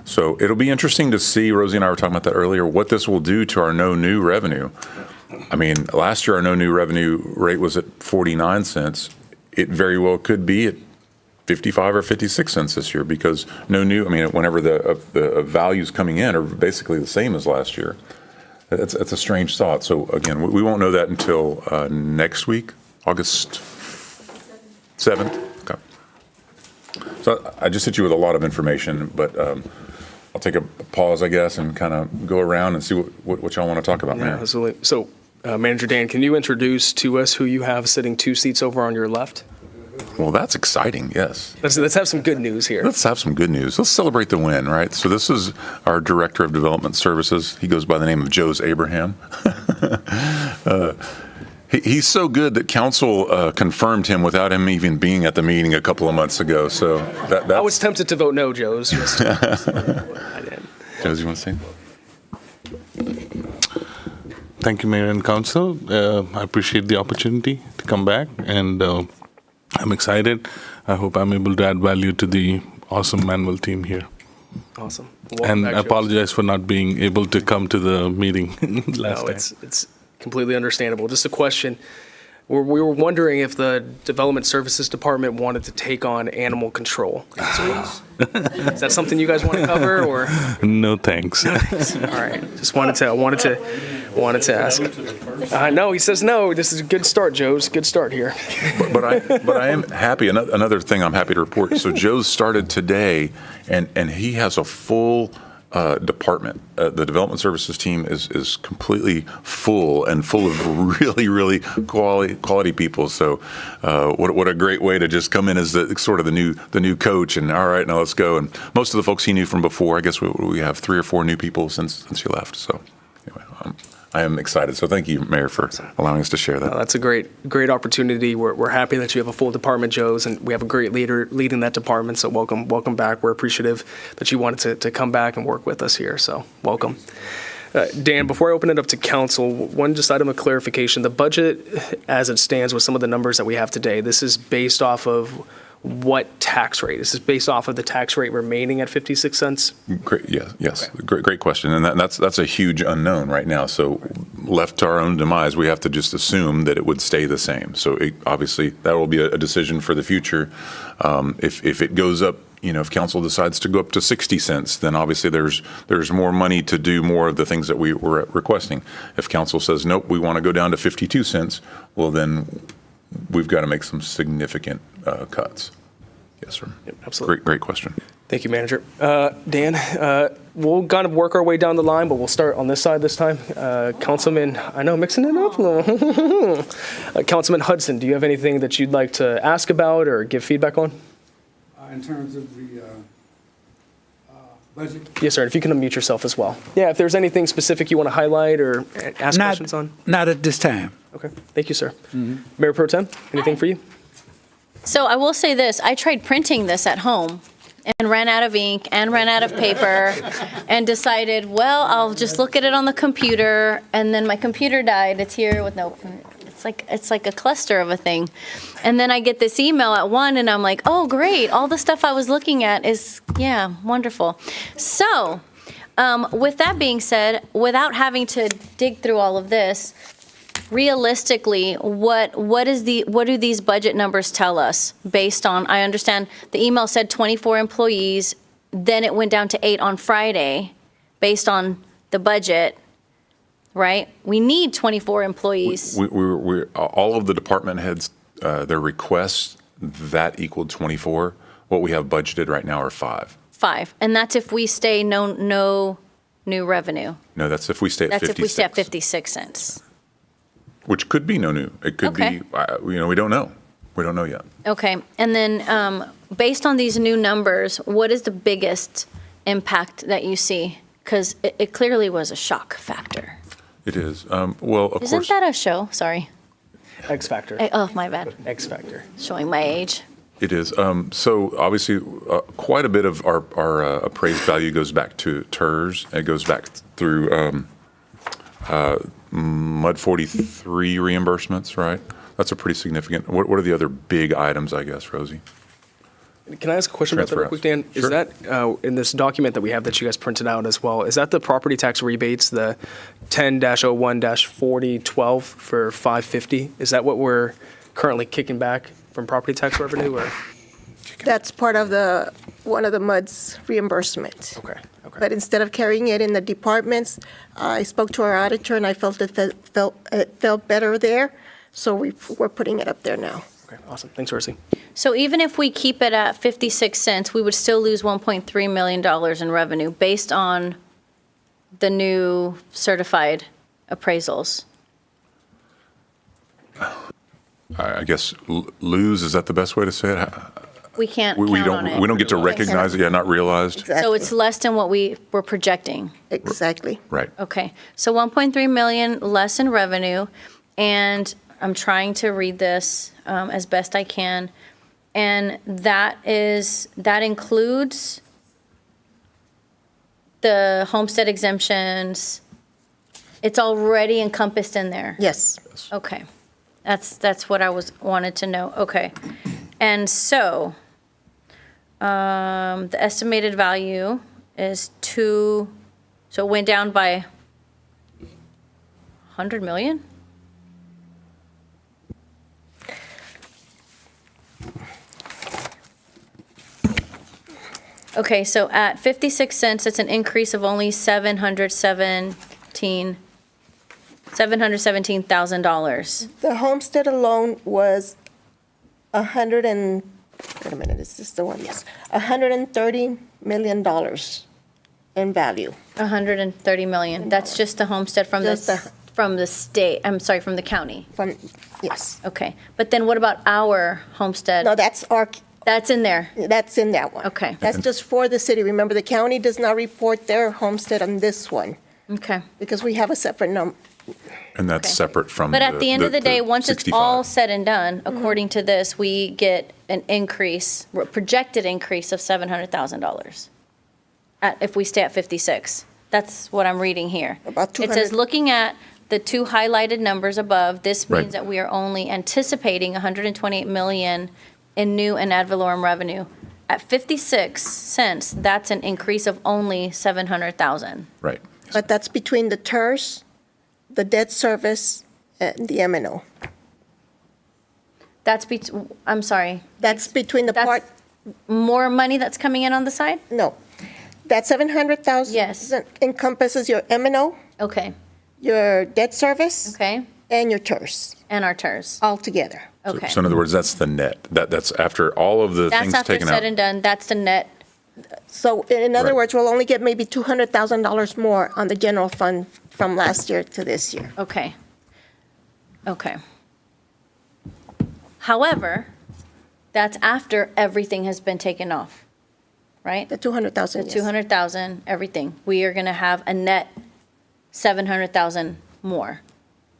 So it'll be interesting to see, Rosie and I were talking about that earlier, what this will do to our no new revenue. I mean, last year our no new revenue rate was at 49 cents. It very well could be at 55 or 56 cents this year, because no new, I mean, whenever the values coming in are basically the same as last year. It's a strange thought. So again, we won't know that until next week, August 7th. Okay. So I just hit you with a lot of information, but I'll take a pause, I guess, and kind of go around and see what y'all want to talk about, Mayor. Absolutely. So, Manager Dan, can you introduce to us who you have sitting 2 seats over on your left? Well, that's exciting, yes. Let's have some good news here. Let's have some good news. Let's celebrate the win, right? So this is our Director of Development Services. He goes by the name of Joe's Abraham. He's so good that council confirmed him without him even being at the meeting a couple of months ago. So that's... I was tempted to vote no, Joe's. I didn't. Joe's, you want to say? Thank you, Mayor and Council. I appreciate the opportunity to come back, and I'm excited. I hope I'm able to add value to the awesome Manvel team here. Awesome. And I apologize for not being able to come to the meeting last time. It's completely understandable. Just a question. We were wondering if the Development Services Department wanted to take on animal control. Is that something you guys want to cover, or? No, thanks. All right. Just wanted to ask. No, he says no. This is a good start, Joe's. Good start here. But I am happy. Another thing I'm happy to report. So Joe's started today, and he has a full department. The development services team is completely full of really, really quality people. So what a great way to just come in as the new coach, and all right, now let's go. And most of the folks he knew from before. I guess we have 3 or 4 new people since he left. So anyway, I am excited. So thank you, Mayor, for allowing us to share that. That's a great opportunity. We're happy that you have a full department, Joe's, and we have a great leader leading that department. So welcome back. We're appreciative that you wanted to come back and work with us here. So welcome. Dan, before I open it up to council, one just item of clarification. The budget as it stands with some of the numbers that we have today, this is based off of what tax rate? This is based off of the tax rate remaining at 56 cents? Great, yes. Okay. Great question. And that's a huge unknown right now. So left to our own demise, we have to just assume that it would stay the same. So obviously, that will be a decision for the future. If it goes up, if council decides to go up to 60 cents, then obviously there's more money to do more of the things that we were requesting. If council says, nope, we want to go down to 52 cents, well, then we've got to make some significant cuts. Yes, sir. Yep, absolutely. Great question. Thank you, Manager. Dan, we'll kind of work our way down the line, but we'll start on this side this time. Councilman, I know, mixing it up a little. Councilman Hudson, do you have anything that you'd like to ask about or give feedback on? In terms of the budget? Yes, sir. If you can unmute yourself as well. Yeah, if there's anything specific you want to highlight or ask questions on. Not at this time. Okay. Thank you, sir. Mayor Pro Tem, anything for you? So I will say this, I tried printing this at home and ran out of ink and ran out of paper and decided, well, I'll just look at it on the computer, and then my computer died. It's here with no, it's like a cluster of a thing. And then I get this email at 1 and I'm like, oh, great. All the stuff I was looking at is, yeah, wonderful. So with that being said, without having to dig through all of this, realistically, what do these budget numbers tell us based on, I understand the email said 24 employees, then it went down to 8 on Friday based on the budget, right? We need 24 employees. We all of the department heads, their requests, that equaled 24. What we have budgeted right now are 5. 5, and that's if we stay no new revenue. No, that's if we stay at 56. That's if we stay at 56 cents. Which could be no new. It could be, we don't know. We don't know yet. Okay, and then based on these new numbers, what is the biggest impact that you see? Because it clearly was a shock factor. It is. Well, of Isn't course. that a show? Sorry. X Factor. Oh, my bad. X Factor. Showing my age. It is. So obviously, quite a bit of our appraised value goes back to TERS. It goes back through MUD 43 reimbursements, right? That's a pretty significant. What are the other big items, I guess, Rosie? Can I ask a question about that real quick, Dan? Sure. Is that, in this document that we have that you guys printed out as well, is that the property tax rebates, the 10-01-4012 for 550? Is that what we're currently kicking back from property tax revenue, or? That's part of one of the MUD's reimbursement. Okay. But instead of carrying it in the departments, I spoke to our auditor and I felt it felt better there, so we're putting it up there now. Okay, awesome. Thanks, Rosie. So even if we keep it at 56 cents, we would still lose $1.3 million in revenue based on the new certified appraisals. I guess lose, is that the best way to say it? We can't We count on it. don't get to recognize it, not realized. So it's less than what we were projecting. Exactly. Right. Okay, so 1.3 million less in revenue, and I'm trying to read this as best I can, and that includes the homestead exemptions. It's already encompassed in there. Yes. Okay, that's what I wanted to know. Okay, and so the estimated value is so it went down by 100 million? Okay, so at 56 cents, it's an increase of only $717,000. The homestead alone was wait a minute, is this the one? Yes. $130 million in value. 130 million. That's just the homestead from the state, I'm sorry, from the county. Yes. Okay, but then what about our homestead? No, that's in there. That's in that one. Okay. That's just for the city. Remember, the county does not report their homestead on this one. Okay. Because we have a separate number. And that's separate from But at the end of the day, once it's 65. all said and done, according to this, we get an increase, projected increase of $700,000 if we stay at 56. That's what I'm reading here. About It says, 200. looking at the two highlighted numbers above, this Right. means that we are only anticipating 128 million in new and ad valorem revenue. At 56 cents, that's an increase of only 700,000. Right. But that's between the TERS, the debt service, and the M&O. That's I'm sorry. That's between the part, More money that's coming in on the side? no. That 700,000 Yes. encompasses your M&O, Okay, your debt service, okay. and your TERS And our TERS. all together. Okay. So in other words, that's the net. That's after all of the That's things after taken said out. and done, that's the net. So in other Right. words, we'll only get maybe $200,000 more on the general fund from last year to this year. Okay. Okay. However, that's after everything has been taken off, right? The 200,000, The yes. 200,000, everything. We are going to have a net 700,000 more,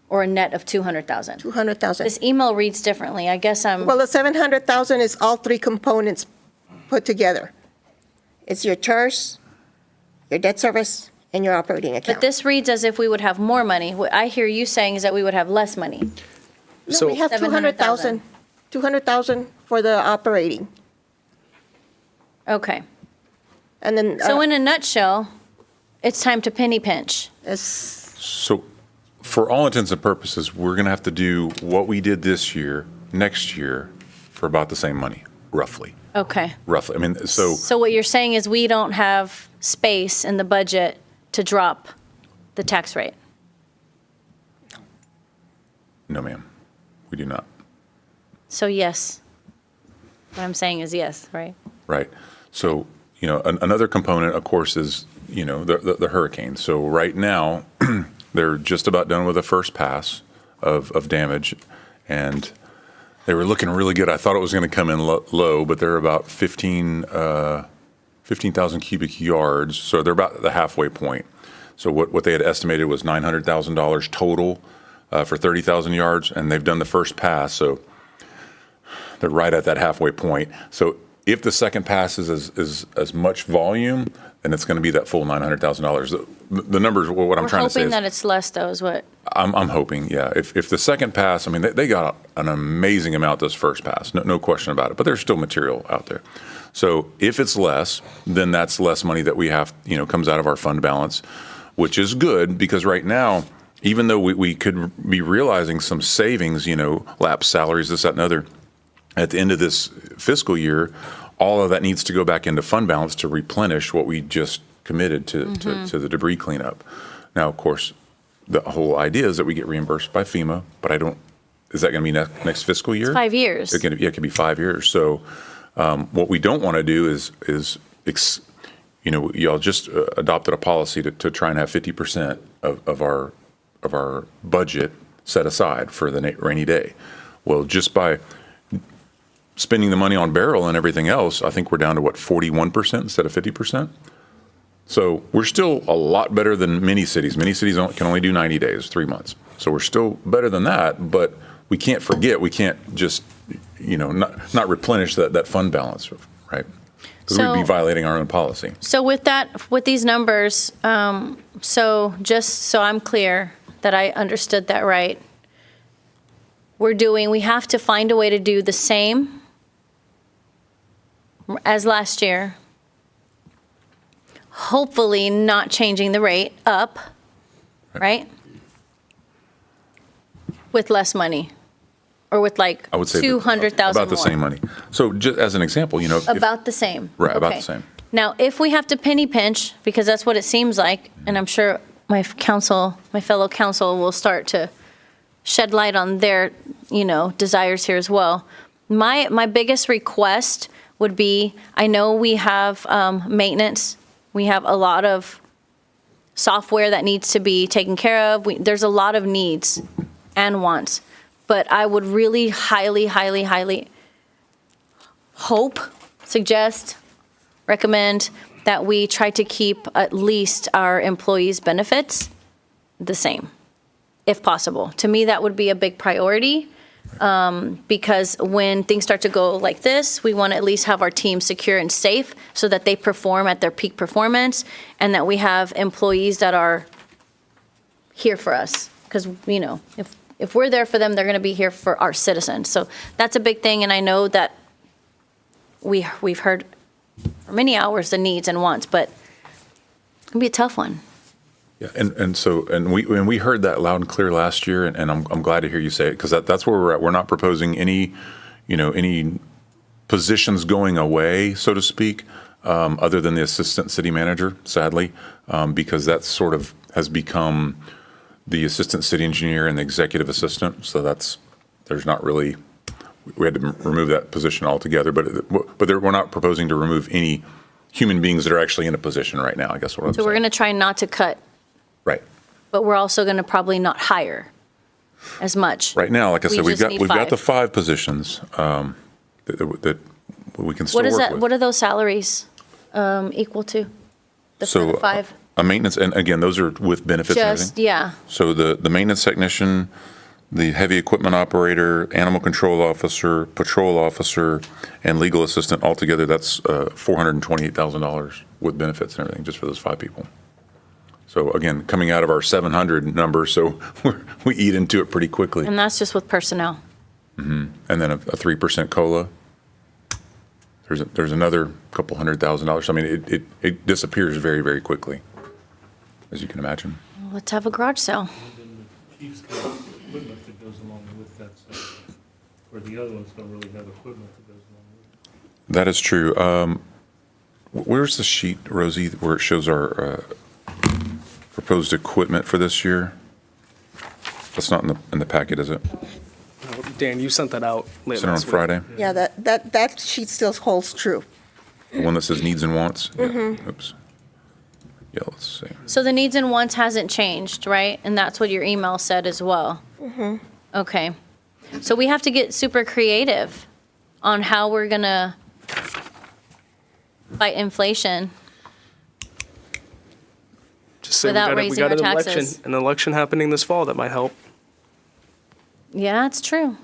or a net of 200,000. 200,000. This email reads differently. I guess I'm, Well, the 700,000 is all three components put together. It's your TERS, your debt service, and your operating account. but this reads as if we would have more money. What I hear you saying is that we would have less money. No, we have 200,000. 200,000 for the operating. Okay. And then. So in a nutshell, it's time to penny pinch. So for all intents and purposes, we're going to have to do what we did this year, next year, for about the same money, roughly. Okay. Roughly. I mean, so So what you're saying is we don't have space in the budget to drop the tax rate? no, ma'am, we do not. So yes. What I'm saying is yes, right? Right. So, another component, of course, is, the hurricane. So right now, they're just about done with the first pass of damage, and they were looking really good. I thought it was going to come in low, but they're about 15,000 cubic yards, so they're about the halfway point. So what they had estimated was $900,000 total for 30,000 yards, and they've done the first pass, so they're right at that halfway point. So if the second pass is as much volume, then it's going to be that full $900,000. The numbers, what I'm trying to say We're is, hoping that it's less though, is what? I'm hoping, yeah. If the second pass, I mean, they got an amazing amount this first pass, no question about it, but there's still material out there. So if it's less, then that's less money that we have, comes out of our fund balance, which is good because right now, even though we could be realizing some savings, lapse salaries, this, that, and other, at the end of this fiscal year, all of that needs to go back into fund balance to replenish what we just committed to the debris cleanup. Now, of course, the whole idea is that we get reimbursed by FEMA, but is that going to be next fiscal year? It's 5 years. It could be 5 years. So what we don't want to do is y'all just adopted a policy to try and have 50% of our budget set aside for the rainy day. Well, just by spending the money on Barrel and everything else, I think we're down to 41% instead of 50%. So we're still a lot better than many cities. Many cities can only do 90 days, 3 months. So we're still better than that, but we can't forget, we can't just, not replenish that fund balance, right? Because we'd be violating our own policy. So with these numbers, so just so I'm clear that I understood that right, we have to find a way to do the same as last year, hopefully not changing the rate up, right? With less money, or with like I would say 200,000 more. about the same money. So just as an example, About the same. right, about Okay. the same. Now, if we have to penny pinch, because that's what it seems like, and I'm sure my fellow council will start to shed light on their, desires here as well. My biggest request would be, I know we have maintenance, we have a lot of software that needs to be taken care of. There's a lot of needs and wants, but I would really highly, highly, highly suggest, recommend that we try to keep at least our employees' benefits the same, if possible. To me, that would be a big priority. Because when things start to go like this, we want to at least have our team secure and safe so that they perform at their peak performance and that we have employees that are here for us. Because, you know, if we're there for them, they're going to be here for our citizens. So that's a big thing. And I know that we've heard for many hours the needs and wants, but it's going to be a tough one. Yeah, and we heard that loud and clear last year, and I'm glad to hear you say it, because that's where we're at. We're not proposing any positions going away, so to speak, other than the assistant city manager, sadly, because that sort of has become the assistant city engineer and the executive assistant. So there's not really, we had to remove that position altogether, but we're not proposing to remove any human beings that are actually in a position right now, I guess what I'm saying. So we're going to try not to cut. Right. But we're also going to probably not hire as much. Right now, like I said, we've just need got the 5. 5 positions that we can still work with. What are those salaries equal to? The 5? A maintenance, and again, those are with benefits and everything. Yeah. So the maintenance technician, the heavy equipment operator, animal control officer, patrol officer, and legal assistant altogether, that's $428,000 with benefits and everything, just for those 5 people. So again, coming out of our 700 number, so we eat into it pretty quickly. And that's just with personnel. Mm-hmm. And then a 3% COLA. There's another couple $100,000. I mean, it disappears very, very quickly, as you can imagine. Well, let's have a garage sale. And then the chief's got equipment that goes along with that section, where the other ones don't really have equipment that goes along with it. That is true. Where's the sheet, Rosie, where it shows our proposed equipment for this year? That's not in the packet, is it? Dan, you sent that out late Sent it on last week. Friday? Yeah, that sheet still holds true. The one that says needs and wants? Mhm. Yeah. Oops. Yeah, let's see. So the needs and wants hasn't changed, right? And that's what your email said as well. Mm-hmm. Okay. So we have to get super creative on how we're going to fight inflation. Just say Without we raising got our taxes. an election happening this fall that might help. Yeah, it's true.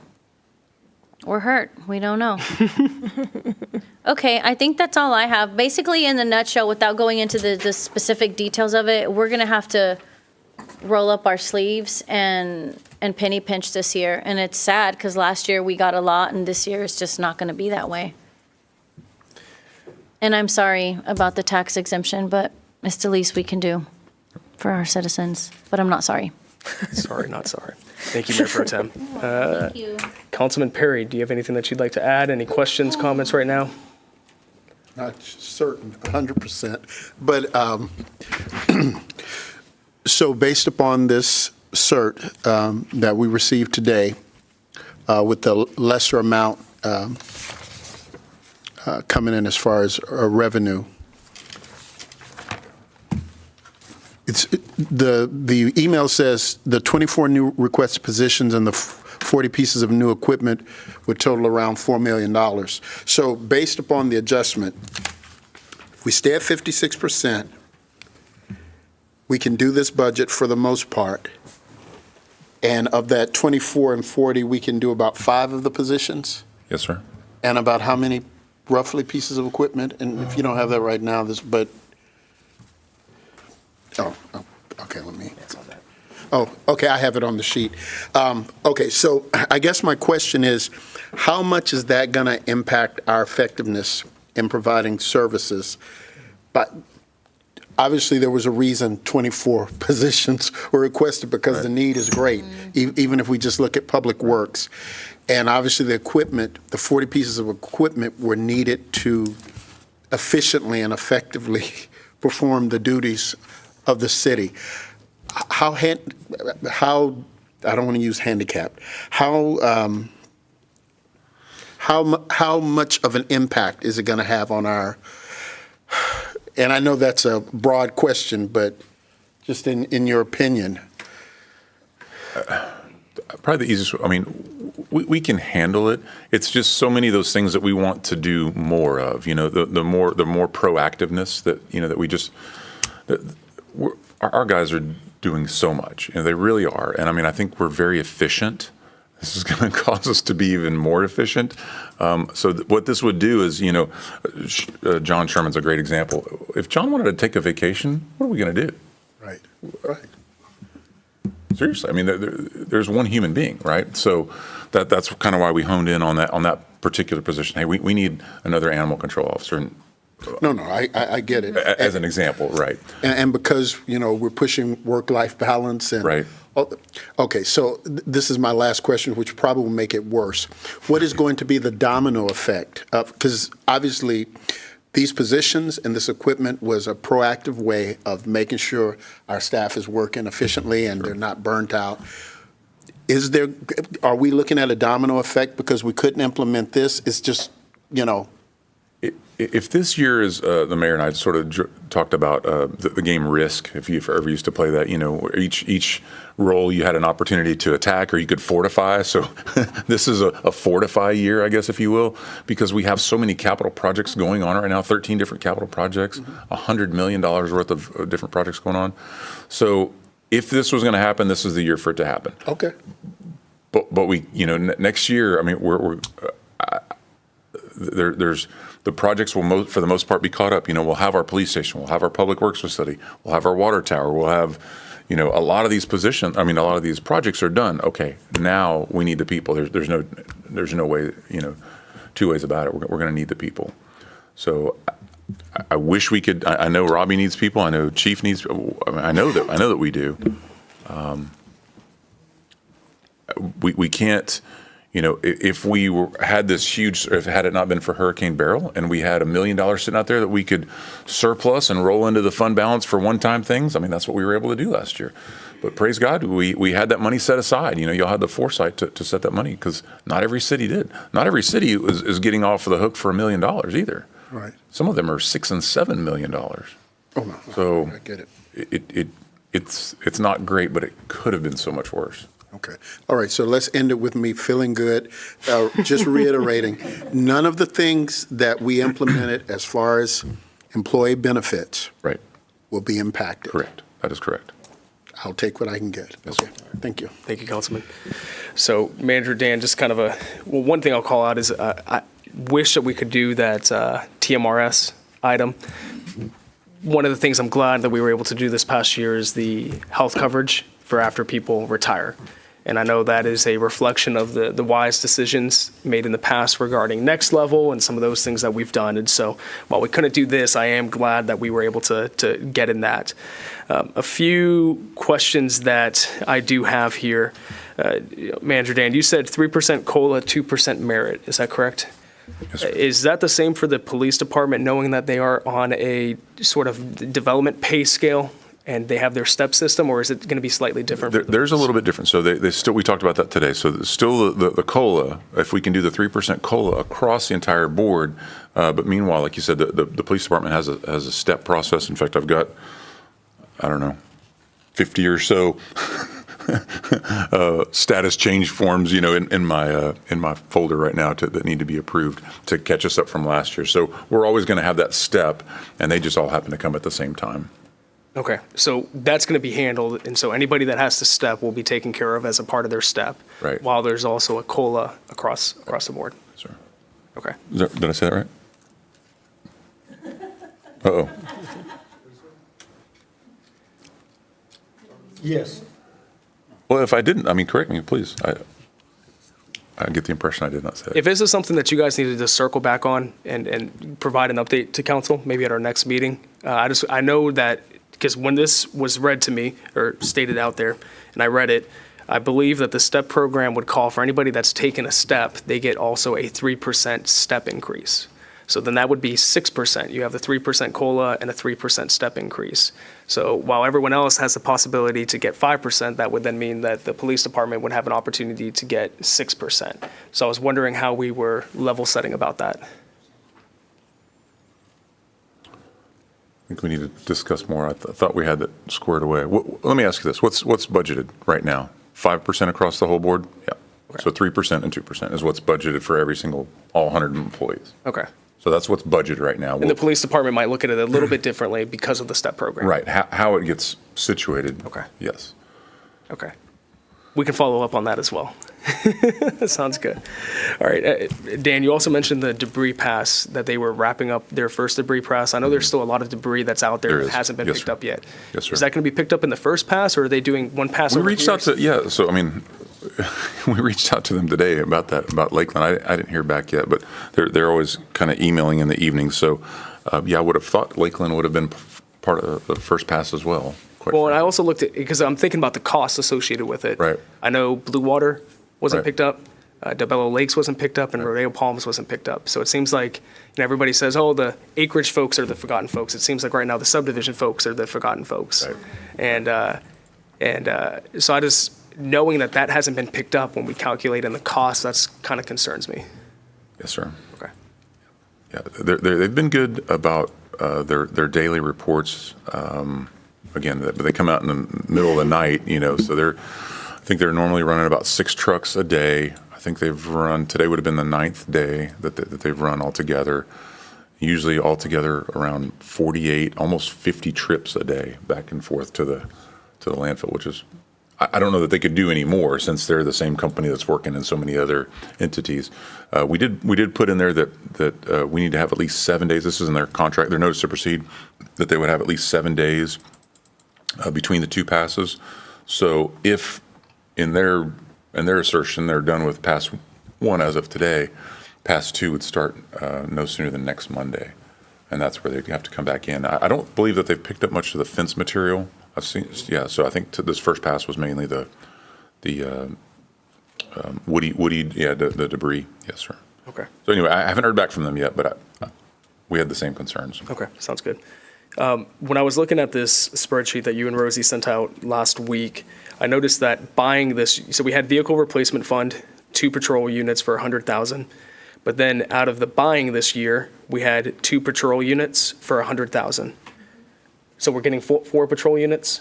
We're hurt. We don't know. Okay, I think that's all I have. Basically, in the nutshell, without going into the specific details of it, we're going to have to roll up our sleeves and penny pinch this year. And it's sad because last year we got a lot, and this year is just not going to be that way. And I'm sorry about the tax exemption, but it's the least we can do for our citizens. But I'm not sorry. Sorry, not sorry. Thank you, Mayor Pro Tem. Thank you. Councilman Perry, do you have anything that you'd like to add? Any questions, comments right now? Not certain, 100%. But so based upon this cert that we received today, with the lesser amount coming in as far as revenue, the email says the 24 new requested positions and the 40 pieces of new equipment would total around $4 million. So based upon the adjustment, if we stay at 56%, we can do this budget for the most part. And of that 24 and 40, we can do about 5 of the positions? Yes, sir. And about how many roughly pieces of equipment? And if you don't have that right now, okay, let me. Oh, okay, I have it on the sheet. Okay, so I guess my question is, how much is that going to impact our effectiveness in providing services? But obviously, there was a reason 24 positions were requested because the need is great, even if we just look at Public Works. And obviously, the equipment, the 40 pieces of equipment were needed to efficiently and effectively perform the duties of the city. How I don't want to use handicapped. How much of an impact is it going to have on our? And I know that's a broad question, but just in your opinion. Probably the easiest. I mean, we can handle it. It's just so many of those things that we want to do more of. You know, the more proactiveness that that we just. Our guys are doing so much, and they really are. And I mean, I think we're very efficient This is going to cause us to be even more efficient. So what this would do is, John Sherman's a great example. If John wanted to take a vacation, what are we going to do? Right. Seriously, I mean, there's one human being, right? So that's kind of why we honed in on that particular position. Hey, we need another animal control officer. And, No, I get it. As an example, right? And because, we're pushing work-life balance and. Right. Okay, so this is my last question, which probably will make it worse. What is going to be the domino effect? Because obviously, these positions and this equipment was a proactive way of making sure our staff is working efficiently and they're not burnt out. Are we looking at a domino effect because we couldn't implement this? It's just, If this year is, the mayor and I sort of talked about the game Risk, if you've ever used to play that, where each role you had an opportunity to attack or you could fortify. So this is a fortify year, I guess, if you will, because we have so many capital projects going on right now, 13 different capital projects, $100 million worth of different projects going on. So if this was going to happen, this is the year for it to happen. Okay. But we, next year, I mean, there's the projects will for the most part be caught up. We'll have our police station, we'll have our public works facility, we'll have our water tower, we'll have, a lot of these positions. I mean, a lot of these projects are done. Okay, now we need the people. There's no way, two ways about it. We're going to need the people. So I wish we could. I know Robbie needs people. I know Chief needs. I know that we do. We can't. If we had this huge, if had it not been for Hurricane Beryl and we had $1 million sitting out there that we could surplus and roll into the fund balance for one-time things, I mean, that's what we were able to do last year. But praise God, we had that money set aside. Y'all had the foresight to set that money because not every city did. Not every city is getting off the hook for $1 million either. Right. Some of them are $6 and $7 million. Oh, no. So I get it. It's not great, but it could have been so much worse. Okay. All right. So let's end it with me feeling good. Just reiterating, none of the things that we implemented as far as employee benefits will be impacted. Correct. That is correct. I'll take what I can get. Yes, okay. Thank you. Thank you, Councilman. So, Manager Dan, just kind of one thing I'll call out is I wish that we could do that TMRS item. One of the things I'm glad that we were able to do this past year is the health coverage for after people retire. And I know that is a reflection of the wise decisions made in the past regarding Next Level and some of those things that we've done. And so while we couldn't do this, I am glad that we were able to get in that. A few questions that I do have here. Manager Dan, you said 3% COLA, 2% merit. Is that correct? Yes, sir. Is that the same for the police department, knowing that they are on a sort of development pay scale? And they have their step system, or is it going to be slightly different? There's a little bit different. So they still, we talked about that today. So still the COLA, if we can do the 3% COLA across the entire board. But meanwhile, like you said, the police department has a step process. In fact, I've got, 50 or so status change forms, in my folder right now that need to be approved to catch us up from last year. So we're always going to have that step, and they just all happen to come at the same time. Okay, so that's going to be handled, and so anybody that has to step will be taken care of as a part of their step. Right. While there's also a COLA across the board. Sir. Okay. Did I say that right? Uh-oh. Yes. Well, if I didn't, correct me, please. I get the impression I did not say that. If this is something that you guys needed to circle back on and provide an update to council, maybe at our next meeting, I know that. Because when this was read to me or stated out there and I read it, I believe that the STEP program would call for anybody that's taken a step, they get also a 3% step increase. So then that would be 6%. You have the 3% COLA and a 3% step increase. So while everyone else has the possibility to get 5%, that would then mean that the police department would have an opportunity to get 6%. So I was wondering how we were level setting about that. I think we need to discuss more. I thought we had that squared away. Let me ask you this. What's budgeted right now? 5% across the whole board? Yeah. Okay. So 3% and 2% is what's budgeted for all 100 employees. Okay. So that's what's budgeted right now. And the police department might look at it a little bit differently because of the STEP program. Right. How it gets situated. Okay. Yes. Okay. We can follow up on that as well. Sounds good. All right, Dan, you also mentioned the debris pass, that they were wrapping up their first debris pass. I know there's still a lot of debris that's out there There that is. hasn't been Yes, picked sir. up yet. Yes, sir. Is that going to be picked up in the first pass, or are they doing one pass We over reached here? out to, yeah, so I mean, we reached out to them today about that, about Lakeland. I didn't hear back yet, but they're always kind of emailing in the evening. So, yeah, I would have thought Lakeland would have been part of the first pass as well. Well, and I also looked at, because I'm thinking about the costs associated with it. Right. I know Blue Water wasn't Right. picked up, DeBello Lakes wasn't picked up, and Rodeo Palms wasn't picked up. So it seems like, everybody says, oh, the acreage folks are the forgotten folks. It seems like right now the subdivision folks are the forgotten folks. Right. And so I just, knowing that that hasn't been picked up when we calculate in the cost, that's kind of concerns me. Yes, sir. Okay. Yeah, they've been good about their daily reports. Again, they come out in the middle of the night, so I think they're normally running about 6 trucks a day. I think they've run, today would have been the 9th day that they've run altogether. Usually altogether around 48, almost 50 trips a day back and forth to the landfill, which is, I don't know that they could do any more since they're the same company that's working in so many other entities. We did put in there that we need to have at least 7 days. This is in their contract, their notice to proceed, that they would have at least 7 days between the 2 passes. So if in their assertion they're done with pass 1 as of today, pass 2 would start no sooner than next Monday, and that's where they'd have to come back in. I don't believe that they've picked up much of the fence material. I've seen, yeah. So I think this first pass was mainly the woody, yeah, the debris. Yes, sir. Okay. So anyway, I haven't heard back from them yet, but we had the same concerns. Okay, sounds good. When I was looking at this spreadsheet that you and Rosie sent out last week, I noticed that buying this, so we had vehicle replacement fund, 2 patrol units for $100,000. But then out of the buying this year, we had 2 patrol units for $100,000. So we're getting 4 patrol units?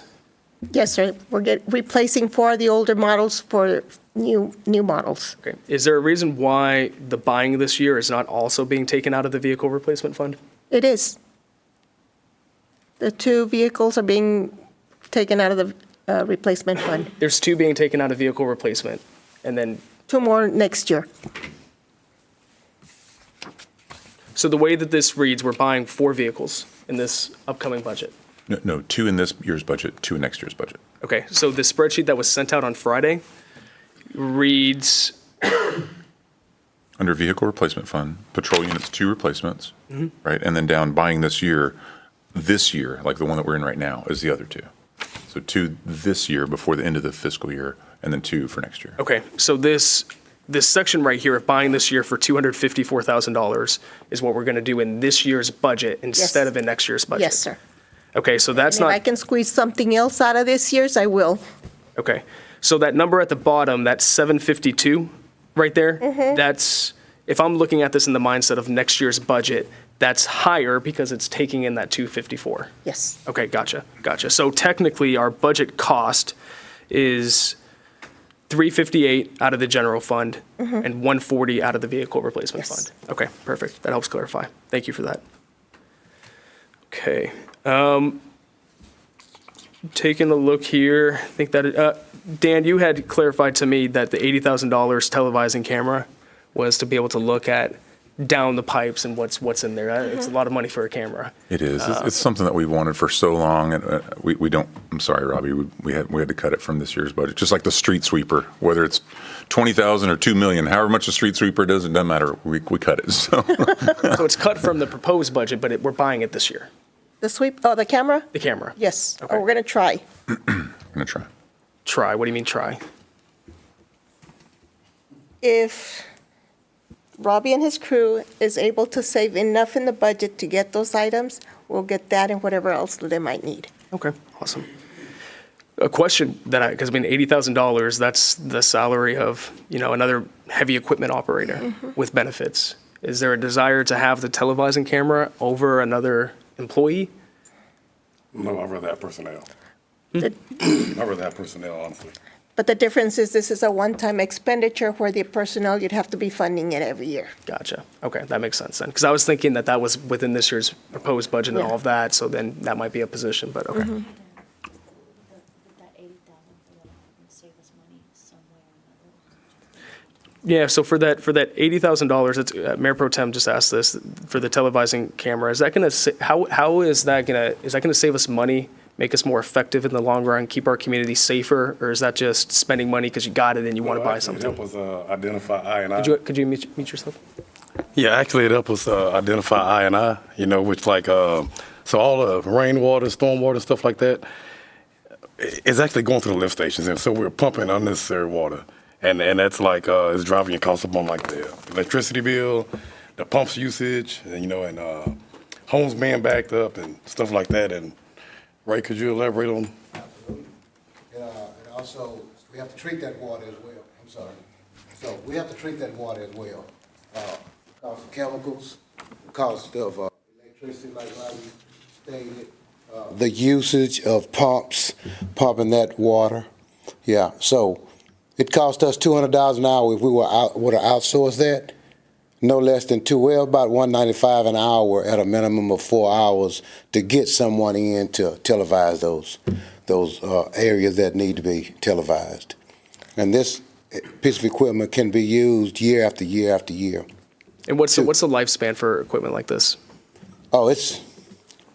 Yes, sir. We're replacing 4 of the older models for new models. Okay. Is there a reason why the buying this year is not also being taken out of the vehicle replacement fund? It is. The 2 vehicles are being taken out of the replacement fund. There's 2 being taken out of vehicle replacement, and then, 2 more next year. so the way that this reads, we're buying 4 vehicles in this upcoming budget. No, 2 in this year's budget, 2 in next year's budget. Okay, so the spreadsheet that was sent out on Friday reads, Under vehicle replacement fund, patrol units, 2 replacements, Mhm. right? And then down buying this year, like the one that we're in right now, is the other 2. So 2 this year before the end of the fiscal year, and then 2 for next year. okay, so this section right here of buying this year for $254,000 is what we're going to do in this year's budget instead of in next year's budget? Yes, sir. Okay, so that's And if I not, can squeeze something else out of this year's, I will. okay. So that number at the bottom, that 752 right there, that's, if I'm looking at this in the mindset of next year's budget, that's higher because it's taking in that 254. Yes. Okay, gotcha. So technically, our budget cost is 358 out of the general fund and 140 out of the vehicle replacement fund. Okay, perfect. That helps clarify. Thank you for that. Okay. Taking a look here, I think that, Dan, you had clarified to me that the $80,000 televising camera was to be able to look at down the pipes and what's in there. It's a lot of money for a camera. It is. It's something that we've wanted for so long, and we don't. I'm sorry, Robbie. We had to cut it from this year's budget. Just like the street sweeper, whether it's 20,000 or 2 million, however much the street sweeper does, it doesn't matter. We cut it. So So it's cut from the proposed budget, but we're buying it this year. The camera? The camera. Yes. Okay. Oh, we're going to try. I'm gonna try. Try. What do you mean try? If Robbie and his crew is able to save enough in the budget to get those items, we'll get that and whatever else that they might need. Okay, awesome. A question because $80,000, that's the salary of, another heavy equipment operator with benefits. Is there a desire to have the televising camera over another employee? No, I'd rather have personnel. I'd rather have personnel, honestly. But the difference is this is a one-time expenditure where the personnel, you'd have to be funding it every year. Gotcha. Okay, that makes sense then. Because I was thinking that was within this year's proposed budget and all of that, so then that might be a position, but okay. Yeah, so for that $80,000, it's, Mayor Pro Tem just asked this, for the televising camera, is that going to, how is that going to save us money, make us more effective in the long run, keep our community safer, or is that just spending money because you got it and you want to buy something? It helps us identify I&I. Could you mute yourself? Yeah, actually, it helps us identify I&I, which like, so all the rainwater, stormwater, stuff like that, it's actually going to the lift stations, and so we're pumping unnecessary water. And that's like, it's driving your costs up on like the electricity bill, the pumps usage, and, and homes being backed up and stuff like that. And Ray, could you elaborate on? Absolutely. And also, we have to treat that water as well. I'm sorry. So we have to treat that water as well. Cost of chemicals, cost of electricity, like Robbie stated. The usage of pumps, pumping that water. Yeah, so it cost us $200 an hour if we would have outsourced that. No less than about $195 an hour at a minimum of 4 hours to get someone in to televise those areas that need to be televised. And this piece of equipment can be used year after year after year. And what's the lifespan for equipment like this? Oh, it's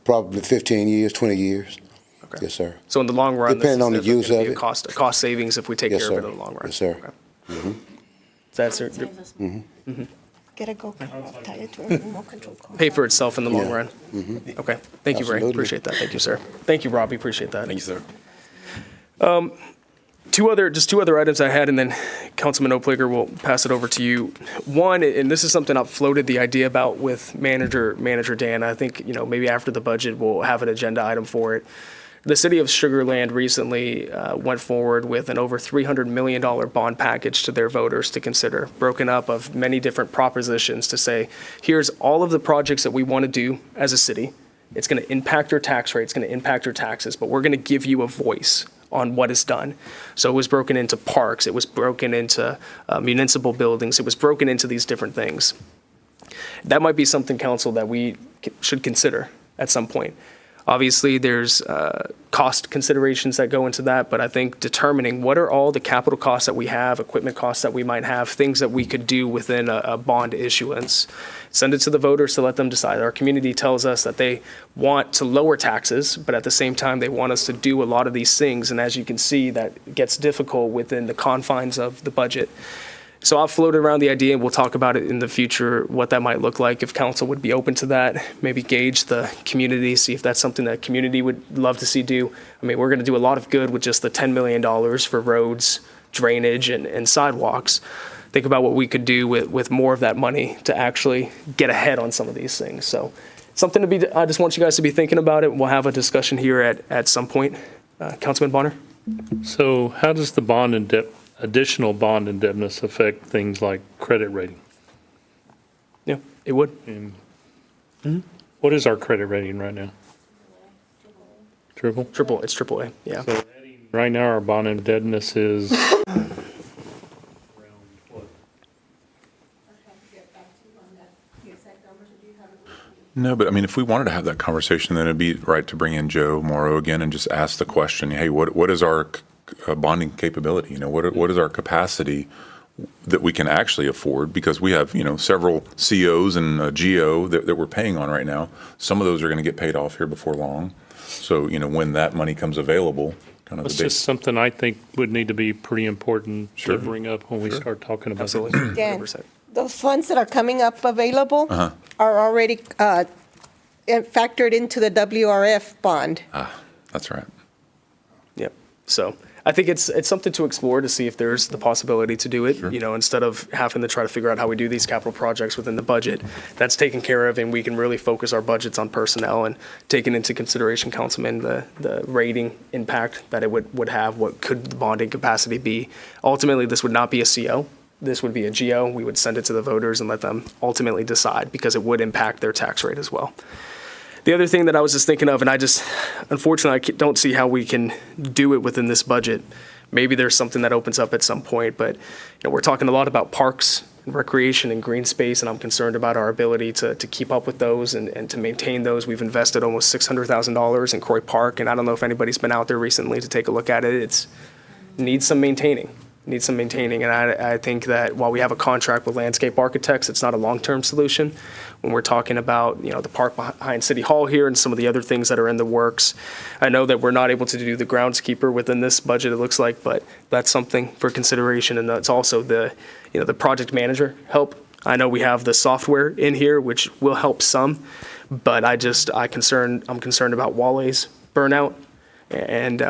probably 15 years, 20 years. Okay. Yes, sir. So in the long run, depending on the use of it, a cost savings if we take care of it in the long run. Yes, sir. Okay. Mm-hmm. That's it. Mm-hmm. Get a go, tie it to a remote control car. Pay for itself in the long run. Mm-hmm. Okay. Thank you, Ray. Absolutely. Appreciate that. Thank you, sir. Thank you, Robbie. Appreciate that. Thank you, sir. Two other items I had, and then Councilman Opliger will pass it over to you. One, and this is something I've floated the idea about with Manager Dan. I think, maybe after the budget, we'll have an agenda item for it. The city of Sugar Land recently went forward with an over $300 million bond package to their voters to consider, broken up of many different propositions to say, here's all of the projects that we want to do as a city. It's going to impact your tax rate, it's going to impact your taxes, but we're going to give you a voice on what is done. So it was broken into parks, it was broken into municipal buildings, it was broken into these different things. That might be something, council, that we should consider at some point. Obviously, there's cost considerations that go into that, but I think determining what are all the capital costs that we have, equipment costs that we might have, things that we could do within a bond issuance. Send it to the voters to let them decide. Our community tells us that they want to lower taxes, but at the same time, they want us to do a lot of these things. And as you can see, that gets difficult within the confines of the budget. So I'll float around the idea, and we'll talk about it in the future, what that might look like, if council would be open to that, maybe gauge the community, see if that's something that community would love to see do. I mean, we're going to do a lot of good with just the $10 million for roads, drainage, and sidewalks. Think about what we could do with more of that money to actually get ahead on some of these things. So something to be, I just want you guys to be thinking about it. We'll have a discussion here at some point. Councilman Bonner? So how does the additional bond indebtedness affect things like credit rating? Yeah, it would. What is our credit rating right now? Triple? It's triple A, yeah. So right now, our bond indebtedness is No, but I mean, if we wanted to have that conversation, then it'd be right to bring in Joe Morrow again and just ask the question, hey, what is our bonding capability? What is our capacity that we can actually afford? Because we have, several COs and GO that we're paying on right now. Some of those are going to get paid off here before long. So, when that money comes available, It's just something I think would need to be pretty important to bring up when we start talking about Absolutely. Dan, those funds that are coming up available are already factored into the WRF bond. That's right. Yep. So I think it's something to explore to see if there's the possibility to do it, instead of having to try to figure out how we do these capital projects within the budget. That's taken care of, and we can really focus our budgets on personnel and taking into consideration, Councilman, the rating impact that it would have, what could the bonding capacity be. Ultimately, this would not be a CO. This would be a GO. We would send it to the voters and let them ultimately decide, because it would impact their tax rate as well. The other thing that I was just thinking of, and unfortunately, I don't see how we can do it within this budget. Maybe there's something that opens up at some point, but we're talking a lot about parks and recreation and green space, and I'm concerned about our ability to keep up with those and to maintain those. We've invested almost $600,000 in Croy Park, and I don't know if anybody's been out there recently to take a look at it. It needs some maintaining. needs some maintaining. And I think that while we have a contract with landscape architects, it's not a long-term solution. When we're talking about, the park behind City Hall here and some of the other things that are in the works, I know that we're not able to do the groundskeeper within this budget, it looks like, but that's something for consideration. And that's also the project manager help. I know we have the software in here, which will help some, but I'm concerned about Walle's burnout. And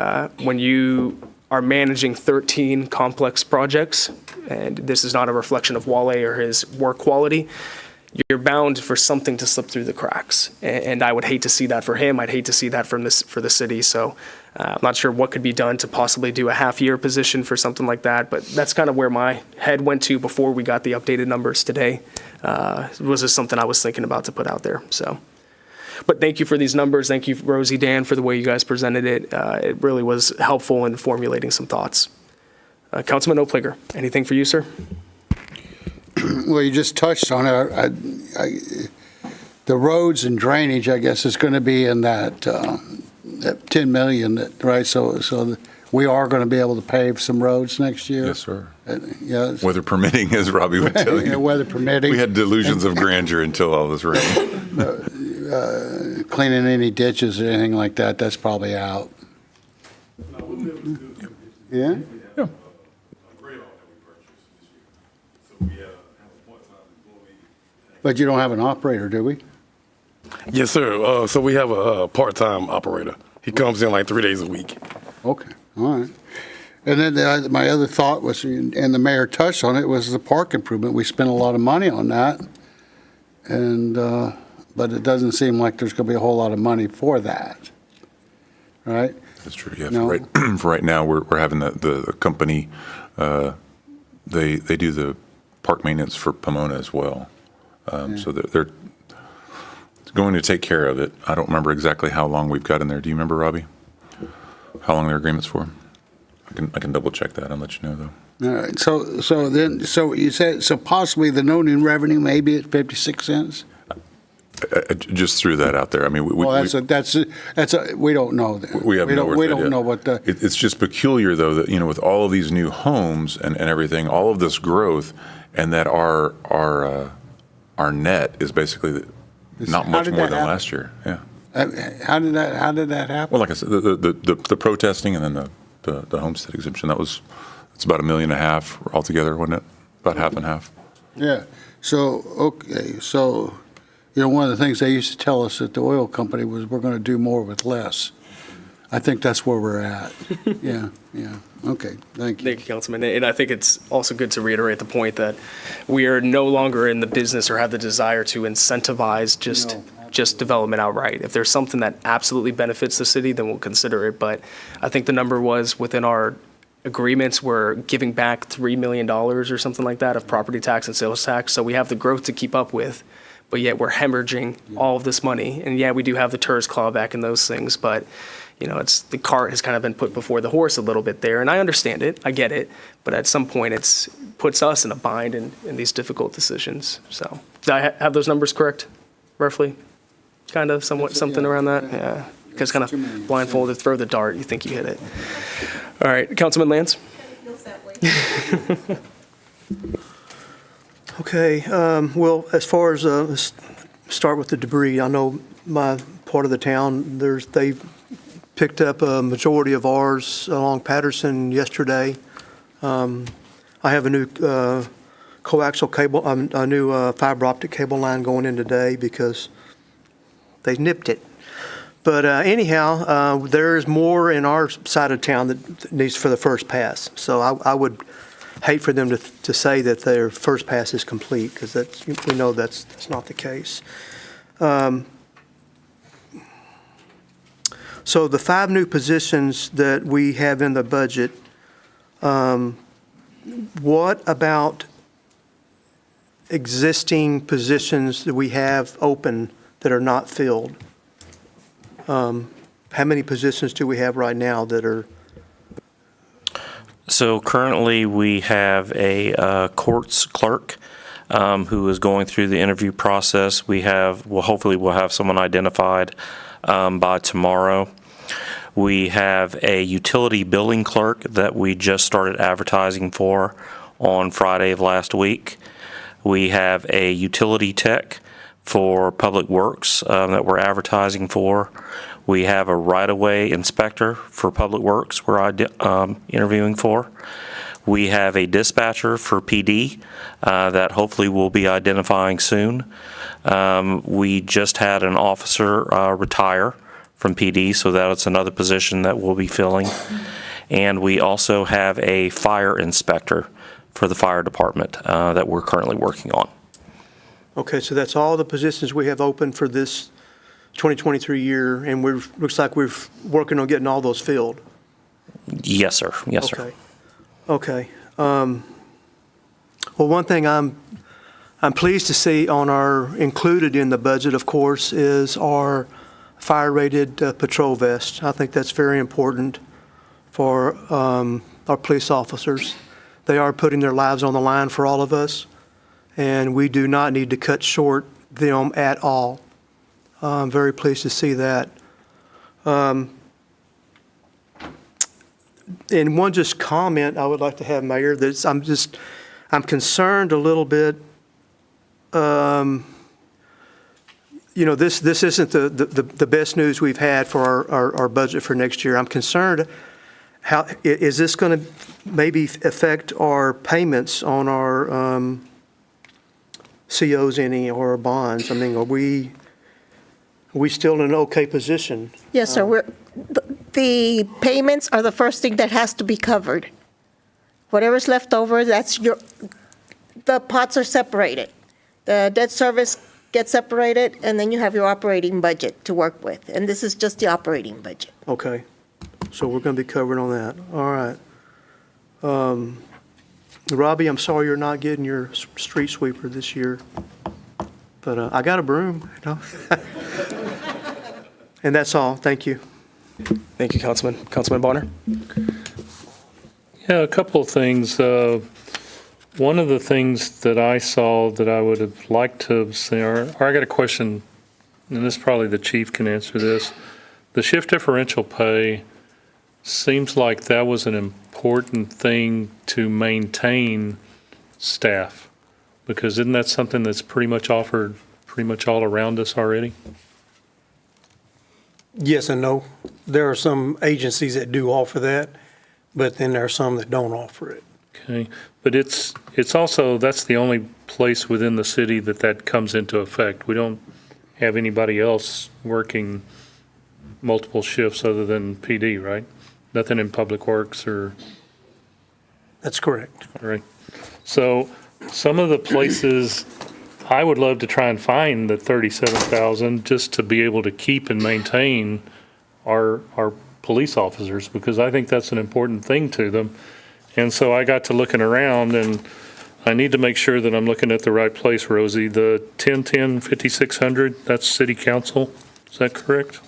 when you are managing 13 complex projects, and this is not a reflection of Wale or his work quality, you're bound for something to slip through the cracks. And I would hate to see that for him. I'd hate to see that for the city. So I'm not sure what could be done to possibly do a half-year position for something like that, but that's kind of where my head went to before we got the updated numbers today. Was just something I was thinking about to put out there, so. But thank you for these numbers. Thank you, Rosie, Dan, for the way you guys presented it. It really was helpful in formulating some thoughts. Councilman Opliger, anything for you, sir? Well, you just touched on it. The roads and drainage, I guess, is going to be in that 10 million, right? So we are going to be able to pave some roads next year? Yes, sir. Yes. Weather permitting, as Robbie would tell you. Weather permitting. We had delusions of grandeur until all this rain. Cleaning any ditches or anything like that, that's probably out. Yeah? Yeah. But you don't have an operator, do we? Yes, sir. So we have a part-time operator. He comes in like 3 days a week. Okay, all right. And then my other thought was, and the mayor touched on it, was the park improvement. We spent a lot of money on that, and but it doesn't seem like there's going to be a whole lot of money for that, right? That's true. Yeah. No. For right now, we're having the company. They do the park maintenance for Pomona as well. So they're going to take care of it. I don't remember exactly how long we've got in there. Do you remember, Robbie? How long their agreement's for? I can double check that and let you know though. All right. So you said possibly the no-new revenue maybe at 56 cents. I just threw that out there. I mean, we don't know that. We have no we don't know what the. It's just peculiar though that with all of these new homes and everything, all of this growth, and that our net is basically not much more than last year. Yeah. How did that happen? Well, like I said, the protesting and then the homestead exemption, it's about $1.5 million altogether, wasn't it? About half and half. Yeah. So, okay. So, one of the things they used to tell us at the oil company was we're going to do more with less. I think that's where we're at. Yeah. Okay. Thank you. Thank you, Councilman. And I think it's also good to reiterate the point that we are no longer in the business or have the desire to incentivize just development outright. If there's something that absolutely benefits the city, then we'll consider it. But I think the number was within our agreements, we're giving back $3 million or something like that of property tax and sales tax. So we have the growth to keep up with, but yet we're hemorrhaging all of this money. And yeah, we do have the tourist clawback and those things, but it's the cart has kind of been put before the horse a little bit there. And I understand it, I get it, but at some point it puts us in a bind in these difficult decisions. So did I have those numbers correct, roughly? Kind of, somewhat, something around that? Yeah. Because kind of blindfolded, throw the dart, you think you hit it. All right, Councilman Lance? Okay, well, as far as, let's start with the debris, I know my part of the town, they picked up a majority of ours along Patterson yesterday. I have a new coaxial cable, a new fiber optic cable line going in today because they nipped it. But anyhow, there's more in our side of town that needs for the first pass. So I would hate for them to say that their first pass is complete, because we know that's not the case. So the 5 new positions that we have in the budget, what about existing positions that we have open that are not filled? How many positions do we have right now that are? So currently we have a courts clerk who is going through the interview process. Hopefully we'll have someone identified by tomorrow. We have a utility billing clerk that we just started advertising for on Friday of last week. We have a utility tech for Public Works that we're advertising for. We have a right-of-way inspector for Public Works we're interviewing for. We have a dispatcher for PD that hopefully we'll be identifying soon. We just had an officer retire from PD, so that's another position that we'll be filling. And we also have a fire inspector for the fire department that we're currently working on. Okay, so that's all the positions we have open for this 2023 year, and looks like we're working on getting all those filled. Yes, sir. Yes, sir. Okay. Okay. Well, one thing I'm pleased to see included in the budget, of course, is our fire-rated patrol vest. I think that's very important for our police officers. They are putting their lives on the line for all of us, and we do not need to cut short them at all. I'm very pleased to see that. And one just comment I would like to have, Mayor, that I'm concerned a little bit. This isn't the best news we've had for our budget for next year. I'm concerned, how is this going to maybe affect our payments on our COs or our bonds? I mean, are we still in an okay position? Yes, sir. The payments are the first thing that has to be covered. Whatever's left over, the pots are separated. The debt service gets separated, and then you have your operating budget to work with. And this is just the operating budget. Okay. So we're going to be covered on that. All right. Robbie, I'm sorry you're not getting your street sweeper this year. But I got a broom, And that's all. Thank you. Thank you, Councilman. Councilman Bonner? Yeah, a couple of things. One of the things that I saw that I would have liked to see, or I got a question, and this probably the chief can answer this. The shift differential pay seems like that was an important thing to maintain staff, because isn't that something that's pretty much offered pretty much all around us already? Yes and no. There are some agencies that do offer that, but then there are some that don't offer it. Okay, but it's also, that's the only place within the city that comes into effect. We don't have anybody else working multiple shifts other than PD, right? Nothing in Public Works or? That's correct. All right. So some of the places, I would love to try and find the 37,000 just to be able to keep and maintain our police officers, because I think that's an important thing to them. And so I got to looking around, and I need to make sure that I'm looking at the right place, Rosie. The 1010 5600, that's city council. Is that correct?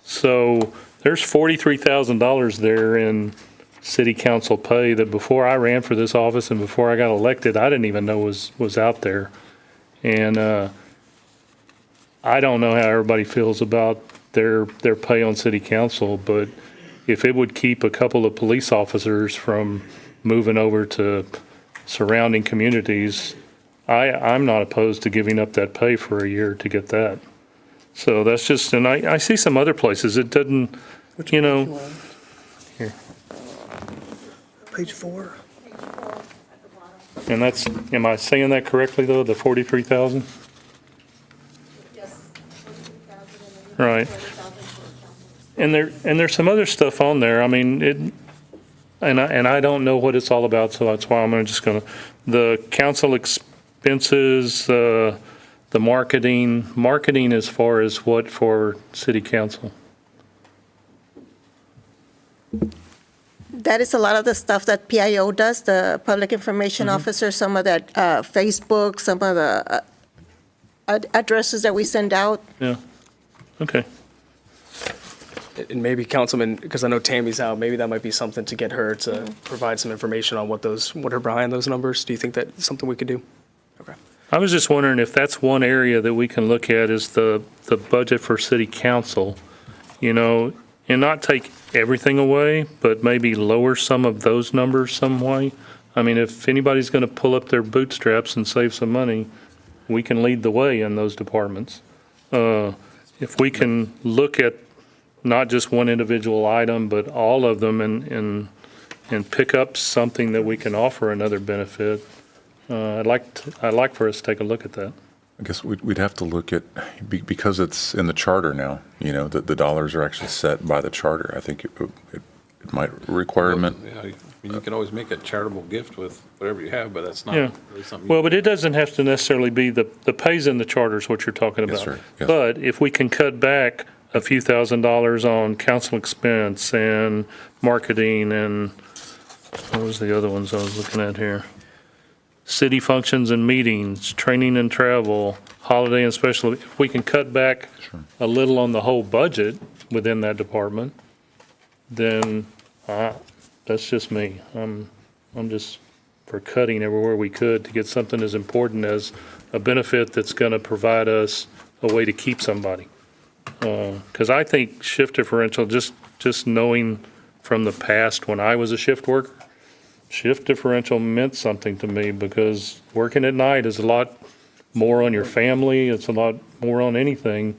So there's $43,000 there in city council pay that before I ran for this office and before I got elected, I didn't even know was out there. And I don't know how everybody feels about their pay on city council, but if it would keep a couple of police officers from moving over to surrounding communities, I'm not opposed to giving up that pay for a year to get that. So that's just, and I see some other places, it doesn't, here. Page 4. And that's, am I saying that correctly though, the 43,000? Yes. Right. And there's some other stuff on there. I mean, and I don't know what it's all about, so that's why I'm just going to, the council expenses, the marketing as far as what for city council? That is a lot of the stuff that PIO does, the Public Information Officer, some of that Facebook, some of the addresses that we send out. Yeah. Okay. And maybe Councilman, because I know Tammy's out, maybe that might be something to get her to provide some information on what are behind those numbers. Do you think that's something we could do? Okay. I was just wondering if that's one area that we can look at is the budget for city council, and not take everything away, but maybe lower some of those numbers some way. I mean, if anybody's going to pull up their bootstraps and save some money, we can lead the way in those departments. If we can look at not just one individual item, but all of them and pick up something that we can offer another benefit, I'd like for us to take a look at that. I guess we'd have to look at, because it's in the charter now, that the dollars are actually set by the charter. I think it might requirement. Yeah, you can always make a charitable gift with whatever you have, but that's not Yeah. really something. Well, but it doesn't have to necessarily be the pays in the charter is what you're talking about. Yes, sir. Yes. But if we can cut back a few $1,000s on council expense and marketing and what was the other ones I was looking at here? City functions and meetings, training and travel, holiday and special. If we can cut back a little on the whole budget within that department, then that's just me. I'm just for cutting everywhere we could to get something as important as a benefit that's going to provide us a way to keep somebody. Because I think shift differential, just knowing from the past when I was a shift worker, shift differential meant something to me because working at night is a lot more on your family. It's a lot more on anything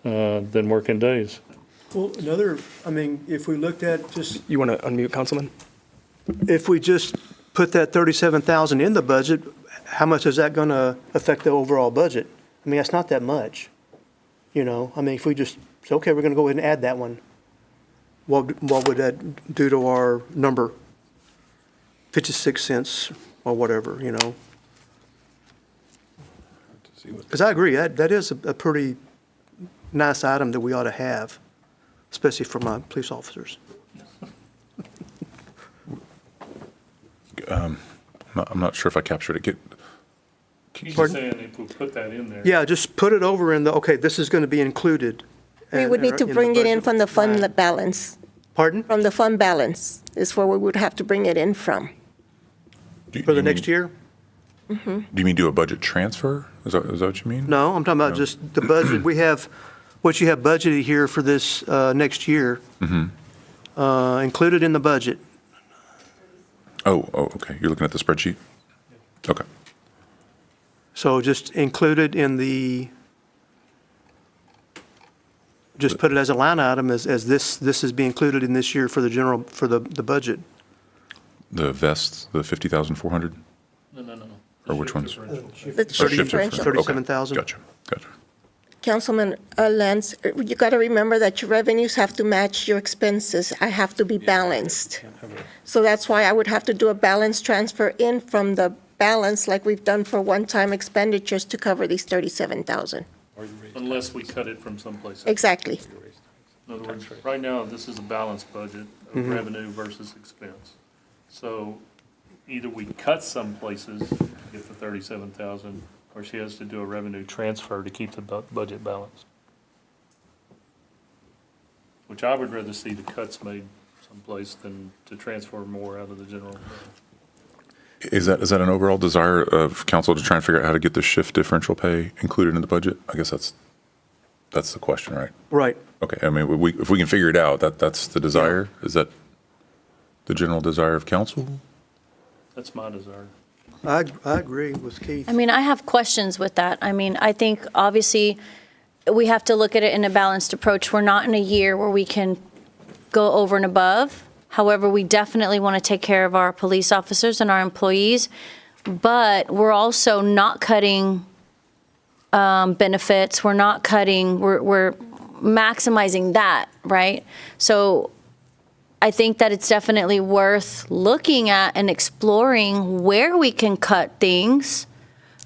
than working days. Well, if we looked at just, You want to unmute, Councilman? if we just put that 37,000 in the budget, how much is that going to affect the overall budget? I mean, that's not that much. If we just say, okay, we're going to go ahead and add that one, what would that do to our number? 56 cents or whatever, Because I agree, that is a pretty nice item that we ought to have, especially for my police officers. I'm not sure if I captured it. He's just Pardon? saying if we put that in there. Yeah, just put it over in okay, this is going to be included. We would need to the bring it in budget. from the fund balance. Pardon? From the fund balance is where we would have to bring it in from. For the next year? Do you mean do a budget transfer? Is that what you mean? No, I'm talking about just the budget. We have, what you have budgeted here for this next year, included in the budget. Oh, okay. You're looking at the spreadsheet? Okay. So just included in just put it as a line item as this is being included in this year for the budget. The vests, the 50,400? No. Or which ones? The Or shift differential. differential. Okay. 37,000. Gotcha. Councilman Lance, you got to remember that your revenues have to match your expenses. I have to be balanced. So that's why I would have to do a balance transfer in from the balance like we've done for one-time expenditures to cover these 37,000. Unless we cut it from someplace else. Exactly. In other words, right now, this is a balanced budget of revenue versus expense. So either we cut some places, get the 37,000, or she has to do a revenue transfer to keep the budget balanced. Which I would rather see the cuts made someplace than to transfer more out of the general. Is that an overall desire of council to try and figure out how to get the shift differential pay included in the budget? I guess that's the question, right? Right. Okay. I mean, if we can figure it out, that's the desire. Is that the general desire of council? That's my desire. I agree with Keith. I mean, I have questions with that. I mean, I think obviously we have to look at it in a balanced approach. We're not in a year where we can go over and above. However, we definitely want to take care of our police officers and our employees, but we're also not cutting benefits. We're not cutting, we're maximizing that, right? So I think that it's definitely worth looking at and exploring where we can cut things.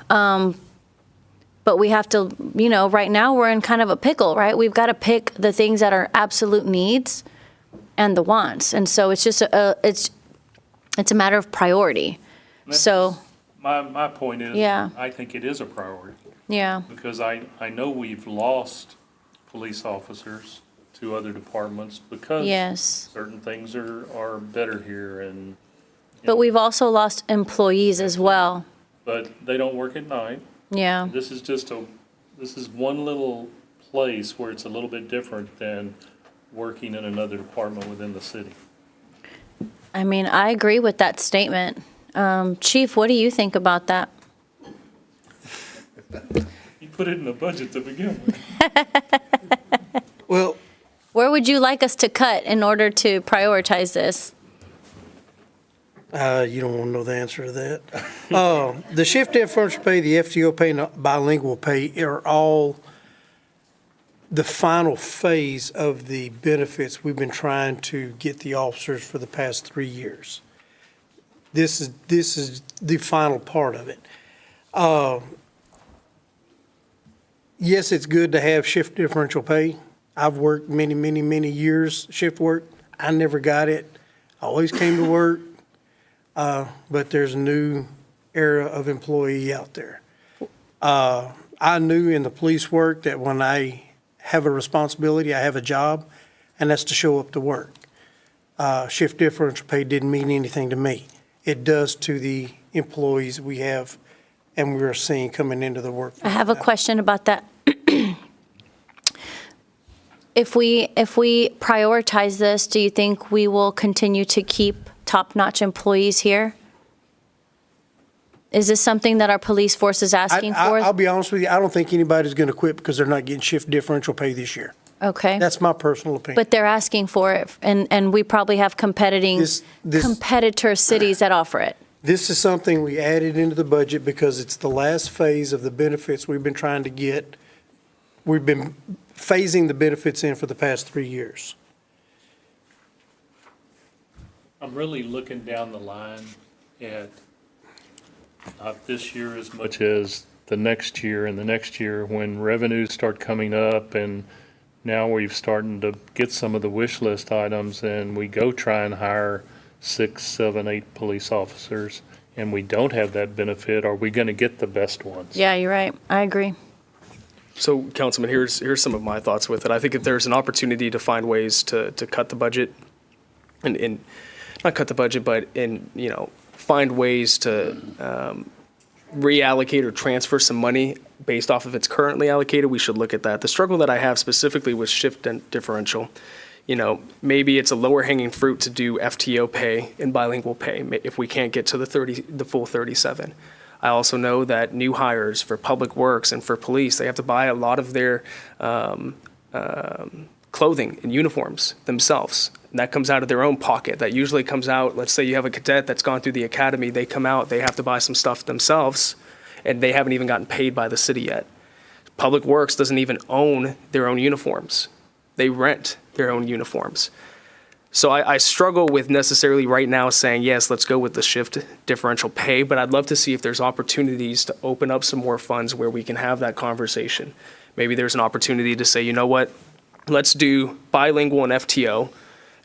But we have to, right now we're in kind of a pickle, right? We've got to pick the things that are absolute needs and the wants. And so it's just it's a matter of priority. So My point is, Yeah. I think it is a priority. yeah. Because I know we've lost police officers to other departments because Yes. certain things are better here and. But we've also lost employees as well. But they don't work at night. Yeah. This is one little place where it's a little bit different than working in another department within the city. I mean, I agree with that statement. Chief, what do you think about that? You put it in the budget to begin with. Well, Where would you like us to cut in order to prioritize this? you don't want to know the answer to that. The shift differential pay, the FTO pay, and the bilingual pay are all the final phase of the benefits we've been trying to get the officers for the past 3 years. This is the final part of it. Yes, it's good to have shift differential pay. I've worked many years shift work. I never got it. I always came to work. But there's a new era of employee out there. I knew in the police work that when I have a responsibility, I have a job, and that's to show up to work. Shift differential pay didn't mean anything to me. It does to the employees we have and we're seeing coming into the workforce. I have a question about that. If we prioritize this, do you think we will continue to keep top-notch employees here? Is this something that our police force is asking for? I'll be honest with you, I don't think anybody's going to quit because they're not getting shift differential pay this year. Okay. That's my personal opinion. But they're asking for it, and we probably have competitor cities that offer it. This is something we added into the budget because it's the last phase of the benefits we've been trying to get. We've been phasing the benefits in for the past 3 years. I'm really looking down the line at not this year as much as the next year and the next year when revenues start coming up, and now we've starting to get some of the wish list items, and we go try and hire 6, 7, 8 police officers, and we don't have that benefit. Are we going to get the best ones? Yeah, you're right. I agree. So, Councilman, here's some of my thoughts with it. I think if there's an opportunity to find ways to cut the budget, and not cut the budget, but find ways to reallocate or transfer some money based off of it's currently allocated, we should look at that. The struggle that I have specifically with shift and differential, maybe it's a lower hanging fruit to do FTO pay and bilingual pay if we can't get to the full 37. I also know that new hires for public works and for police, they have to buy a lot of their clothing and uniforms themselves. And that comes out of their own pocket. That usually comes out, let's say you have a cadet that's gone through the academy, they come out, they have to buy some stuff themselves, and they haven't even gotten paid by the city yet. Public Works doesn't even own their own uniforms. They rent their own uniforms. So I struggle with necessarily right now saying, yes, let's go with the shift differential pay, but I'd love to see if there's opportunities to open up some more funds where we can have that conversation. Maybe there's an opportunity to say, you know what, let's do bilingual and FTO,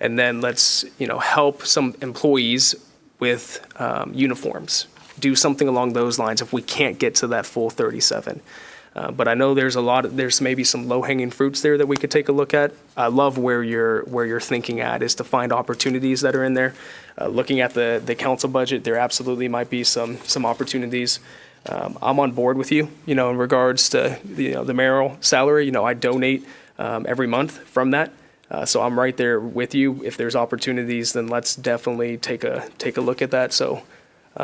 and then let's help some employees with uniforms. Do something along those lines if we can't get to that full 37. But I know there's maybe some low-hanging fruits there that we could take a look at. I love where you're thinking at is to find opportunities that are in there. Looking at the council budget, there absolutely might be some opportunities. I'm on board with you, in regards to the mayoral salary. I donate every month from that. So I'm right there with you. If there's opportunities, then let's definitely take a look at that. So,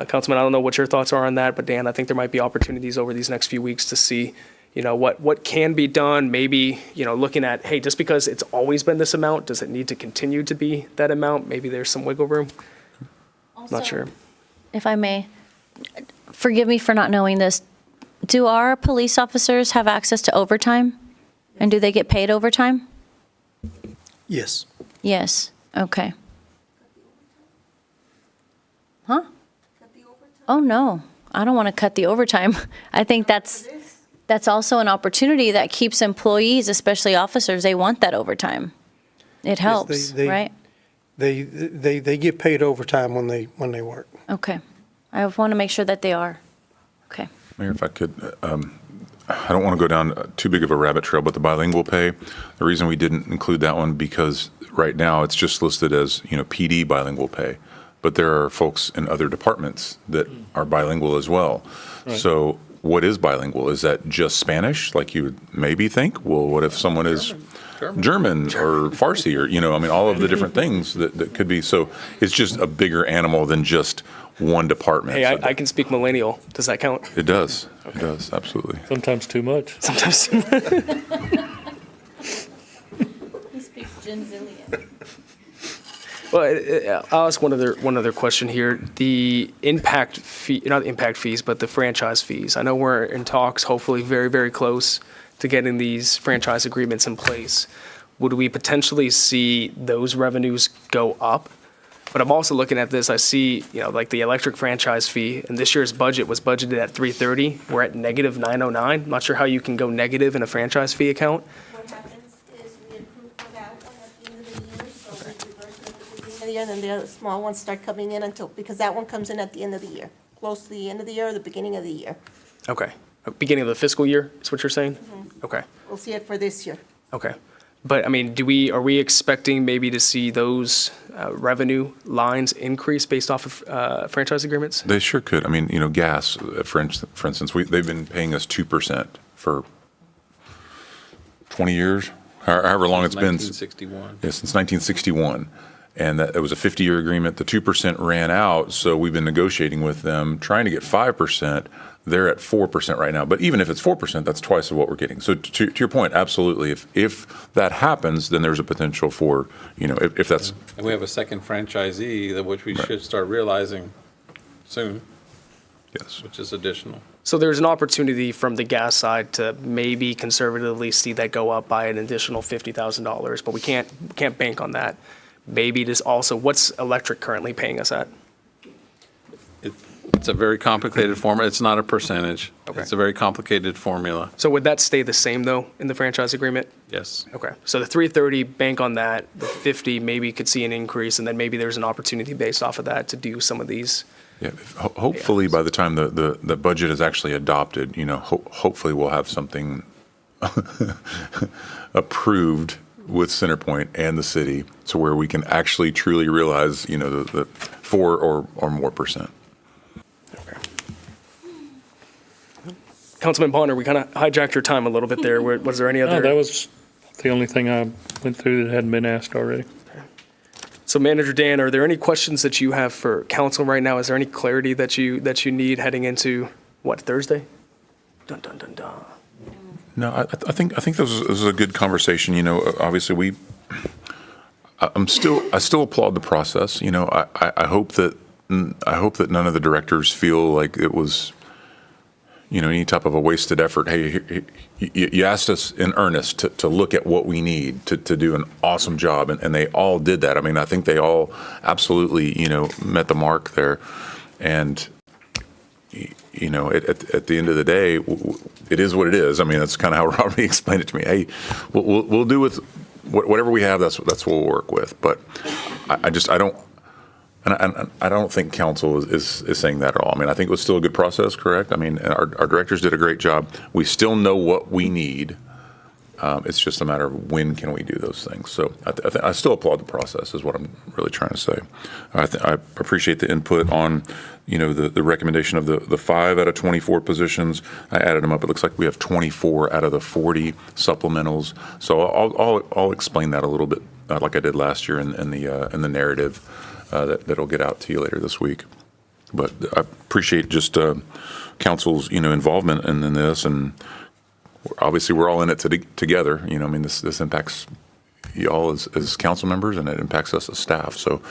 Councilman, I don't know what your thoughts are on that, but Dan, I think there might be opportunities over these next few weeks to see, what can be done. Maybe, looking at, hey, just because it's always been this amount, does it need to continue to be that amount? Maybe there's some wiggle room. Not sure. If I may, forgive me for not knowing this. Do our police officers have access to overtime? And do they get paid overtime? Yes. Yes. Okay. Huh? Oh, no. I don't want to cut the overtime. I think that's also an opportunity that keeps employees, especially officers, they want that overtime. It helps, right? They get paid overtime when they work. Okay. I want to make sure that they are. Okay. Mayor, if I could, I don't want to go down too big of a rabbit trail, but the bilingual pay, the reason we didn't include that one because right now it's just listed as, PD bilingual pay. But there are folks in other departments that are bilingual as well. Right. So what is bilingual? Is that just Spanish, like you would maybe think? Well, what if someone is German or Farsi, or, you know, I mean, all of the different things that could be. So it's just a bigger animal than just one department. Hey, So I can speak millennial. Does that count? it does. It does, absolutely. Sometimes too much. Sometimes. He speaks Genzillion. Well, I'll ask one other question here. The impact fee, not the impact fees, but the franchise fees. I know we're in talks, hopefully very, very close to getting these franchise agreements in place. Would we potentially see those revenues go up? But I'm also looking at this, I see, you know, like the electric franchise fee, and this year's budget was budgeted at 330. We're at negative 909. I'm not sure how you can go negative in a franchise fee account. What happens is we approve for that one at the end of the year, so we reverse it at the beginning of the year, and then the other small ones start coming in because that one comes in at the end of the year, close to the end of the year or the beginning of the year. Okay. Beginning of the fiscal year is what you're saying? Okay. We'll see it for this year. Okay. But I mean, are we expecting maybe to see those revenue lines increase based off of franchise agreements? They sure could. I mean, you know, gas, for instance, they've been paying us 2% for 20 years, however long it's been. 1961. Yeah, since 1961. And it was a 50-year agreement. The 2% ran out, so we've been negotiating with them, trying to get 5%. They're at 4% right now. But even if it's 4%, that's twice of what we're getting. So to your point, absolutely. If that happens, then there's a potential for, you know, if that's. And we have a second franchisee, which we should start realizing soon. Yes. Which is additional. So there's an opportunity from the gas side to maybe conservatively see that go up by an additional $50,000, but we can't bank on that. Maybe it is also, what's electric currently paying us at? It's a very complicated formula. It's not a percentage. Okay. It's a very complicated formula. So would that stay the same though in the franchise agreement? Yes. Okay. So the 330, bank on that. The 50 maybe could see an increase, and then maybe there's an opportunity based off of that to do some of these. Yeah, hopefully by the time the budget is actually adopted, you know, hopefully we'll have something approved with Centerpoint and the city to where we can actually truly realize, you know, the 4 or more percent. Okay. Councilman Bonner, we kind of hijacked your time a little bit there. Was there any other? No, that was the only thing I went through that hadn't been asked already. So Manager Dan, are there any questions that you have for council right now? Is there any clarity that you need heading into, what, Thursday? Dun, dun, dun, dun. No, I think this was a good conversation. You know, obviously I still applaud the process. You know, I hope that none of the directors feel like it was, you know, any type of a wasted effort. Hey, you asked us in earnest to look at what we need to do an awesome job, and they all did that. I mean, I think they all absolutely, you know, met the mark there, and you know, at the end of the day, it is what it is. I mean, that's kind of how Robbie explained it to me. Hey, we'll do with whatever we have. That's what we'll work with. But I don't think council is saying that at all. I mean, I think it was still a good process, correct? I mean, our directors did a great job. We still know what we need. It's just a matter of when can we do those things. So I still applaud the process is what I'm really trying to say. I appreciate the input on, you know, the recommendation of the 5 out of 24 positions. I added them up. It looks like we have 24 out of the 40 supplementals. So I'll explain that a little bit, like I did last year in the narrative that'll get out to you later this week. But I appreciate just council's, you know, involvement in this, and obviously we're all in it together. You know, I mean, this impacts y'all as council members, and it impacts us as staff. So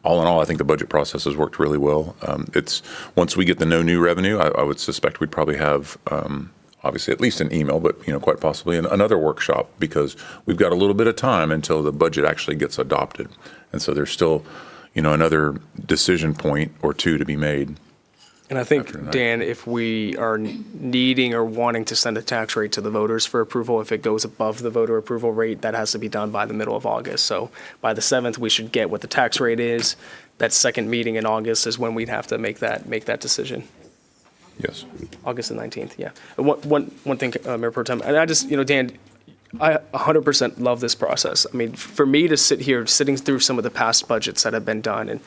all in all, I think the budget process has worked really well. It's once we get the no new revenue, I would suspect we'd probably have obviously at least an email, but, you know, quite possibly another workshop, because we've got a little bit of time until the budget actually gets adopted. And so there's still, you know, another decision point or two to be made. And I think, Dan, if we are needing or wanting to send a tax rate to the voters for approval, if it goes above the voter approval rate, that has to be done by the middle of August. So by the 7th, we should get what the tax rate is. That second meeting in August is when we'd have to make that decision. Yes. August the 19th, yeah. One thing, Mayor Pro Tem, and I just, you know, Dan, I 100% love this process. I mean, for me to sit here, sitting through some of the past budgets that have been done, and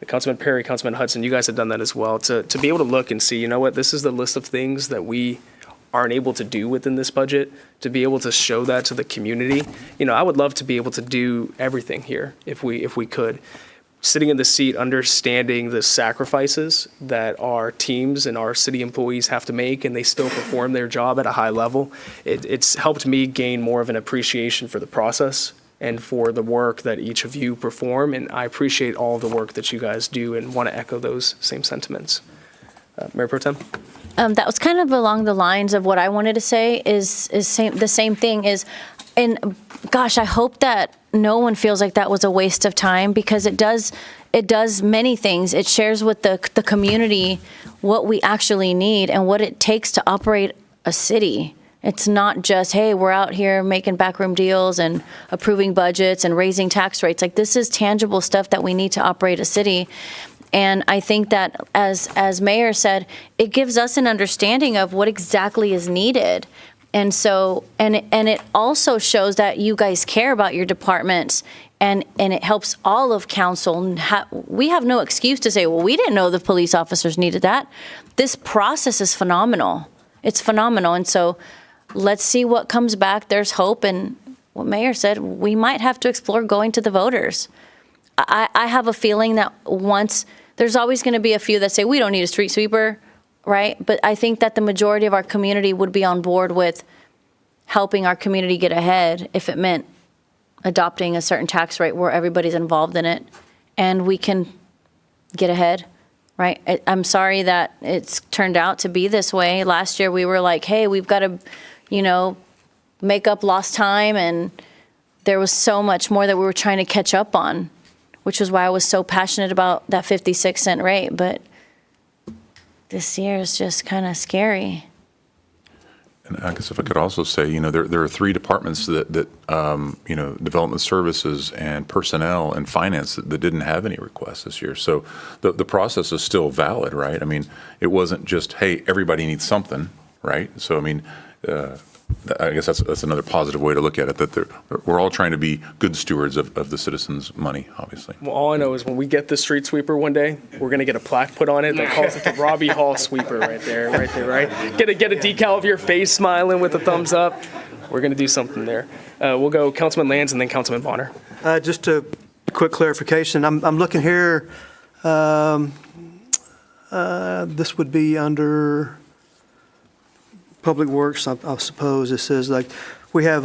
Councilman Perry, Councilman Hudson, you guys have done that as well, to be able to look and see, you know what, this is the list of things that we aren't able to do within this budget, to be able to show that to the community. You know, I would love to be able to do everything here if we could. Sitting in the seat, understanding the sacrifices that our teams and our city employees have to make, and they still perform their job at a high level, it's helped me gain more of an appreciation for the process and for the work that each of you perform, and I appreciate all the work that you guys do and want to echo those same sentiments. Mayor Pro Tem? That was kind of along the lines of what I wanted to say is the same thing is, and gosh, I hope that no one feels like that was a waste of time, because it does many things. It shares with the community what we actually need and what it takes to operate a city. It's not just, hey, we're out here making backroom deals and approving budgets and raising tax rates. Like, this is tangible stuff that we need to operate a city. And I think that, as Mayor said, it gives us an understanding of what exactly is needed. And so, and it also shows that you guys care about your departments, and it helps all of council. We have no excuse to say, well, we didn't know the police officers needed that. This process is phenomenal. It's phenomenal. And so let's see what comes back. There's hope. And what Mayor said, we might have to explore going to the voters. I have a feeling that there's always going to be a few that say, we don't need a street sweeper, right? But I think that the majority of our community would be on board with helping our community get ahead if it meant adopting a certain tax rate where everybody's involved in it and we can get ahead, right? I'm sorry that it's turned out to be this way. Last year we were like, hey, we've got to, make up lost time, and there was so much more that we were trying to catch up on, which is why I was so passionate about that 56-cent rate. But this year is just kind of scary. And I guess if I could also say, there are three departments that development services and personnel and finance that didn't have any requests this year. So the process is still valid, right? I mean, it wasn't just, hey, everybody needs something, right? So, I mean, I guess that's another positive way to look at it, that we're all trying to be good stewards of the citizens' money, obviously. Well, all I know is when we get the street sweeper one day, we're going to get a plaque put on it that calls it the Robbie Hall sweeper right there, right? Get a decal of your face smiling with a thumbs up. We're going to do something there. We'll go Councilman Lands and then Councilman Bonner. Just a quick clarification. I'm looking here. This would be under Public Works, I suppose. It says, like, we have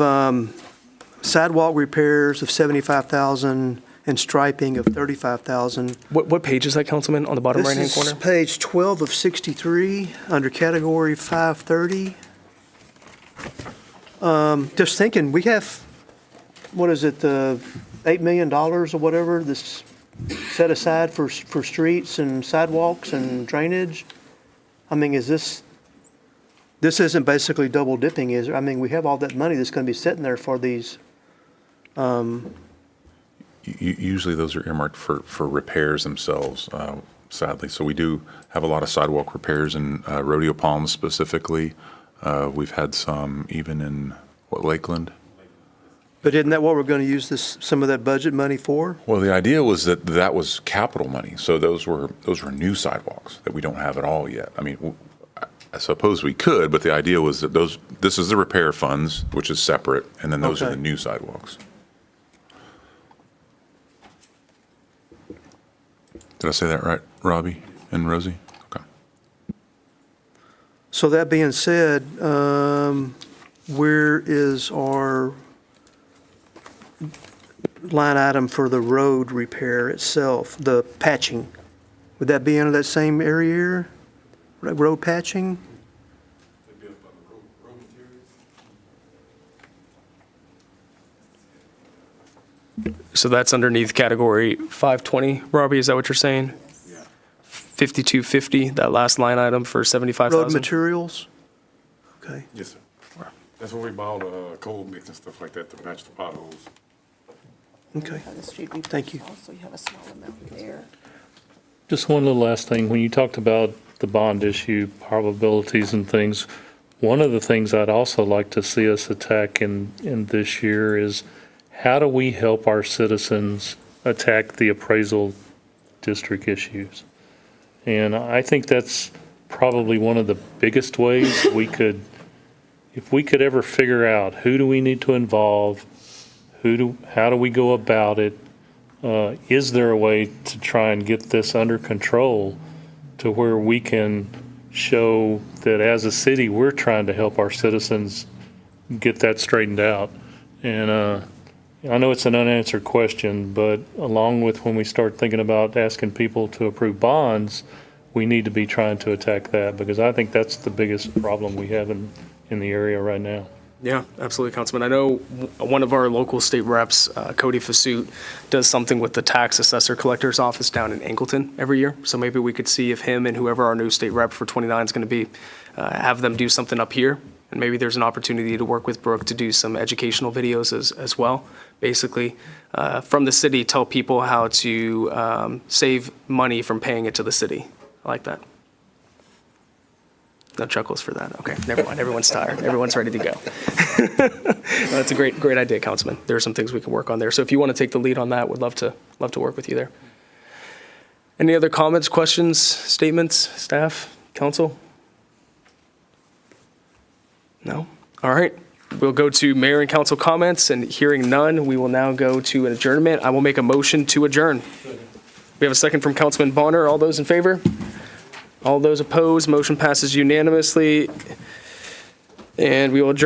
sidewalk repairs of $75,000 and striping of $35,000. What page is that, Councilman, on the bottom right-hand corner? This is page 12 of 63, under category 530. Just thinking, we have, $8 million or whatever, this set aside for streets and sidewalks and drainage? I mean, this isn't basically double dipping, is it? I mean, we have all that money that's going to be sitting there for these. Usually those are earmarked for repairs themselves, sadly. So we do have a lot of sidewalk repairs in Rodeo Palms specifically. We've had some even in Lakeland. But isn't that what we're going to use some of that budget money for? Well, the idea was that was capital money. So those were new sidewalks that we don't have at all yet. I mean, I suppose we could, but the idea was that this is the repair funds, which is separate, and then those are the new sidewalks. Did I say that right, Robbie and Rosie? Okay. So that being said, where is our line item for the road repair itself, the patching? Would that be under that same area here? Road patching? So that's underneath category 520, Robbie, is that what you're saying? Yeah. 5250, that last line item for 75,000? Road materials? Okay. Yes, sir. That's where we buy all the cold mix and stuff like that to patch the potholes. Okay. Thank you. Also, you have a small amount there. Just one little last thing. When you talked about the bond issue, probabilities and things, one of the things I'd also like to see us attack in this year is how do we help our citizens attack the appraisal district issues. And I think that's probably one of the biggest ways we could, if we could ever figure out who do we need to involve, how do we go about it? Is there a way to try and get this under control to where we can show that as a city, we're trying to help our citizens get that straightened out? And I know it's an unanswered question, but along with when we start thinking about asking people to approve bonds, we need to be trying to attack that, because I think that's the biggest problem we have in the area right now. Yeah, absolutely, Councilman. I know one of our local state reps, Cody Fasut, does something with the tax assessor collector's office down in Angleton every year. So maybe we could see if him and whoever our new state rep for 29 is going to be, have them do something up here. And maybe there's an opportunity to work with Brooke to do some educational videos as well. Basically, from the city, tell people how to save money from paying it to the city. I like that. No chuckles for that. Okay, never mind. Everyone's tired. Everyone's ready to go. That's a great idea, Councilman. There are some things we can work on there. So if you want to take the lead on that, we'd love to work with you there. Any other comments, questions, statements, staff, council? No? All right. We'll go to mayor and council comments, and hearing none, we will now go to an adjournment. I will make a motion to adjourn. We have a second from Councilman Bonner. All those in favor? All those opposed? Motion passes unanimously, and we will adjourn.